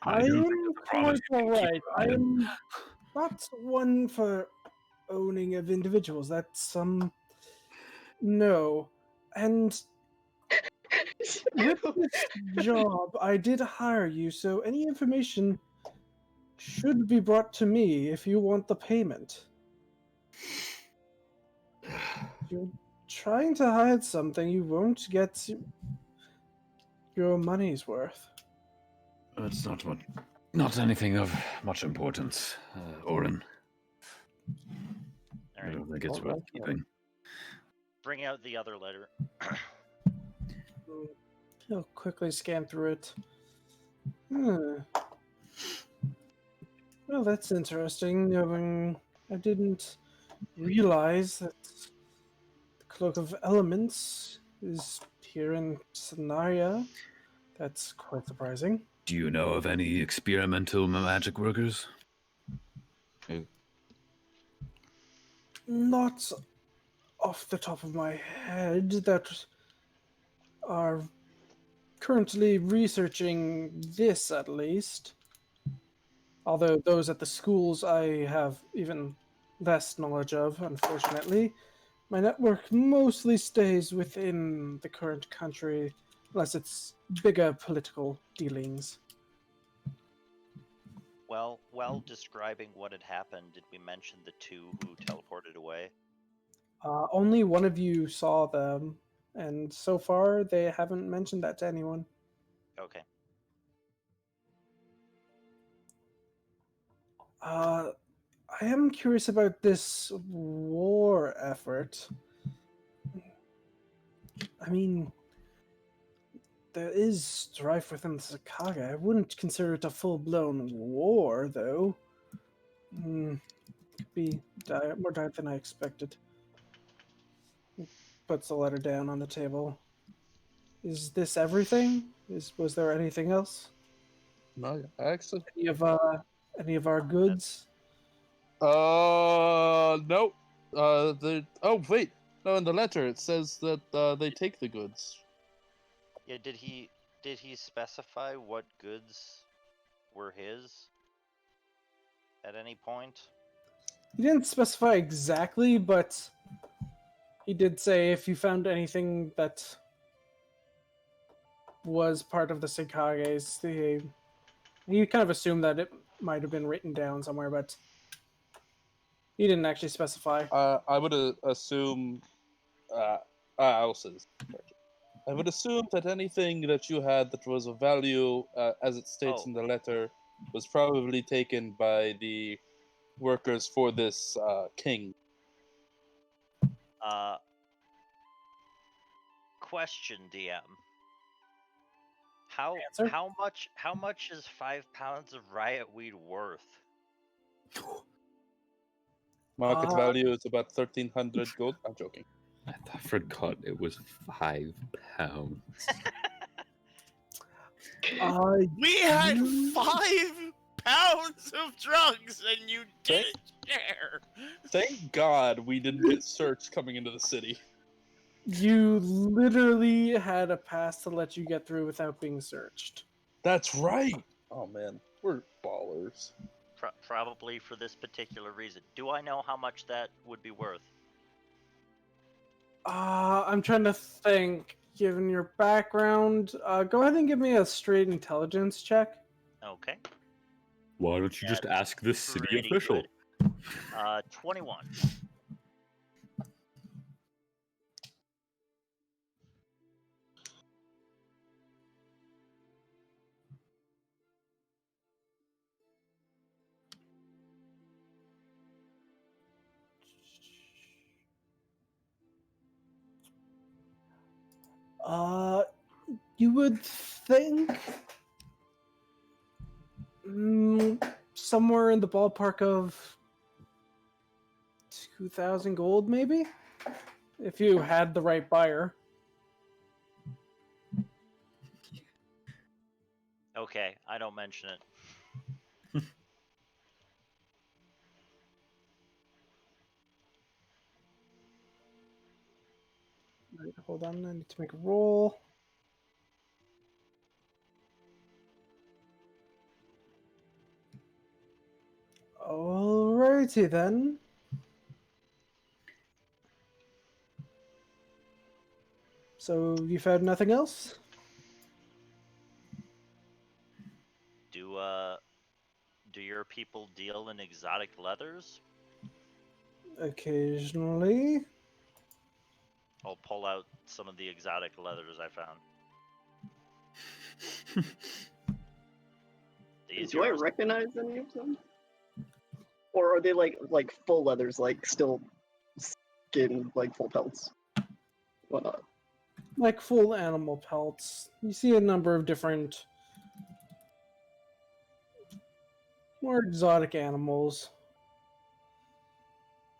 I do am think it's a quite promise you can keep alright. I it. am not one for owning of individuals. That's no. And with this job, I did hire you, so any information should be brought to me if you want the payment. If you're trying to hide something, you won't get your money's worth. It's not anything of much importance, Orryn. I Alright, don't think it's worth Alright. keeping. bring out the other letter. He'll quickly scan through it. Well, that's interesting. I didn't realize that the Cloak of Elements is here in Scenaria. That's quite surprising. Do you know of any experimental magic workers? Not off the top of my head that are currently researching this, at least. Although those at the schools I have even less knowledge of, unfortunately. My network mostly stays within the current country, unless it's bigger political dealings. Well, while describing what had happened, did we mention the 2 who teleported away? Only one of you saw them, and so far they haven't mentioned that to anyone. Okay. I am curious about this war effort. I mean, there is strife within the Sakage. I wouldn't consider it a full-blown war, though. Could be more dire than I expected. He puts the letter down on the table. Is this everything? Was there anything else? No, actually. Any of our goods? No. Oh, wait. No, in the letter it says that they take the goods. Yeah, did he specify what goods were his at any point? He didn't specify exactly, but he did say if you found anything that was part of the Sakage's, he kind of assumed that it might have been written down somewhere, but he didn't actually specify. I would assume. I'll say this. I would assume that anything that you had that was of value, as it states in the letter, was probably taken by the workers for this king. Question, DM. How much is 5 pounds of riot weed worth? Market value is about 1,300 gold. I'm joking. I forgot it was 5 pounds. We had 5 pounds of drugs and you didn't share. Thank God we didn't get searched coming into the city. You literally had a pass to let you get through without being searched. That's right. Oh man, we're ballers. Probably for this particular reason. Do I know how much that would be worth? I'm trying to think. Given your background, go ahead and give me a straight intelligence check. Okay. Why don't you just ask the city Pretty official? good. 21. You would think somewhere in the ballpark of 2,000 gold, maybe, if you had the right buyer. Okay, I don't mention it. Right, hold on, I need to make a roll. Alrighty then. So you found nothing else? Do your people deal in exotic leathers? Occasionally. I'll pull out some of the exotic leathers I found. Do I recognize any of them? Or are they like full leathers, like still skin, like full pelts? Whatnot. Like full animal pelts. You see a number of different, more exotic animals.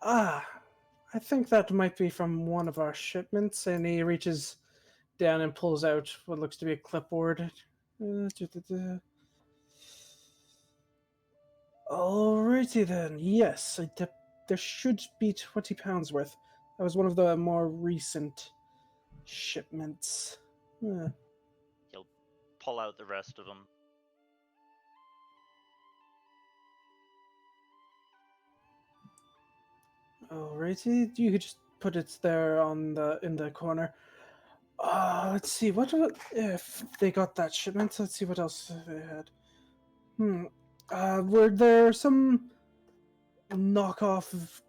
I think that might be from one of our shipments. And he reaches down and pulls out what looks to be a clipboard. Alrighty then. Yes, there should be 20 pounds worth. That was one of the more recent shipments. He'll pull out the rest of them. Alrighty, you could just put it there in the corner. Let's see, what if they got that shipment? Let's see what else they had. Were there some knockoff of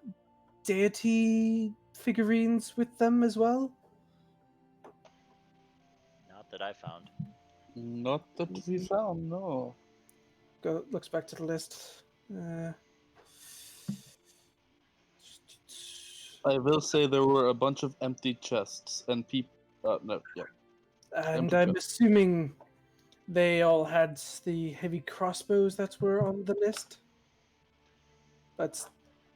deity figurines with them as well? Not that I found. Not that we found, no. Looks back to the list. I will say there were a bunch of empty chests and people. No, yeah. And I'm assuming they all had the heavy crossbows that were on the list. But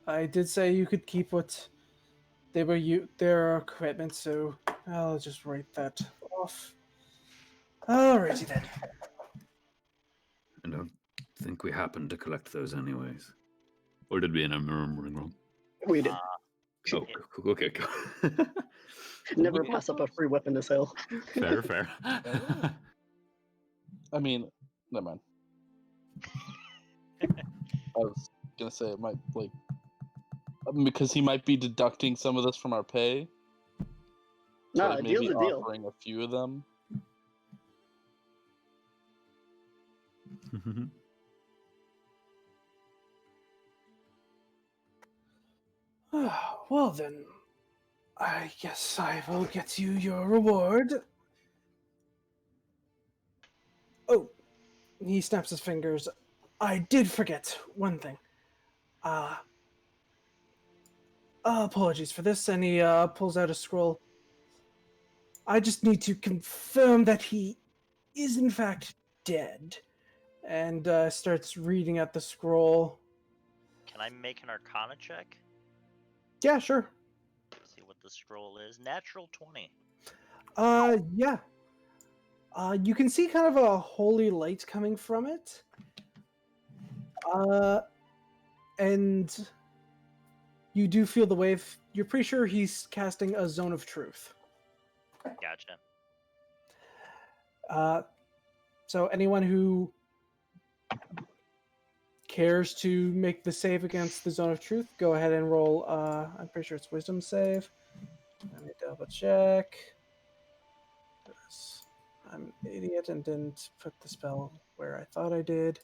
I did say you could keep what they were their equipment, so I'll just write that off. Alrighty then. I don't think we happened to collect those anyways. Or did we end up remembering wrong? We did. Oh, okay, cool. Never pass up a free weapon to sale. Fair. I mean, never mind. I was gonna say it might because he might be deducting some of this from our pay. No, like a maybe deal's a deal. offering a few of them. Well then, I guess I will get you your reward. Oh, he snaps his fingers. I did forget one thing. Apologies for this, and he pulls out a scroll. I just need to confirm that he is in fact dead. And starts reading at the scroll. Can I make an Arcana check? Yeah, sure. See what the scroll is. Natural 20. Yeah. You can see kind of a holy light coming from it. And you do feel the wave. You're pretty sure he's casting a zone of truth. Gotcha. So anyone who cares to make the save against the zone of truth, go ahead and roll. I'm pretty sure it's wisdom save. Let me double check. I'm an idiot and didn't put the spell where I thought I did.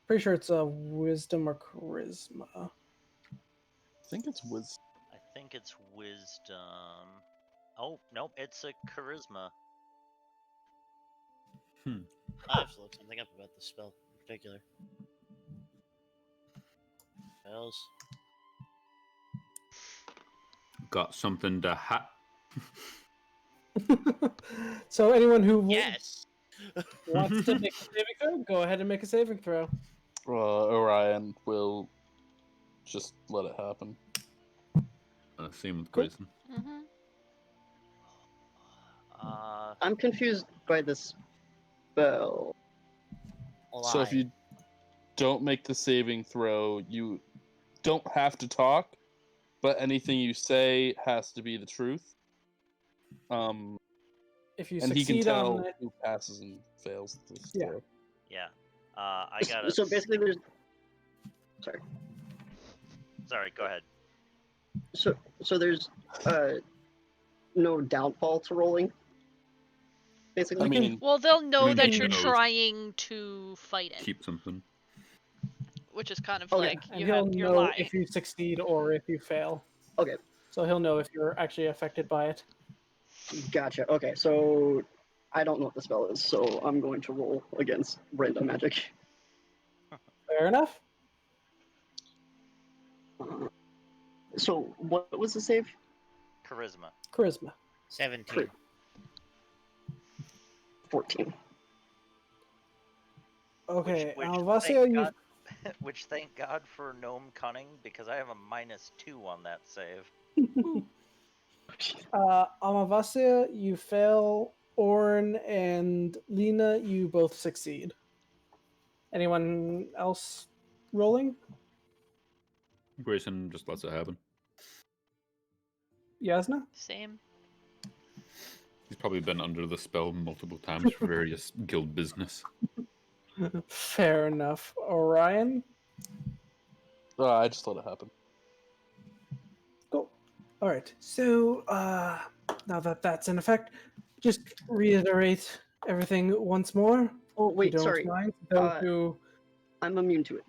Pretty sure it's a wisdom or charisma. I think it's wisdom. I think it's wisdom. Oh, nope, it's a charisma. I have to look something up about this spell in particular. Spells. Got something to So anyone who Yes! wants to make a saving throw, go ahead and make a saving throw. Orion will just let it happen. Same with Cool. Grayson. Mm-hmm. I'm confused by this spell. So if you don't make the saving throw, you don't have to talk, but anything you say has to be the truth. If you And he can succeed tell on it, who passes and fails this Yeah. throw. Yeah. I got it. So basically, there's. Sorry, go ahead. So there's no downfall to rolling. Basically, I mean, Well, they'll know mean, that he you're knows. trying to fight it, Keep something. which is kind of Okay. like and you he'll have your know lie. if you succeed or if you fail. Okay. So he'll know if you're actually affected by it. Gotcha. Okay, so I don't know what the spell is, so I'm going to roll against random magic. Fair enough. So what was the save? Charisma. Charisma. 17. 14. Okay, Which Amavasya, thank you God, which thank God for gnome cunning, because I have a -2 on that save. Amavasya, you fail. Orryn and Lena, you both succeed. Anyone else rolling? Grayson just lets it happen. Jasnah? Same. He's probably been under the spell multiple times for various guild business. Fair enough. Orion? I just let it happen. Cool. Alright, so now that that's in effect, just reiterate everything once more. Oh if wait, you don't sorry. mind. Those who I'm immune to it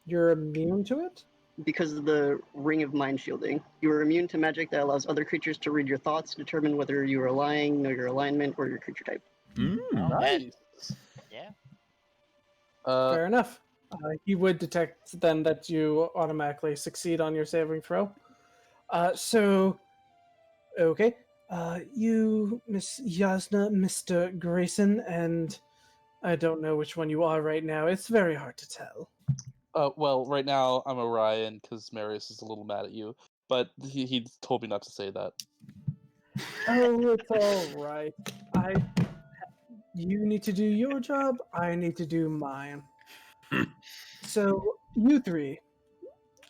you're immune to it? because of the ring of mind shielding. You are immune to magic that allows other creatures to read your thoughts, determine whether you are lying, know your alignment, or your creature type. Nice. Yeah. Fair enough. He would detect then that you automatically succeed on your saving throw. Okay. You, Miss Jasnah, Mr. Grayson, and I don't know which one you are right now. It's very hard to tell. Well, right now I'm Orion because Marius is a little mad at you, but he told me not to say that. Oh, it's all right. You need to do your job. I need to do mine. So, you three,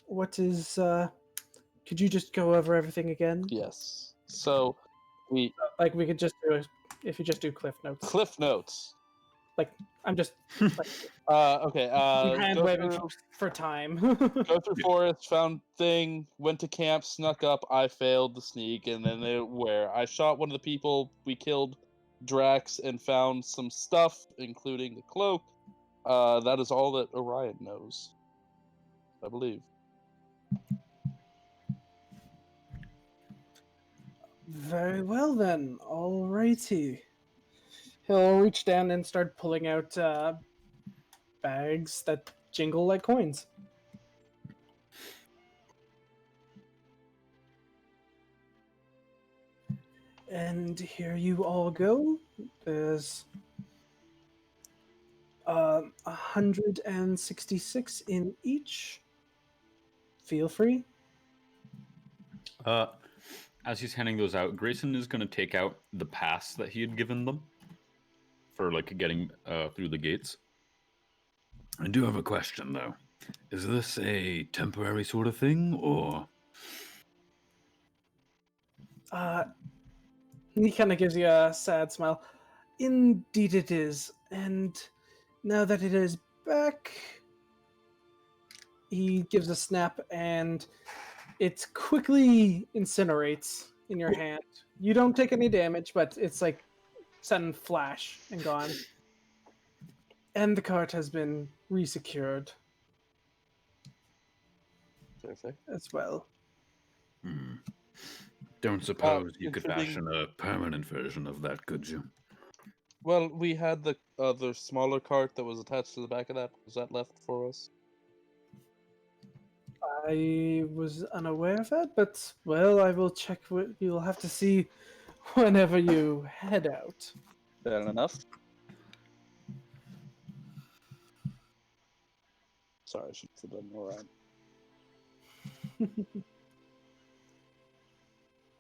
what is? Could you just go over everything again? Yes. So we Like we could just do if you just do cliff notes. Cliff Notes. Like I'm just like Okay. hand Go waving through, for time. go through forest, found thing, went to camp, snuck up. I failed the sneak, and then where I shot one of the people. We killed Drax and found some stuff, including the cloak. That is all that Orion knows, I believe. Very well then. Alrighty. He'll reach down and start pulling out bags that jingle like coins. And here you all go. There's 166 in each. Feel free. As he's handing those out, Grayson is going to take out the pass that he had given them for like getting through the gates. I do have a question though. Is this a temporary sort of thing, or? He kind of gives you a sad smile. Indeed it is. And now that it is back, he gives a snap and it quickly incinerates in your hand. You don't take any damage, but it's like sudden flash and gone. And the cart has been resecured Perfect. as well. Don't suppose you could considering- fashion a permanent version of that, could you? Well, we had the other smaller cart that was attached to the back of that. Was that left for us? I was unaware of that, but well, I will check. You'll have to see whenever you head out. Fair enough. Sorry, I should have done more on.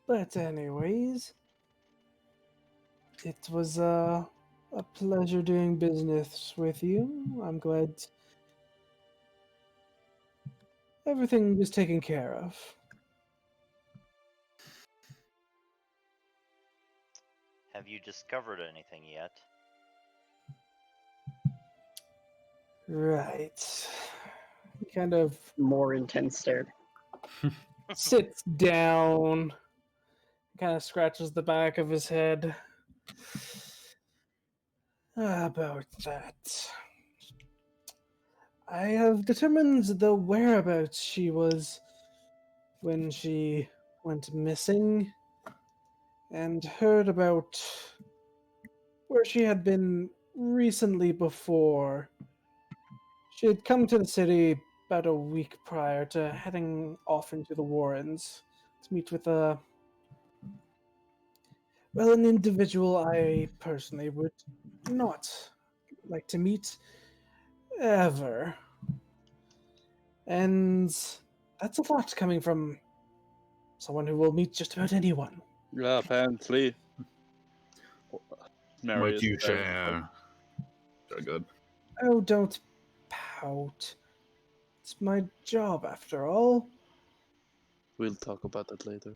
But anyways, it was a pleasure doing business with you. I'm glad everything was taken care of. Have you discovered anything yet? Right. He kind of More intense stare. sits down, kind of scratches the back of his head. About that. I have determined the whereabouts she was when she went missing, and heard about where she had been recently before. She had come to the city about a week prior to heading off into the Warrens to meet with an individual I personally would not like to meet ever. And that's a lot coming from someone who will meet just about anyone. Yeah, apparently. Might Marius you said- share? Very good. Oh, don't pout. It's my job, after all. We'll talk about that later.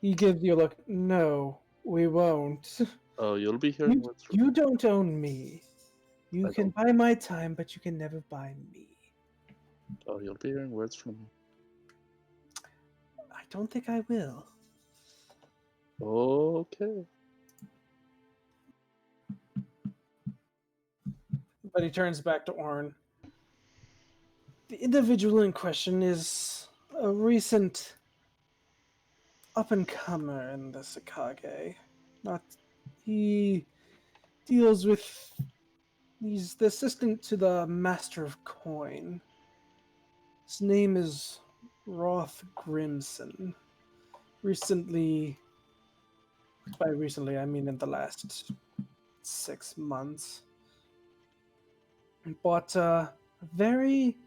He gives you a look. No, we won't. Oh, you'll be hearing words from You don't own me. You I can buy my time, but you can never buy me. Oh, you'll be hearing words from me. I don't think I will. Okay. But he turns back to Orryn. The individual in question is a recent up-and-comer in the Sakage. He deals with... He's the assistant to the Master of Coin. His name is Roth Grimson. Recently, by recently I mean in the last 6 months, bought a very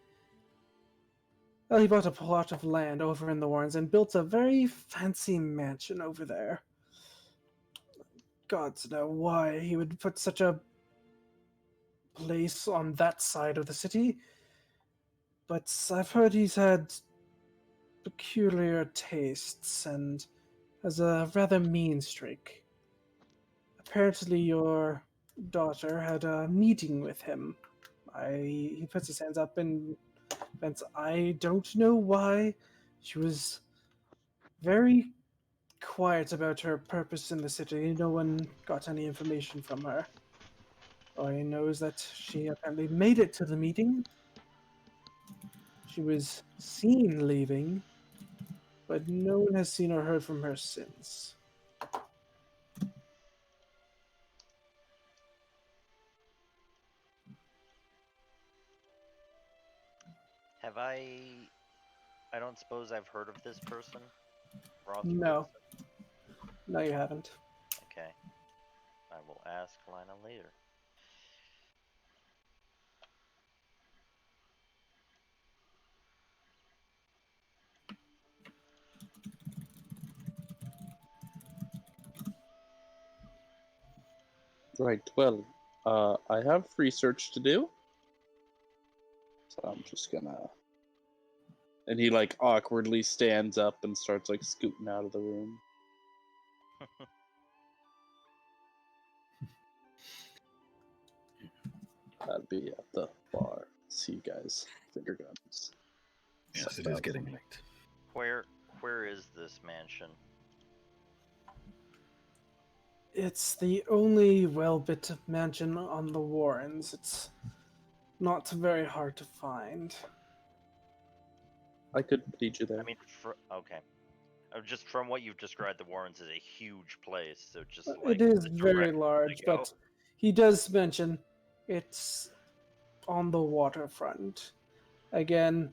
well, he bought a plot of land over in the Warrens and built a very fancy mansion over there. Gods know why he would put such a place on that side of the city, but I've heard he's had peculiar tastes and has a rather mean streak. Apparently, your daughter had a meeting with him. He puts his hands up and vents. I don't know why. She was very quiet about her purpose in the city. No one got any information from her. All I know is that she apparently made it to the meeting. She was seen leaving, but no one has seen or heard from her since. Have I don't suppose I've heard of this person? Roth No, Grimson? no, you haven't. Okay. I will ask Lina later. Right, well, I have research to do. So I'm just gonna... And he, like, awkwardly stands up and starts, like, scooting out of the room. That'd be at the bar. See you guys. Finger guns. Yes, it is getting late. Where is this mansion? It's the only well-built mansion on the Warrens. It's not very hard to find. I could lead you there. I mean, okay. Just from what you've described, the Warrens is a huge place, so just like It is the very direction large, to go. but he does mention it's on the waterfront. Again,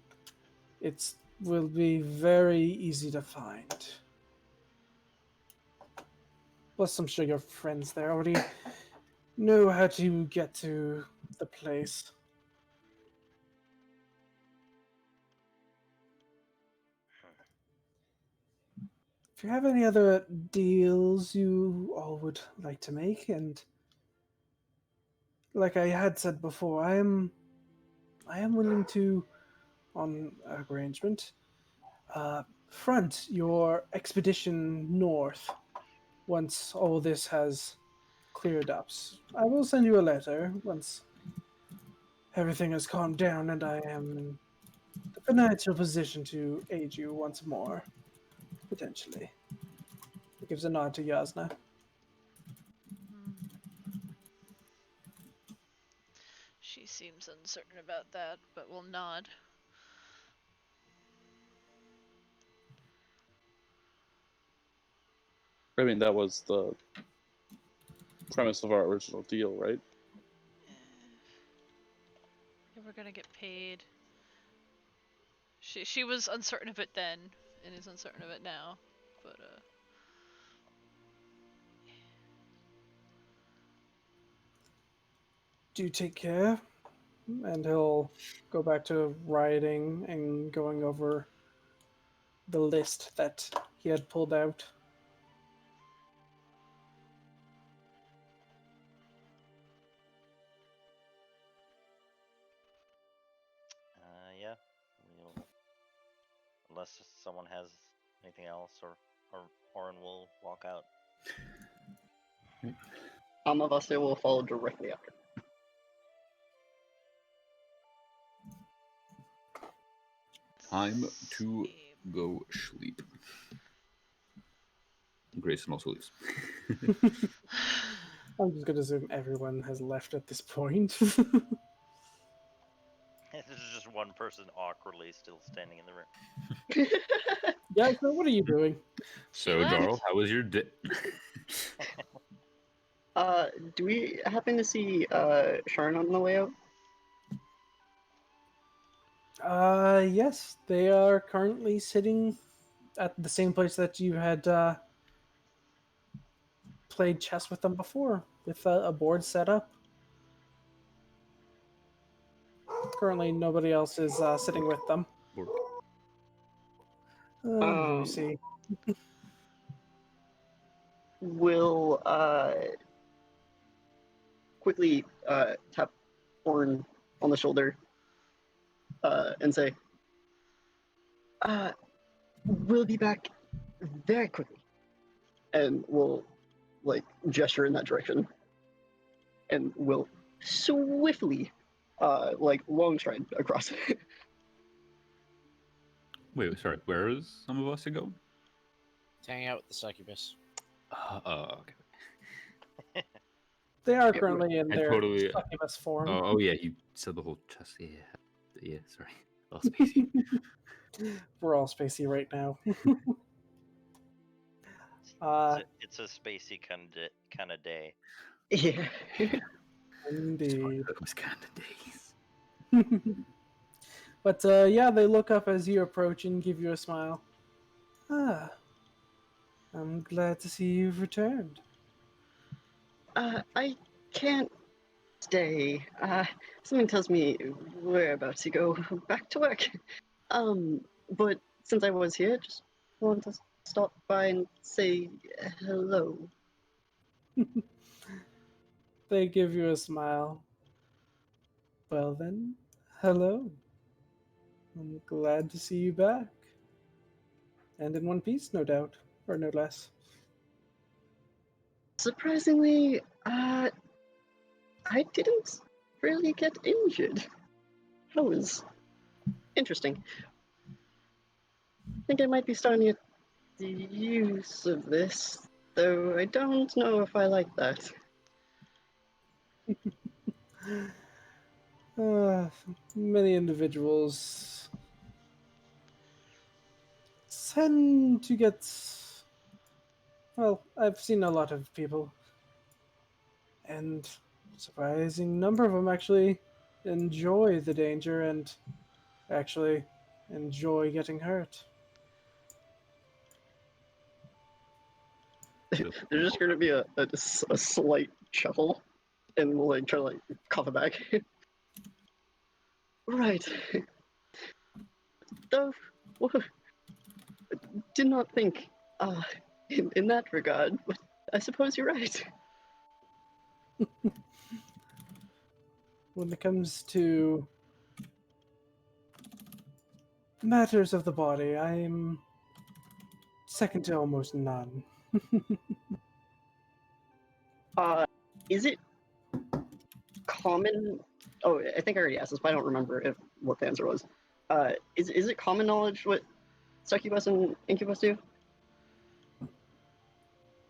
it will be very easy to find. Plus, I'm sure your friends there already know how to get to the place. If you have any other deals you all would like to make, and like I had said before, I am willing to, on arrangement, front your expedition north once all this has cleared up. I will send you a letter once everything has calmed down and I am in the financial position to aid you once more, potentially. He gives a nod to Jasnah. She seems uncertain about that, but will nod. I mean, that was the premise of our original deal, right? Yeah, we're gonna get paid. She was uncertain of it then, and is uncertain of it now, but Do take care, and he'll go back to rioting and going over the list that he had pulled out. Yeah. We'll, unless someone has anything else, or Orryn will walk out. Amavasya will follow directly after. Time to go sleep. Grayson also leaves. I'm just going to assume everyone has left at this point. There's just one person awkwardly still standing in the room. Yeah, so what are you doing? So, left. Jarl, how was your day? Do we happen to see Sharn on the way out? Yes, they are currently sitting at the same place that you had played chess with them before, with a board set up. Currently, nobody else is sitting with them. Let me see. Will quickly tap Orryn on the shoulder and say, we'll be back very quickly. And we'll like gesture in that direction. And we'll swiftly like long stride across. Wait, sorry. Where is Amavasya going? Hang out with the succubus. Okay. They are Yeah, currently in I their totally- succubus form. Oh yeah, you said the whole chest. Yeah. Sorry. All spacey. We're all spacey right now. It's a spacey kind of day. Yeah. Indeed. Those kind of days. But yeah, they look up as you approach and give you a smile. Ah, I'm glad to see you've returned. I can't stay. Something tells me we're about to go back to work. But since I was here, just wanted to stop by and say hello. They give you a smile. Well then, hello. I'm glad to see you back. And in one piece, no doubt, or no less. Surprisingly, I didn't really get injured. That was interesting. I think I might be starting to get the use of this, though I don't know if I like that. Many individuals tend to get. Well, I've seen a lot of people, and a surprising number of them actually enjoy the danger and actually enjoy getting hurt. There's just going to be a slight chuckle, and we'll like try to like cough it back. Right. Though, did not think in that regard, but I suppose you're right. When it comes to matters of the body, I'm second to almost none. Is it common? Oh, I think I already asked this, but I don't remember what the answer was. Is it common knowledge what succubus and incubus do?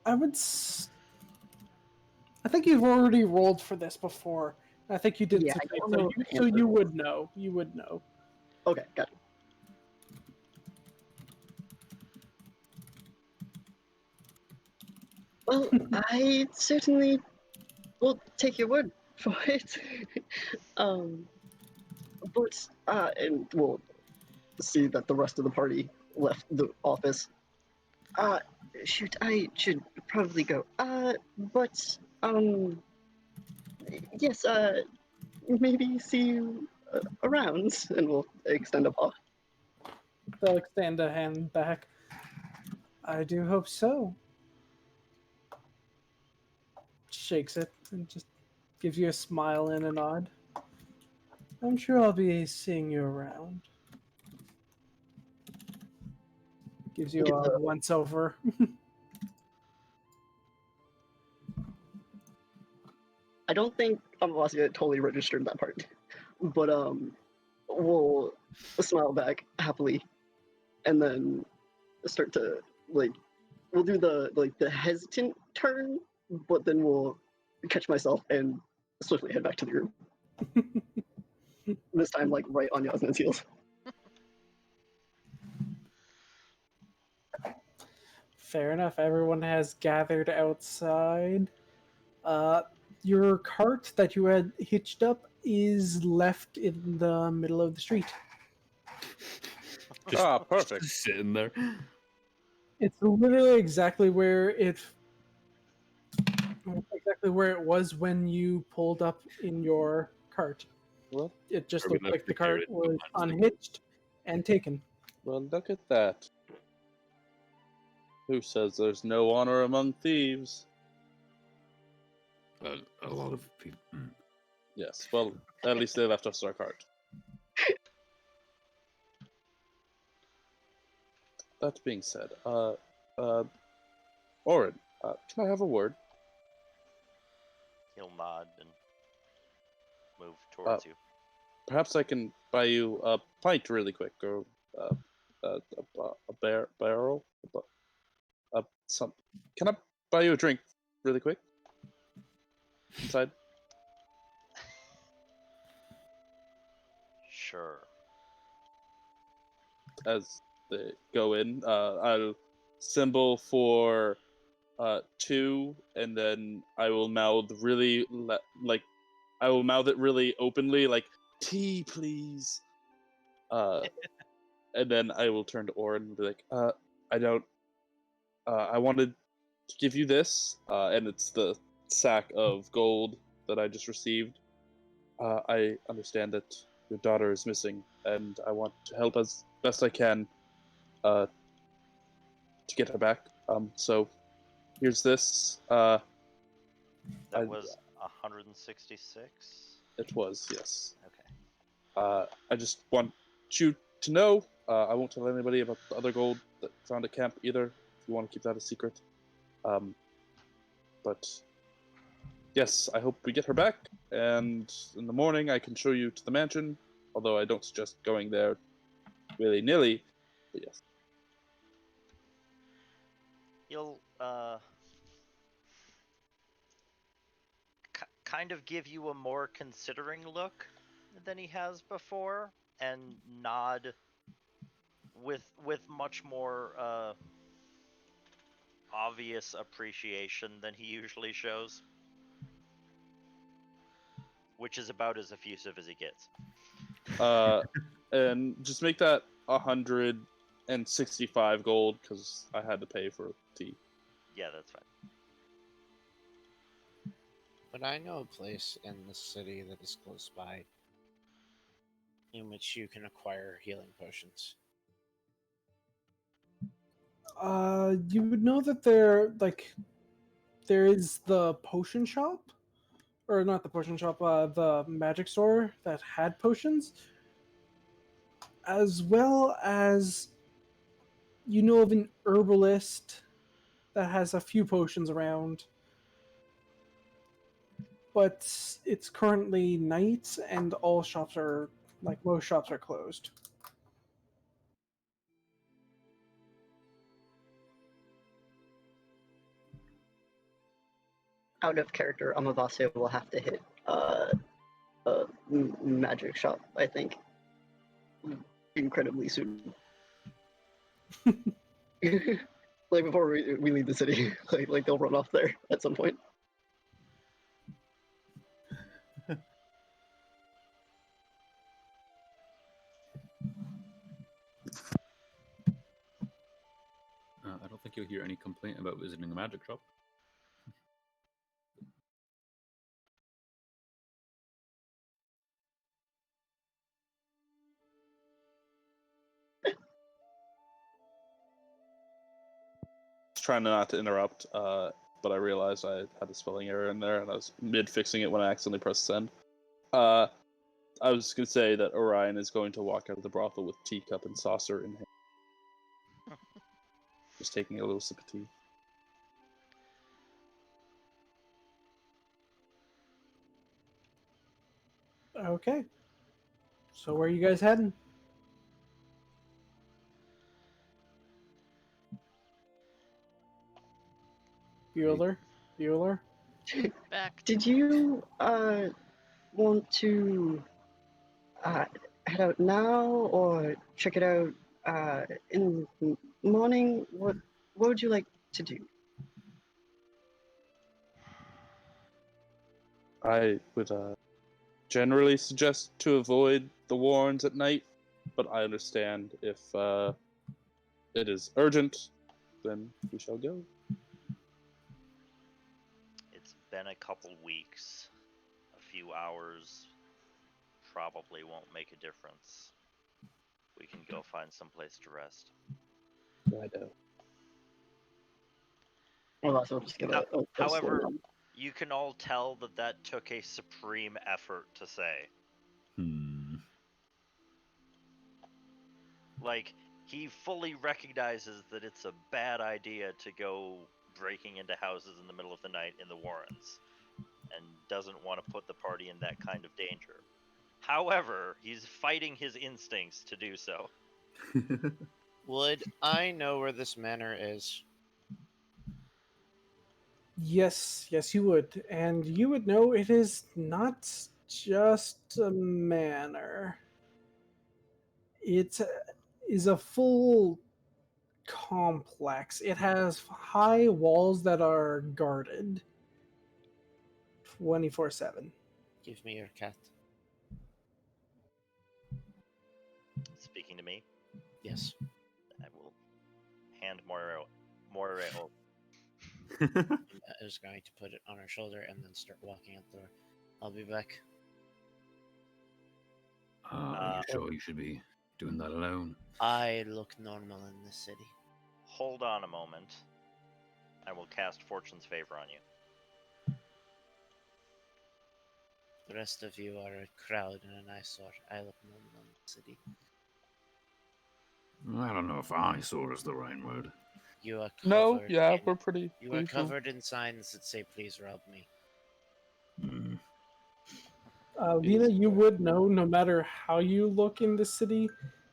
I think you've already rolled for this before. I think you did. Yeah, I succeed, don't so know you, the so answer. you would know. You would know. Okay, got it. Well, I certainly will take your word for it. But and we'll see that the rest of the party left the office. Shoot, I should probably go. But yes, maybe see you around, and we'll extend a paw. They'll extend a hand back. I do hope so. Shakes it and just gives you a smile and a nod. I'm sure I'll be seeing you around. Gives you a once over. I don't think Amavasya totally registered that part, but we'll smile back happily, and then start to like we'll do the hesitant turn, but then we'll catch myself and swiftly head back to the room. This time, like right on Jasnah's heels. Fair enough. Everyone has gathered outside. Your cart that you had hitched up is left in the middle of the street. Perfect. Just sitting there. It's literally exactly where it was when you pulled up in your cart. Well, It just Where we looked left like the the cart carrot was behind the- unhitched and taken. well, look at that. Who says there's no honor among thieves? A lot of people. Yes, well, at least they left us our cart. That being said, Orryn, can I have a word? He'll nod and move towards you. Perhaps I can buy you a pint really quick, or a barrel, some. Can I buy you a drink really quick? Inside. Sure. As they go in, I'll symbol for 2, and then I will mouth really I will mouth it really openly, like tea, please. And then I will turn to Orryn and be like, I don't. I wanted to give you this, and it's the sack of gold that I just received. I understand that your daughter is missing, and I want to help as best I can to get her back. So here's this. That was 166. It was, yes. Okay. I just want you to know. I won't tell anybody about the other gold that found at camp either. If you want to keep that a secret. But yes, I hope we get her back, and in the morning I can show you to the mansion. Although I don't suggest going there willy-nilly. But yes. He'll kind of give you a more considering look than he has before, and nod with much more obvious appreciation than he usually shows, which is about as effusive as he gets. And just make that 165 gold because I had to pay for tea. Yeah, that's fine. But I know a place in the city that is close by in which you can acquire healing potions. You would know that there is the potion shop, or not the potion shop, the magic store that had potions, as well as you know of an herbalist that has a few potions around. But it's currently night, and all shops are, like most shops, are closed. Out of character, Amavasya will have to hit a magic shop, I think, incredibly soon. Like before we leave the city, like they'll run off there at some point. I don't think you'll hear any complaint about visiting a magic shop. Trying not to interrupt, but I realized I had a spelling error in there, and I was mid-fixing it when I accidentally pressed send. I was going to say that Orion is going to walk out of the brothel with teacup and saucer in hand. Just taking a little sip of tea. Okay. So where are you guys heading? Bueller? Back. Did you want to head out now or check it out in the morning? What would you like to do? I would generally suggest to avoid the warrens at night. but I understand if it is urgent, then we shall go. It's been a couple weeks. A few hours probably won't make a difference. We can go find someplace to rest. Righto. Well, also just get a However, slow run. you can all tell that that took a supreme effort to say. Like, he fully recognizes that it's a bad idea to go breaking into houses in the middle of the night in the Warrens, and doesn't want to put the party in that kind of danger. However, he's fighting his instincts to do so. Would I know where this manor is? Yes, you would. And you would know it is not just a manor. It is a full complex. It has high walls that are guarded 24/7. Give me your cat. Speaking to me, Yes. I will hand Moira over. I was going to put it on her shoulder and then start walking out the door. I'll be back. Are you sure you should be doing that alone? I look normal in this city. Hold on a moment. I will cast Fortune's Favor on you. The rest of you are a crowd and an eyesore. I look normal in the city. I don't know if eyesore is the right word. You are covered. No, yeah, in, we're pretty. You are usual. covered in signs that say, "Please rob me." Lena, you would know no matter how you look in the city,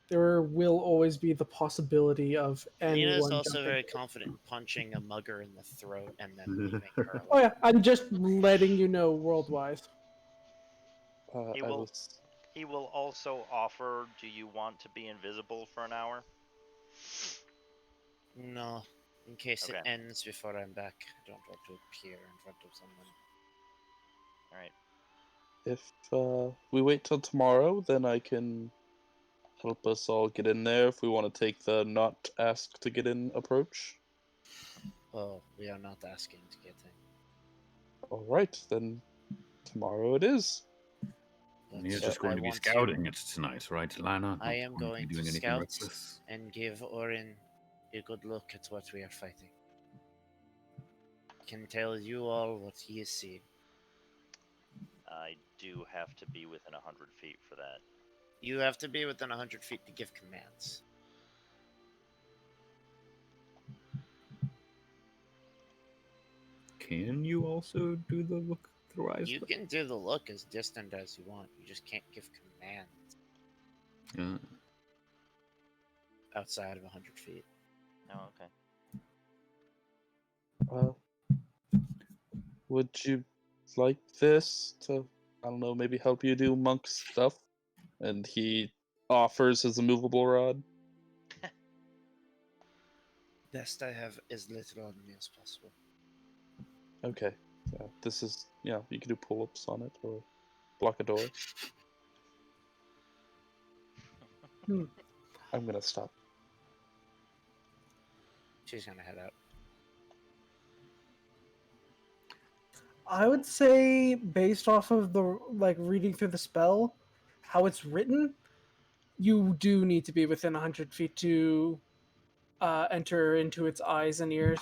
there will always be the possibility of anyone. Nina is also jumping. very confident in punching a mugger in the throat and then leaving her alone. Oh yeah, I'm just letting you know worldwide. He will also offer, do you want to be invisible for an hour? No, in case Okay. it ends before I'm back. I don't want to appear in front of someone. Alright. If we wait till tomorrow, then I can help us all get in there if we want to take the not asked to get in approach. Oh, we are not asking to get in. Alright, then tomorrow it is. But You're just going I to be want scouting it tonight, right, Lana? I Not am be going doing to anything scout reckless? and give Orryn a good look at what we are fighting. Can tell you all what he is seeing. I do have to be within 100 feet for that. You have to be within 100 feet to give commands. Can you also do the look through eyes? You can do the look as distant as you want. You just can't give commands outside of 100 feet. Oh, okay. Would you like this to, I don't know, maybe help you do monk stuff? And he offers his immovable rod. Best I have as little on me as possible. Okay. Yeah, this is, yeah, you can do pull-ups on it or block a door. I'm gonna stop. She's gonna head out. I would say, based off of the reading through the spell, how it's written, you do need to be within 100 feet to enter into its eyes and ears.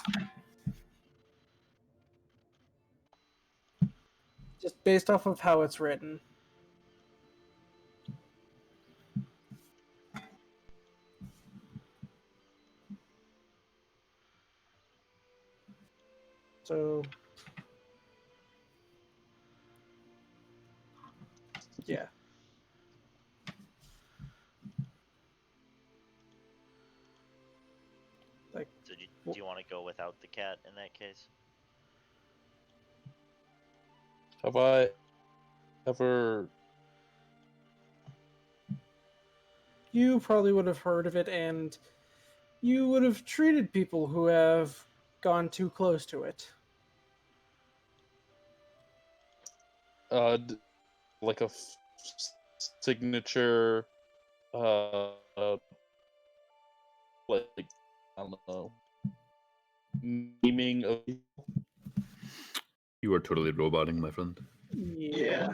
Just based off of how it's written. So, yeah. So do you want to go without the cat in that case? Have I ever... You probably would have heard of it, and you would have treated people who have gone too close to it. like a signature Like, I don't know, memeing of people. You are totally roboting, my friend. Yeah.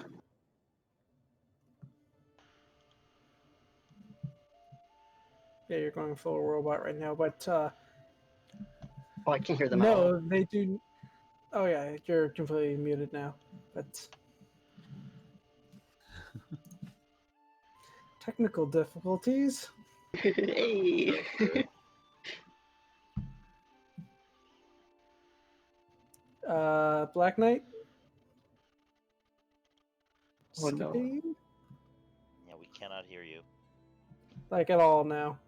Yeah, you're going full robot right now, but Oh, I can't hear them at all. no, they do. Oh yeah, you're completely muted now. But technical difficulties. Hey. Black Knight. Oh, no. Skipping? Yeah, we cannot hear you. Like at all now.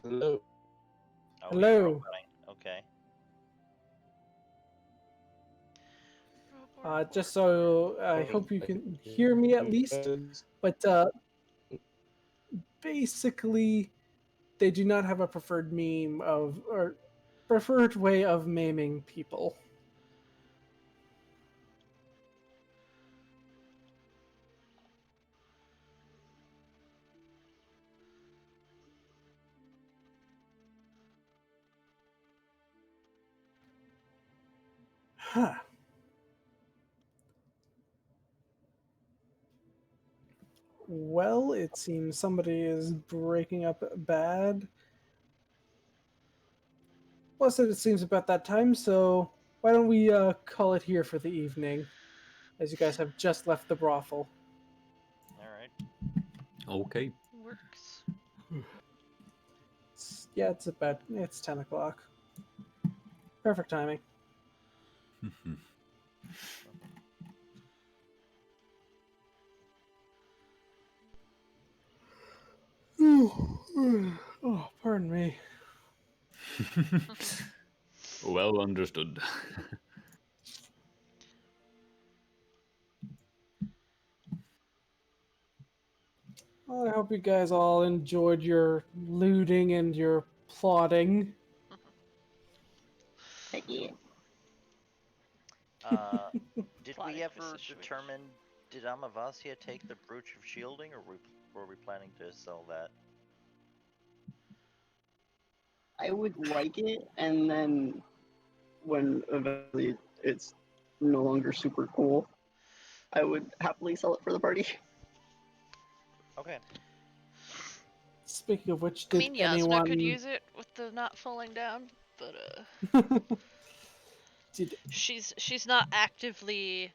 Hello. Oh, Hello. you're roboting. Okay. Just so I hope you can hear me at least. But basically, they do not have a preferred meme of or preferred way of maiming people. Huh. Well, it seems somebody is breaking up bad. Plus, it seems about that time, so why don't we call it here for the evening, as you guys have just left the brothel. All right. Okay. Works. It's 10 o'clock. Perfect timing. Oh, pardon me. Well understood. Well, I hope you guys all enjoyed your looting and your plotting. Yeah. Did Plotting we for ever situation. determine, did Amavasya take the Brooch of Shielding, or were we planning to sell that? I would like it, and then when eventually it's no longer super cool, I would happily sell it for the party. Okay. Speaking of which, I did mean, Jasnah anyone could use it with the not falling down, but did she's not actively,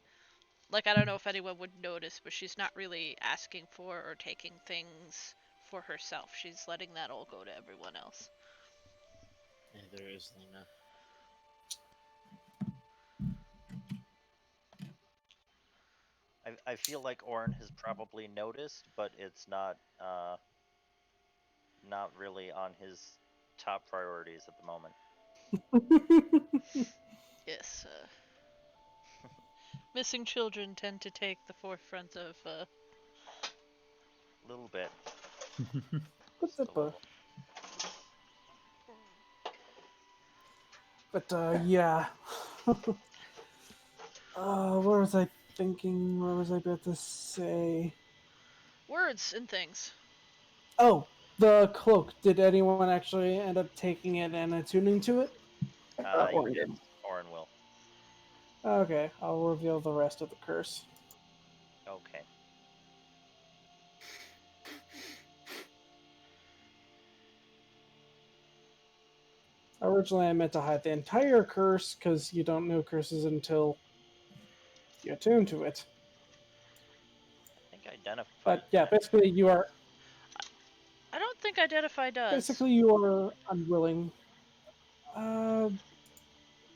like, I don't know if anyone would notice, but she's not really asking for or taking things for herself. She's letting that all go to everyone else. Neither is Lena. I feel like Orryn has probably noticed, but it's not not really on his top priorities at the moment. Yes, missing children tend to take the forefront of, A little bit. What's Just a up, little. But yeah. What was I thinking? What was I about to say? words and things. Oh, the cloak. Did anyone actually end up taking it and attuning to it? Orryn Yes, did. Orryn will. Okay, I'll reveal the rest of the curse. Okay. Originally, I meant to hide the entire curse because you don't know curses until you attune to it. I think identified. But yeah, basically, you are I don't think Identify does. basically you are unwilling.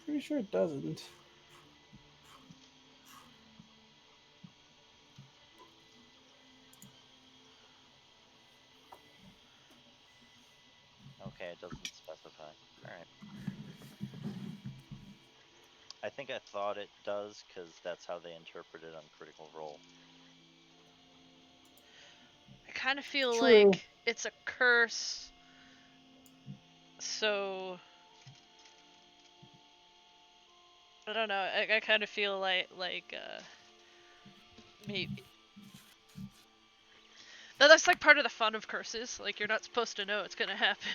Pretty sure it doesn't. Okay, it doesn't specify. Alright. I think I thought it does, because that's how they interpret it on Critical Role. I kind of feel True. like it's a curse, so I don't know. I kind of feel like maybe That's like part of the fun of curses. Like you're not supposed to know it's gonna happen.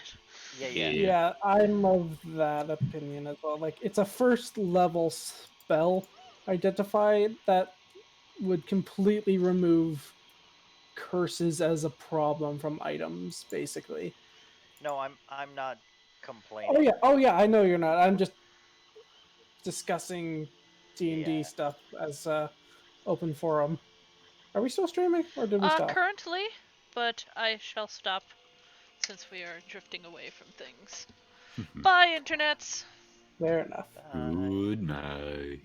Yeah, Yeah. Yeah, I'm of that opinion as well. Like, it's a first level spell identify that would completely remove curses as a problem from items, basically. No, I'm not complaining. Oh yeah, I know you're not. I'm just discussing D&D Yeah. stuff as open forum. Are we still streaming, or did we stop? Currently, but I shall stop since we are drifting away from things. Bye, internets. Fair enough. Bye. Good night.